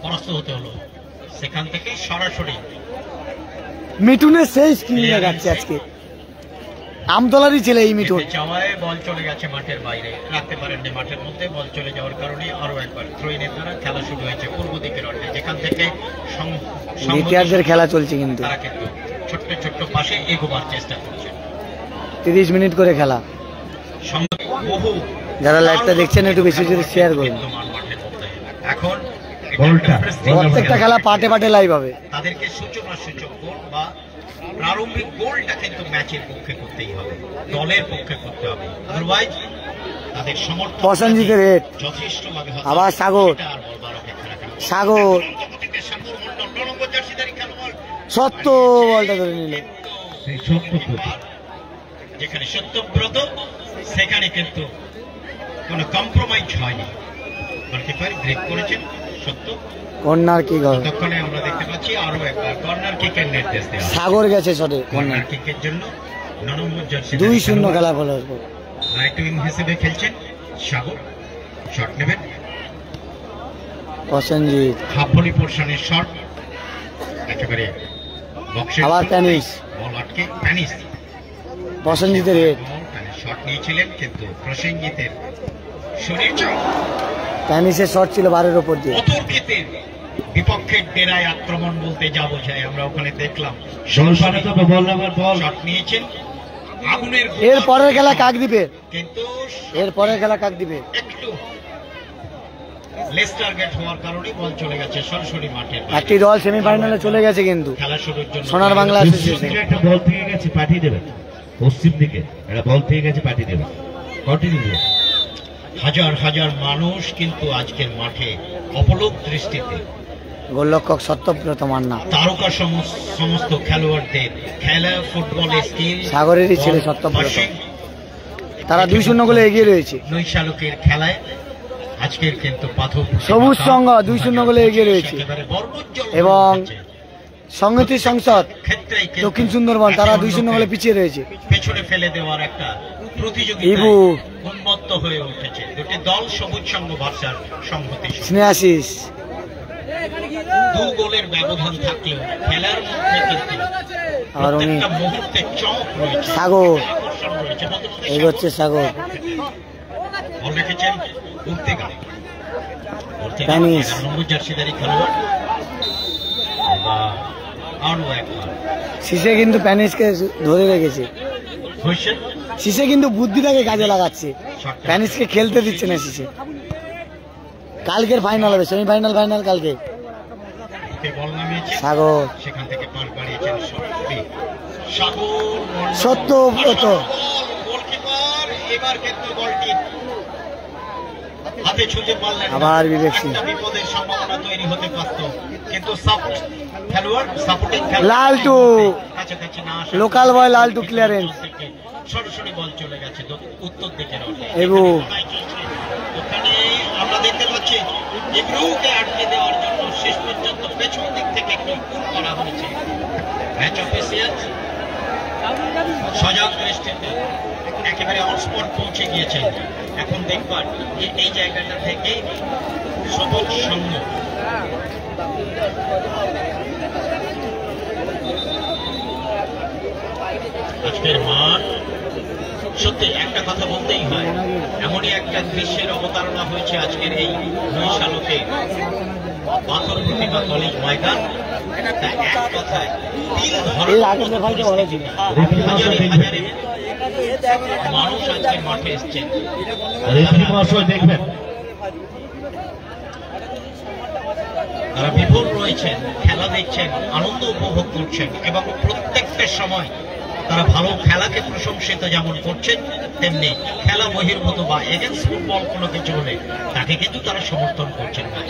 E: পরাস্ত হতে হলো। সেখান থেকে সরাসরি
A: মিঠুনের সেই স্কিল দেখাচ্ছে আজকে। আমতলারই ছেলে এই মিঠুন।
E: চাওয়ায় বল চলে গেছে মাঠের বাইরে, রাখতে পারেননি মাঠের মধ্যে। বল চলে যাওয়ার কারণে আরো একবার থ্রোইনের দ্বারা খেলা শুরু হয়েছে পূর্ব দিকের অর্ধে, যেখান থেকে
A: দ্বিতীয়ার্ধের খেলা চলছে। কিন্তু
E: তারা কিন্তু ছোট্ট পাশে এগোবার চেষ্টা করছে।
A: 30 মিনিট করে খেলা। যারা লাইভটা দেখছেন একটু বেশি করে শেয়ার করুন।
E: এখন
A: প্রত্যেকটা খেলা পাটে লাইভ হবে।
E: তাদেরকে সূচক গোল বা প্রারম্ভিক গোলটা কিন্তু ম্যাচের পক্ষে করতেই হবে, দলের পক্ষে করতে হবে। আদারওয়াইজ তাদের সমর্থন
A: প্রসেনজিতের হেড।
E: যথেষ্টভাবে
A: আবার সাগর সত্য বলটা ধরে নিল।
E: যেখানে সত্যব্রত, সেখানে কিন্তু কোন কম্প্রোমাইজ হয়নি। ব্রেক করেছেন সত্য।
A: কর্নার কিক হবে।
E: ততক্ষণে আমরা দেখতে পাচ্ছি আরো একবার কর্নার কিকের নির্দেশ দেওয়া।
A: সাগর গেছে শটে।
E: কর্নার কিকের জন্য 9 নম্বর জার্সি
A: 2-0 খেলা ফলার পর
E: রাইট উইং হিসেবে খেলছেন সাগর। শট নেবেন
A: প্রসেনজিৎ।
E: হাফ ভলি পোর্শনের শট একেবারে বক্সে।
A: আবার প্যানিস,
E: বল আটকে প্যানিস।
A: প্রসেনজিতের হেড।
E: শট নিয়েছিলেন কিন্তু প্রসেনজিতের শরীর চাপ।
A: প্যানিসের শট ছিল 12-এর উপর দিয়ে।
E: অতর্কিতের বিপক্ষের ডেরায় আক্রমণ বলতে যা বোঝায় আমরা ওখানে দেখলাম। শট নিয়েছেন আগুনের।
A: এর পরের খেলা কাকদ্বীপের, কিন্তু এর পরের খেলা কাকদ্বীপের
E: একটু লেস টার্গেট হওয়ার কারণে বল চলে গেছে সরাসরি মাঠে।
A: একটি দল সেমিফাইনালে চলে গেছে কিন্তু
E: খেলা শুরুর জন্য।
A: সোনার বাংলা
B: একটা বল থেকে গেছে, পাঠিয়ে দেবে পশ্চিম দিকে। একটা বল থেকে গেছে, পাঠিয়ে দেবে। কন্টিনিউ।
E: হাজার মানুষ কিন্তু আজকের মাঠে অপলক দৃষ্টিতে।
A: গোলরক্ষক সত্যব্রত মান্না,
E: তারকা সমস্ত খেলোয়াড়দের খেলা ফুটবলের স্কিল
A: সাগরেরই ছেলে সত্যব্রত। তারা 2-0 গোলে এগিয়ে রয়েছে।
E: নৈশালকের খেলায় আজকের কিন্তু পাথর
A: সবুজ সংঘ 2-0 গোলে এগিয়ে রয়েছে। এবং সংহতি সংসদ দক্ষিণ সুন্দরবন তারা 2-0 গোলে পিছিয়ে রয়েছে।
E: পেছনে ফেলে দেওয়ার একটা প্রতিযোগিতা উন্মত্ত হয়ে উঠেছে দুটি দল। সবুজ সংঘ ভার্সাস সংহতি
A: স্নেহাশিস।
E: 2 গোলের ব্যবধান থাকলেও খেলার মধ্যে কিন্তু প্রত্যেকটা মুহূর্তে চমক রয়েছে।
A: সাগর এগোচ্ছে, সাগর
E: বল রেখেছেন উর্তেগা।
A: প্যানিস
E: নম্বর জার্সিধারী খেলোয়াড়। আরো একবার
A: শিশে কিন্তু প্যানিসকে ধরে রেখেছে। শিশে কিন্তু বুদ্ধিটাকে কাজে লাগাচ্ছে, প্যানিসকে খেলতে দিচ্ছে না শিশে। কালকের ফাইনাল হবে, সেমিফাইনাল ফাইনাল কালকে। সাগর
E: সেখান থেকে পাস বাড়িয়েছেন সাগর।
A: সত্যব্রত
E: গোলকিপার এবার কিন্তু গোলটি হাতে ছুঁতে পারলেন না।
A: আবার বিবেক সিং।
E: একটা বিপদের সম্ভাবনা তৈরি হতে পারত, কিন্তু সাপোর্ট খেলোয়াড় সাপোর্টিং
A: লালটু
E: কাছাকাছি না আসা
A: লোকাল বয় লালটু ক্লিয়ারেন্স
E: সরাসরি বল চলে গেছে উত্তর দিকের অর্ধে।
A: এবু
E: ওখানে আমরা দেখতে পাচ্ছি ইব্রুকে আটকে দেওয়ার জন্য শেষ পর্যন্ত পেছন দিক থেকে একটু পুল করা হয়েছে। ম্যাচ অফিসিয়াল সজাগ দৃষ্টিতে একেবারে অনস্পট পৌঁছে গিয়েছেন। এখন দেখবার যে এই জায়গাটা থেকে সবুজ সঙ্গ আজকের মাঠ সত্যি একটা কথা বলতেই হয়, এমনই একটা দৃশ্যের অবতারণা হয়েছে আজকের এই নৈশালকে পাথর প্রতিমা কলেজ ময়দান। তা এক কথায় তিল ধরে হাজারে হাজারে মানুষ আজকে মাঠে এসছেন।
B: দেখবেন
E: তারা বিভোর রয়েছেন, খেলা দেখছেন, আনন্দ উপভোগ করছেন এবং প্রত্যেকটা সময় তারা ভালো খেলাকে প্রশংসিত যেমন করছেন, তেমনি খেলা বহির্ভূত বা এগেন্স্ট ফুটবল কোনো কিছু হলে তাকে কিন্তু তারা সমর্থন করছেন না।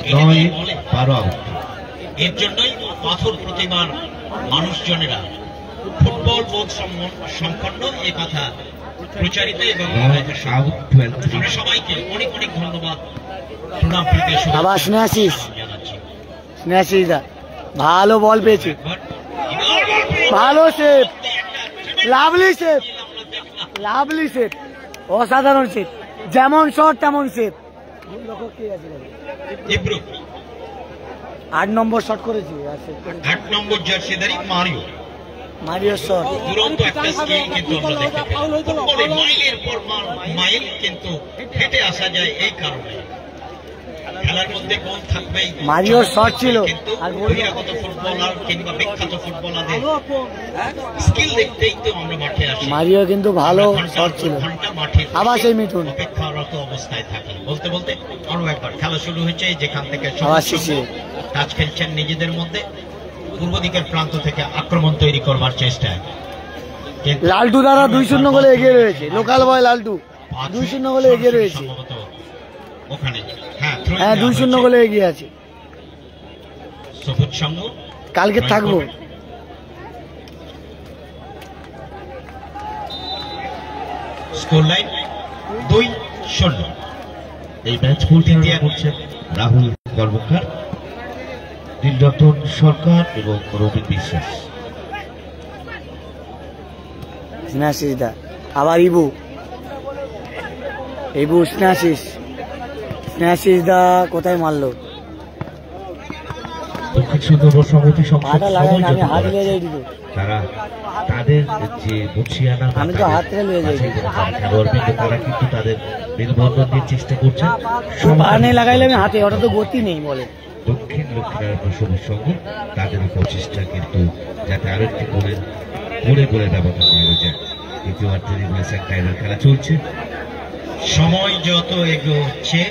E: এর জন্যই পাথর প্রতিমার মানুষজনেরা ফুটবল বোধ সম্পন্ন এ কথা প্রচারিত এবং আমরা সবাইকে অনেক অনেক ধন্যবাদ
A: আবার স্নেহাশিস স্নেহাশিসদা ভালো বল পেয়েছে, ভালো save, lovely save, lovely save, অসাধারণ সেভ, যেমন শট তেমন সেভ। 8 নম্বর শট করেছি,
E: 8 নম্বর জার্সিধারী মারিও
A: মারিও শট
E: দুরন্ত একটা স্কিল কিন্তু আমরা দেখতে পাই। মাইলের পর মাইল কিন্তু হেঁটে আসা যায় এই কারণে খেলার মধ্যে গোল থাকবেই।
A: মারিওর শট ছিল
E: আর বহিরাগত ফুটবলার কিংবা বিখ্যাত ফুটবলারদের স্কিল দেখতেই তো আমরা মাঠে আসি।
A: মারিও কিন্তু ভালো শট ছিল। আবার সেই মিঠুন
E: অপেক্ষারত অবস্থায় থাকি। বলতে বলতে আরো একবার খেলা শুরু হয়েছে, যেখান থেকে টাচ খেলছেন নিজেদের মধ্যে। পূর্ব দিকের প্রান্ত থেকে আক্রমণ তৈরি করবার চেষ্টায়
A: লালটু দ্বারা 2-0 গোলে এগিয়ে রয়েছে। লোকাল বয় লালটু 2-0 গোলে এগিয়ে রয়েছে।
E: ওখানে
A: হ্যাঁ 2-0 গোলে এগিয়ে আছে।
E: সবুজ সঙ্গ
A: কালকে থাকবো।
E: Score line 2-0।
B: এই ম্যাচ পরিচালনা করছেন রাহুল কর্মকার, নীলরতন সরকার এবং রবীন বিশ্বাস।
A: স্নেহাশিসদা আবার ইবু ইবু স্নেহাশিস, স্নেহাশিসদা কোথায় মারলো?
B: দক্ষিণ সুন্দরবন সমিতি
A: হাতটা লাগাই না, আমি হাত নিয়ে যাই দিদি।
B: তারা তাদের যে মুছিয়ানা
A: আমি তো হাত থেকে নিয়ে যাই
B: খেলোয়াড়বৃন্দ তারা কিন্তু তাদের মেলবন্ধন দিয়ে চেষ্টা করছেন।
A: পানে লাগাইলে আমি হাতে, ওটা তো গতি নেই বলে।
B: দক্ষিণ লক্ষ্মীনারায়ণ সবুজ সঙ্গ তাদের প্রচেষ্টা কিন্তু যাতে আরো একটি গোলে ব্যবধান করা যায়। দ্বিতীয়ার্ধে রিভার্সাল টাইমের খেলা চলছে।
E: সময় যত এগোচ্ছে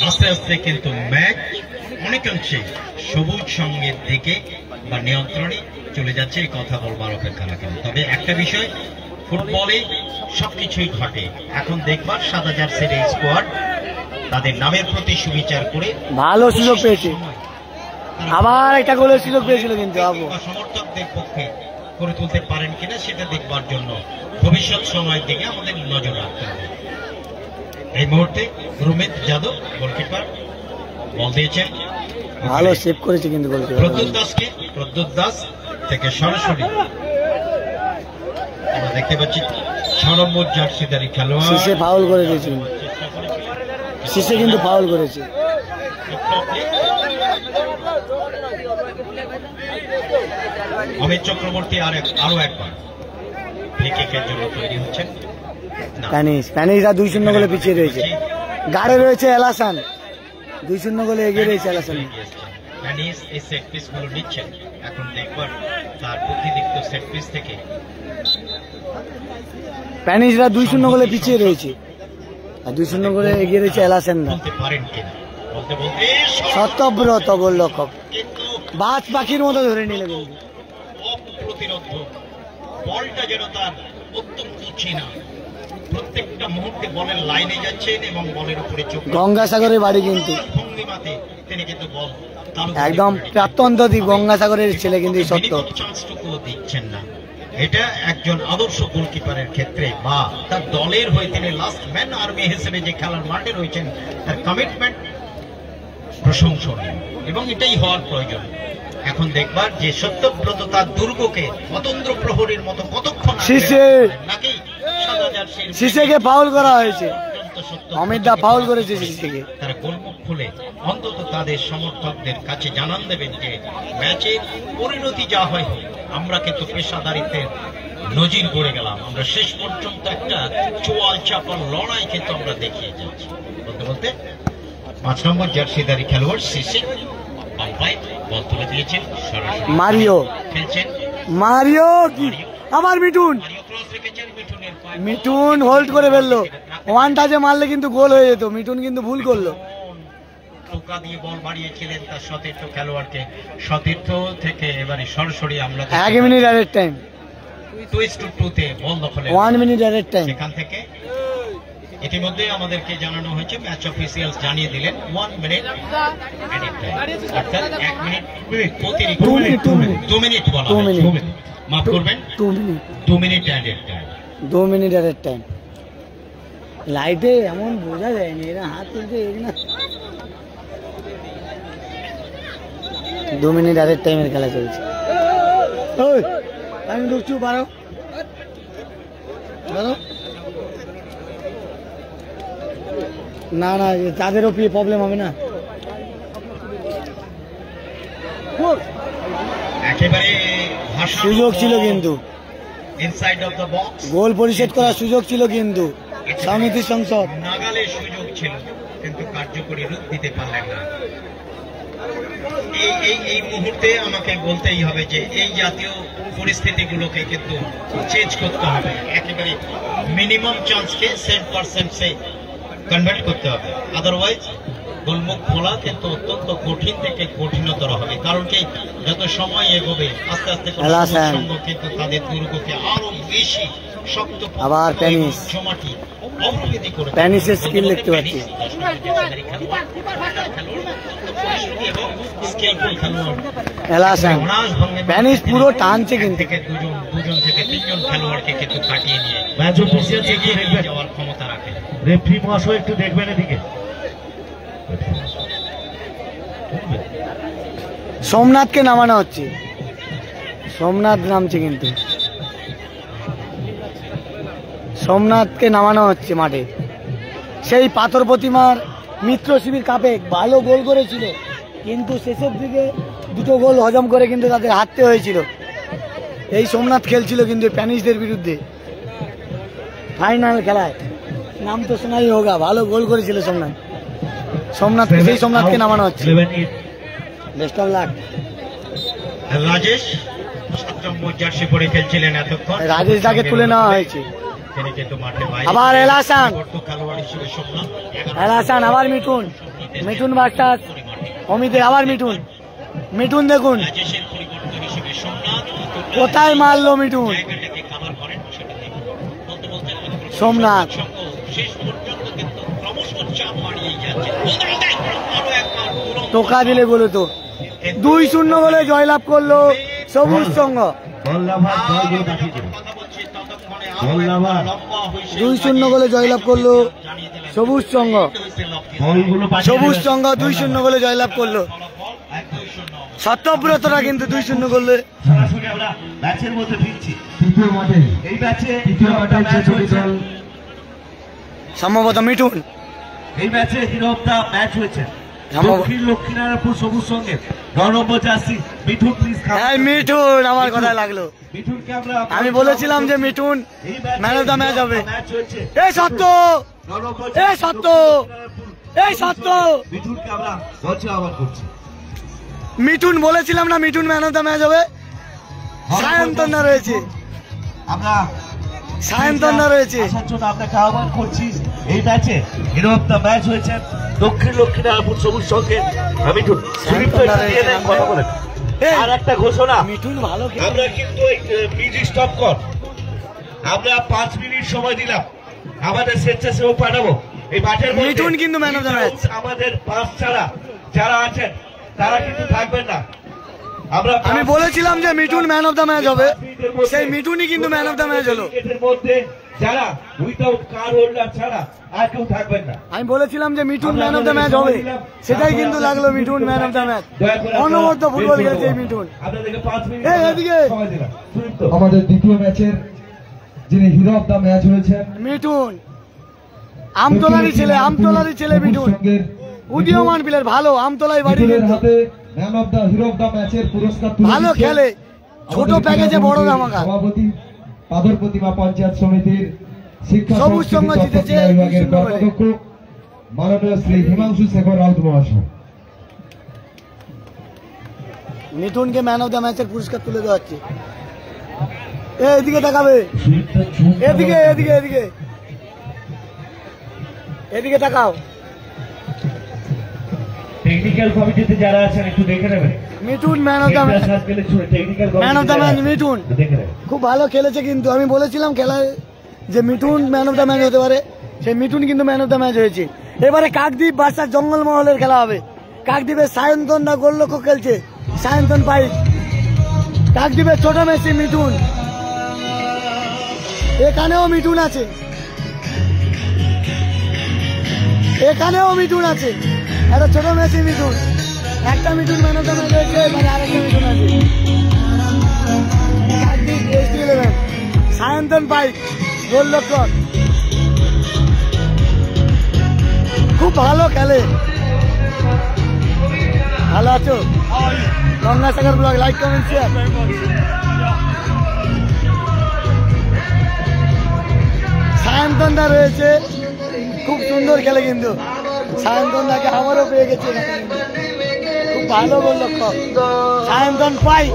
E: আস্তে আস্তে কিন্তু ম্যাচ অনেকাংশে সবুজ সঙ্গের দিকে বা নিয়ন্ত্রণে চলে যাচ্ছে, এই কথা বলবার অপেক্ষা রাখে। তবে একটা বিষয়, ফুটবলে সবকিছুই ঘটে। এখন দেখবার সাদা জার্সির এই স্কোয়াড তাদের নামের প্রতি সুবিচার করে
A: ভালো সুযোগ পেয়েছে। আবার একটা গোলের সুযোগ পেয়েছিল কিন্তু
E: সমর্থকদের পক্ষে করে তুলতে পারেন কিনা সেটা দেখবার জন্য ভবিষ্যৎ সময়ের দিকে আমাদের নজর রাখতে হবে। এই মুহূর্তে রুমিত যাদব গোলকিপার বল দিয়েছেন,
A: ভালো সেভ করেছে কিন্তু গোলকিপার
E: প্রদ্যুৎ দাসকে। প্রদ্যুৎ দাস থেকে সরাসরি আমরা দেখতে পাচ্ছি 6 নম্বর জার্সিধারী খেলোয়াড়
A: শিশে ফাউল করে দিয়েছে, শিশে কিন্তু ফাউল করেছে।
E: অমিত চক্রবর্তী আরো একবার ফ্রি কিকের জন্য তৈরি হচ্ছেন।
A: স্প্যানিশরা 2-0 গোলে পিছিয়ে রয়েছে। গাড়ে রয়েছে এলাসান, 2-0 গোলে এগিয়ে রয়েছে এলাসান।
E: স্প্যানিশ এই সেট পিস গুলো নিচ্ছেন। এখন দেখবার তার বুদ্ধিদীপ্ত সেট পিস থেকে
A: স্প্যানিশরা 2-0 গোলে পিছিয়ে রয়েছে আর 2-0 গোলে এগিয়ে রয়েছে এলাসানরা।
E: বলতে পারেন কিনা বলতে বলতে
A: শতব্রত গোলরক্ষক বাজ পাখির মতো ধরে নিলে কিন্তু
E: অপ্রতিরোধ বলটা যেন তার অত্যন্ত চিনা প্রত্যেকটা মুহূর্তে বলের লাইনে যাচ্ছেন এবং বলের উপরে চোখ
A: গঙ্গাসাগরের বাড়ি কিন্তু
E: ভঙ্গিমাতে তিনি কিন্তু বল
A: একদম প্রাক্তন দীপ গঙ্গাসাগরের ছেলে কিন্তু সত্য
E: চান্সটুকুও দিচ্ছেন না। এটা একজন আদর্শ গোলকিপারের ক্ষেত্রে বা তার দলের হয়ে তিনি লাস্ট ম্যান আর্মি হিসেবে যে খেলার মাঠে রয়েছেন তার কমিটমেন্ট প্রশংসনীয় এবং এটাই হওয়ার প্রয়োজন। এখন দেখবার যে সত্যব্রত তার দুর্গকে অতন্দ্র প্রহরীর মতো কতক্ষণ নাকি
A: শিশেকে ফাউল করা হয়েছে, অমিত দা ফাউল করেছে শিশেকে।
E: তারা গোলমুখ খুলে অন্তত তাদের সমর্থকদের কাছে জানান দেবেন যে ম্যাচের পরিণতি যা হয় আমরা কিন্তু পেশাদারিত্বের নজির গড়ে গেলাম, আমরা শেষ পর্যন্ত একটা চোয়াল চাপার লড়াই কিন্তু আমরা দেখিয়ে যাচ্ছি। বলতে বলতে 5 নম্বর জার্সিধারী খেলোয়াড় শিশির বল তুলে দিয়েছেন,
A: মারিও
E: খেলছেন
A: মারিও কি আবার মিঠুন হোল্ড করে ফেললো, ওয়ান টাচে মারলে কিন্তু গোল হয়ে যেত, মিঠুন কিন্তু ভুল করলো।
E: টোকা দিয়ে বল বাড়িয়েছিলেন তার সতীর্থ খেলোয়াড়কে, সতীর্থ থেকে এবারে সরাসরি আমরা
A: 1 মিনিট এর টাইম
E: 2-2 তে বল দখলে
A: 1 মিনিট এর টাইম।
E: সেখান থেকে ইতিমধ্যে আমাদেরকে জানানো হয়েছে, ম্যাচ অফিসিয়ালস জানিয়ে দিলেন 1 মিনিট অর্থাৎ 1 মিনিট অতিরিক্ত 2 মিনিট বলা হয়েছে, মাফ করবেন 2 মিনিট অ্যাডেড টাইম
A: 2 মিনিট এর টাইম। লাইটে এমন বোঝা যায়নি, এরা হাত তুলতে না। 2 মিনিট এর টাইমের খেলা চলছে। ওই আমি ঢুকছি, পারো না না তাদেরও প্রবলেম হবে না।
E: একেবারে
A: সুযোগ ছিল কিন্তু
E: ইনসাইড অফ দ্য বক্স,
A: গোল পরিশোধ করার সুযোগ ছিল কিন্তু সমিতি সংসদ
E: নাগালের সুযোগ ছিল কিন্তু কার্যকরী রূপ দিতে পারলেন না। এই মুহূর্তে আমাকে বলতেই হবে যে এই জাতীয় পরিস্থিতিগুলোকে কিন্তু চেঞ্জ করতে হবে, একেবারে মিনিমাম চান্সকে 7% কনভার্ট করতে হবে, আদারওয়াইজ গোলমুখ খোলা কিন্তু অত্যন্ত কঠিন থেকে কঠিনতর হবে। কারণ কি যত সময় এগোবে আস্তে আস্তে কিন্তু তাদের দুর্গকে আরো বেশি শক্ত
A: আবার প্যানিস
E: জমাটি অগ্রগতি করে
A: প্যানিসের স্কিল দেখতে পাচ্ছি। প্যানিস পুরো টানছে কিন্তু
E: দুজন থেকে 3জন খেলোয়াড়কে কিন্তু কাটিয়ে নিয়ে ম্যাচ অফিসিয়াল এগিয়ে যাওয়ার ক্ষমতা রাখে।
B: রেফারি মহাশয় একটু দেখবেন এদিকে।
A: সোমনাথকে নামানো হচ্ছে, সোমনাথ নামছে কিন্তু সোমনাথকে নামানো হচ্ছে মাঠে। সেই পাথর প্রতিমার মিত্র শিবির কাপে ভালো গোল করেছিল কিন্তু শেষের দিকে 2টো গোল হজম করে কিন্তু তাদের হারতে হয়েছিল। এই সোমনাথ খেলছিল কিন্তু প্যানিশদের বিরুদ্ধে ফাইনাল খেলায়, নাম তো শোনাই হোগা, ভালো গোল করেছিল সোমনাথ। সেই সোমনাথকে নামানো হচ্ছে। Best of lakh.
E: Rajesh 7 number jersey পরে খেলছিলেন এতক্ষণ,
A: রাজেশ দাকে তুলে নেওয়া হয়েছে।
E: তিনি কিন্তু মাঠে
A: আবার এলাসান,
E: খেলোয়াড় হিসেবে সোমনাথ,
A: এলাসান আবার মিঠুন, মিঠুন ভার্সাস অমিতের আবার মিঠুন, মিঠুন দেখুন
E: রাজেশের পরিবর্তন হিসেবে সোমনাথ
A: কোথায় মারলো মিঠুন।
E: জায়গাটাকে কভার করেন সেটা দেখুন। বলতে বলতে
A: সোমনাথ
E: শেষ পর্যন্ত কিন্তু ক্রমশ চাপ বাড়িয়ে যাচ্ছে। আরো একবার
A: টোকা দিলে গোল তো 2-0 গোলে জয়লাভ করলো সবুজ সংঘ। 2-0 গোলে জয়লাভ করলো সবুজ সংঘ, সবুজ সংঘ 2-0 গোলে জয়লাভ করলো। সত্যব্রতরা কিন্তু 2-0 গোলে
B: সরাসরি আমরা ম্যাচের মধ্যে ফিরছি।
C: তৃতীয় মাঠে
B: এই ম্যাচে
A: সম্ভবত মিঠুন,
B: এই ম্যাচে হিরো অফ দ্য ম্যাচ হয়েছে লক্ষ্মীনারায়ণপুর সবুজ সঙ্গে 9 নম্বর জার্সি মিঠুন। প্লিজ
A: মিঠুন আমার কথায় লাগলো,
B: মিঠুনকে আমরা
A: আমি বলেছিলাম যে Mithun man of the match হবে। এই সত্য, এই সত্য, এই সত্য,
B: মিঠুনকে আমরা মঞ্চে আহ্বান করছি।
A: মিঠুন বলেছিলাম না Mithun man of the match হবে। সায়ন্তনা রয়েছে,
B: আমরা
A: সায়ন্তনা রয়েছে,
B: আসার জন্য আপনাকে আহ্বান করছি। এই ম্যাচে হিরো অফ দ্য ম্যাচ হয়েছেন লক্ষ্মীনারায়ণপুর সবুজ সঙ্গে মিঠুন। কথা বলেন। আর একটা ঘোষণা,
A: মিঠুন ভালো,
B: আমরা কিন্তু মিউজিক স্টপ কর, আমরা 5 মিনিট সময় দিলাম, আমাদের স্বেচ্ছাসেবক পাঠাবো এই মাঠের মধ্যে।
A: মিঠুন কিন্তু ম্যান অফ দ্য ম্যাচ।
B: আমাদের পাঁচ ছাড়া যারা আছেন তারা কিন্তু থাকবেন না।
A: আমি বলেছিলাম যে Mithun man of the match হবে, সেই মিঠুনই কিন্তু ম্যান অফ দ্য ম্যাচ হলো।
B: এর মধ্যে যারা উইদাউট কার হোল্ডার ছাড়া আর কেউ থাকবেন না।
A: আমি বলেছিলাম যে Mithun man of the match হবে, সেটাই কিন্তু লাগলো Mithun man of the match. অনবদ্য ফুটবল খেলছে মিঠুন। এদিকে
C: আমাদের দ্বিতীয় ম্যাচের যিনি হিরো অফ দ্য ম্যাচ হয়েছেন
A: মিঠুন, আমতলারই ছেলে মিঠুন, উদীয়মান প্লেয়ার, ভালো আমতলায় বাড়ি,
C: হাতে man of the hero of the ম্যাচের পুরস্কার তুলে
A: ভালো খেলে, ছোট প্যাকেজে বড় ধামাকা।
C: সভাপতি পাদর প্রতিমা পঞ্চায়েত সমিতির শিক্ষা
A: সবুজ সংঘ জিতেছে
C: বিভাগের কর্মাধ্যক্ষ মাননীয় শ্রী হিমাংশু শেখর রাউত মহাশয়।
A: মিঠুনকে ম্যান অফ দ্য ম্যাচের পুরস্কার তুলে দেওয়া হচ্ছে। এদিকে তাকাবে, এদিকে এদিকে এদিকে এদিকে তাকাও।
B: টেকনিক্যাল কমিটিতে যারা আছেন একটু দেখে নেবেন।
A: Mithun man of the match, man of the match Mithun খুব ভালো খেলেছে। কিন্তু আমি বলেছিলাম খেলায় যে Mithun man of the match হতে পারে, সেই মিঠুন কিন্তু ম্যান অফ দ্য ম্যাচ হয়েছে। এবারে কাকদ্বীপ ভার্সাস জঙ্গলমহলের খেলা হবে। কাকদ্বীপের সায়ন্তনরা গোলরক্ষক খেলছে, সায়ন্তন পাইক। কাকদ্বীপের ছোট মেসি মিঠুন, এখানেও মিঠুন আছে, এখানেও মিঠুন আছে। একটা ছোট মেসি মিঠুন, একটা Mithun man of the match হয়েছে, মানে আরেকটা মিঠুন আছে। সায়ন্তন পাইক গোলরক্ষক, খুব ভালো খেলে। ভালো আছো? Gangasagar blog, like comment share. সায়ন্তনদা রয়েছে, খুব সুন্দর খেলে কিন্তু সায়ন্তনদাকে আমারও পেয়ে গেছে, খুব ভালো গোলরক্ষক সায়ন্তন পাইক।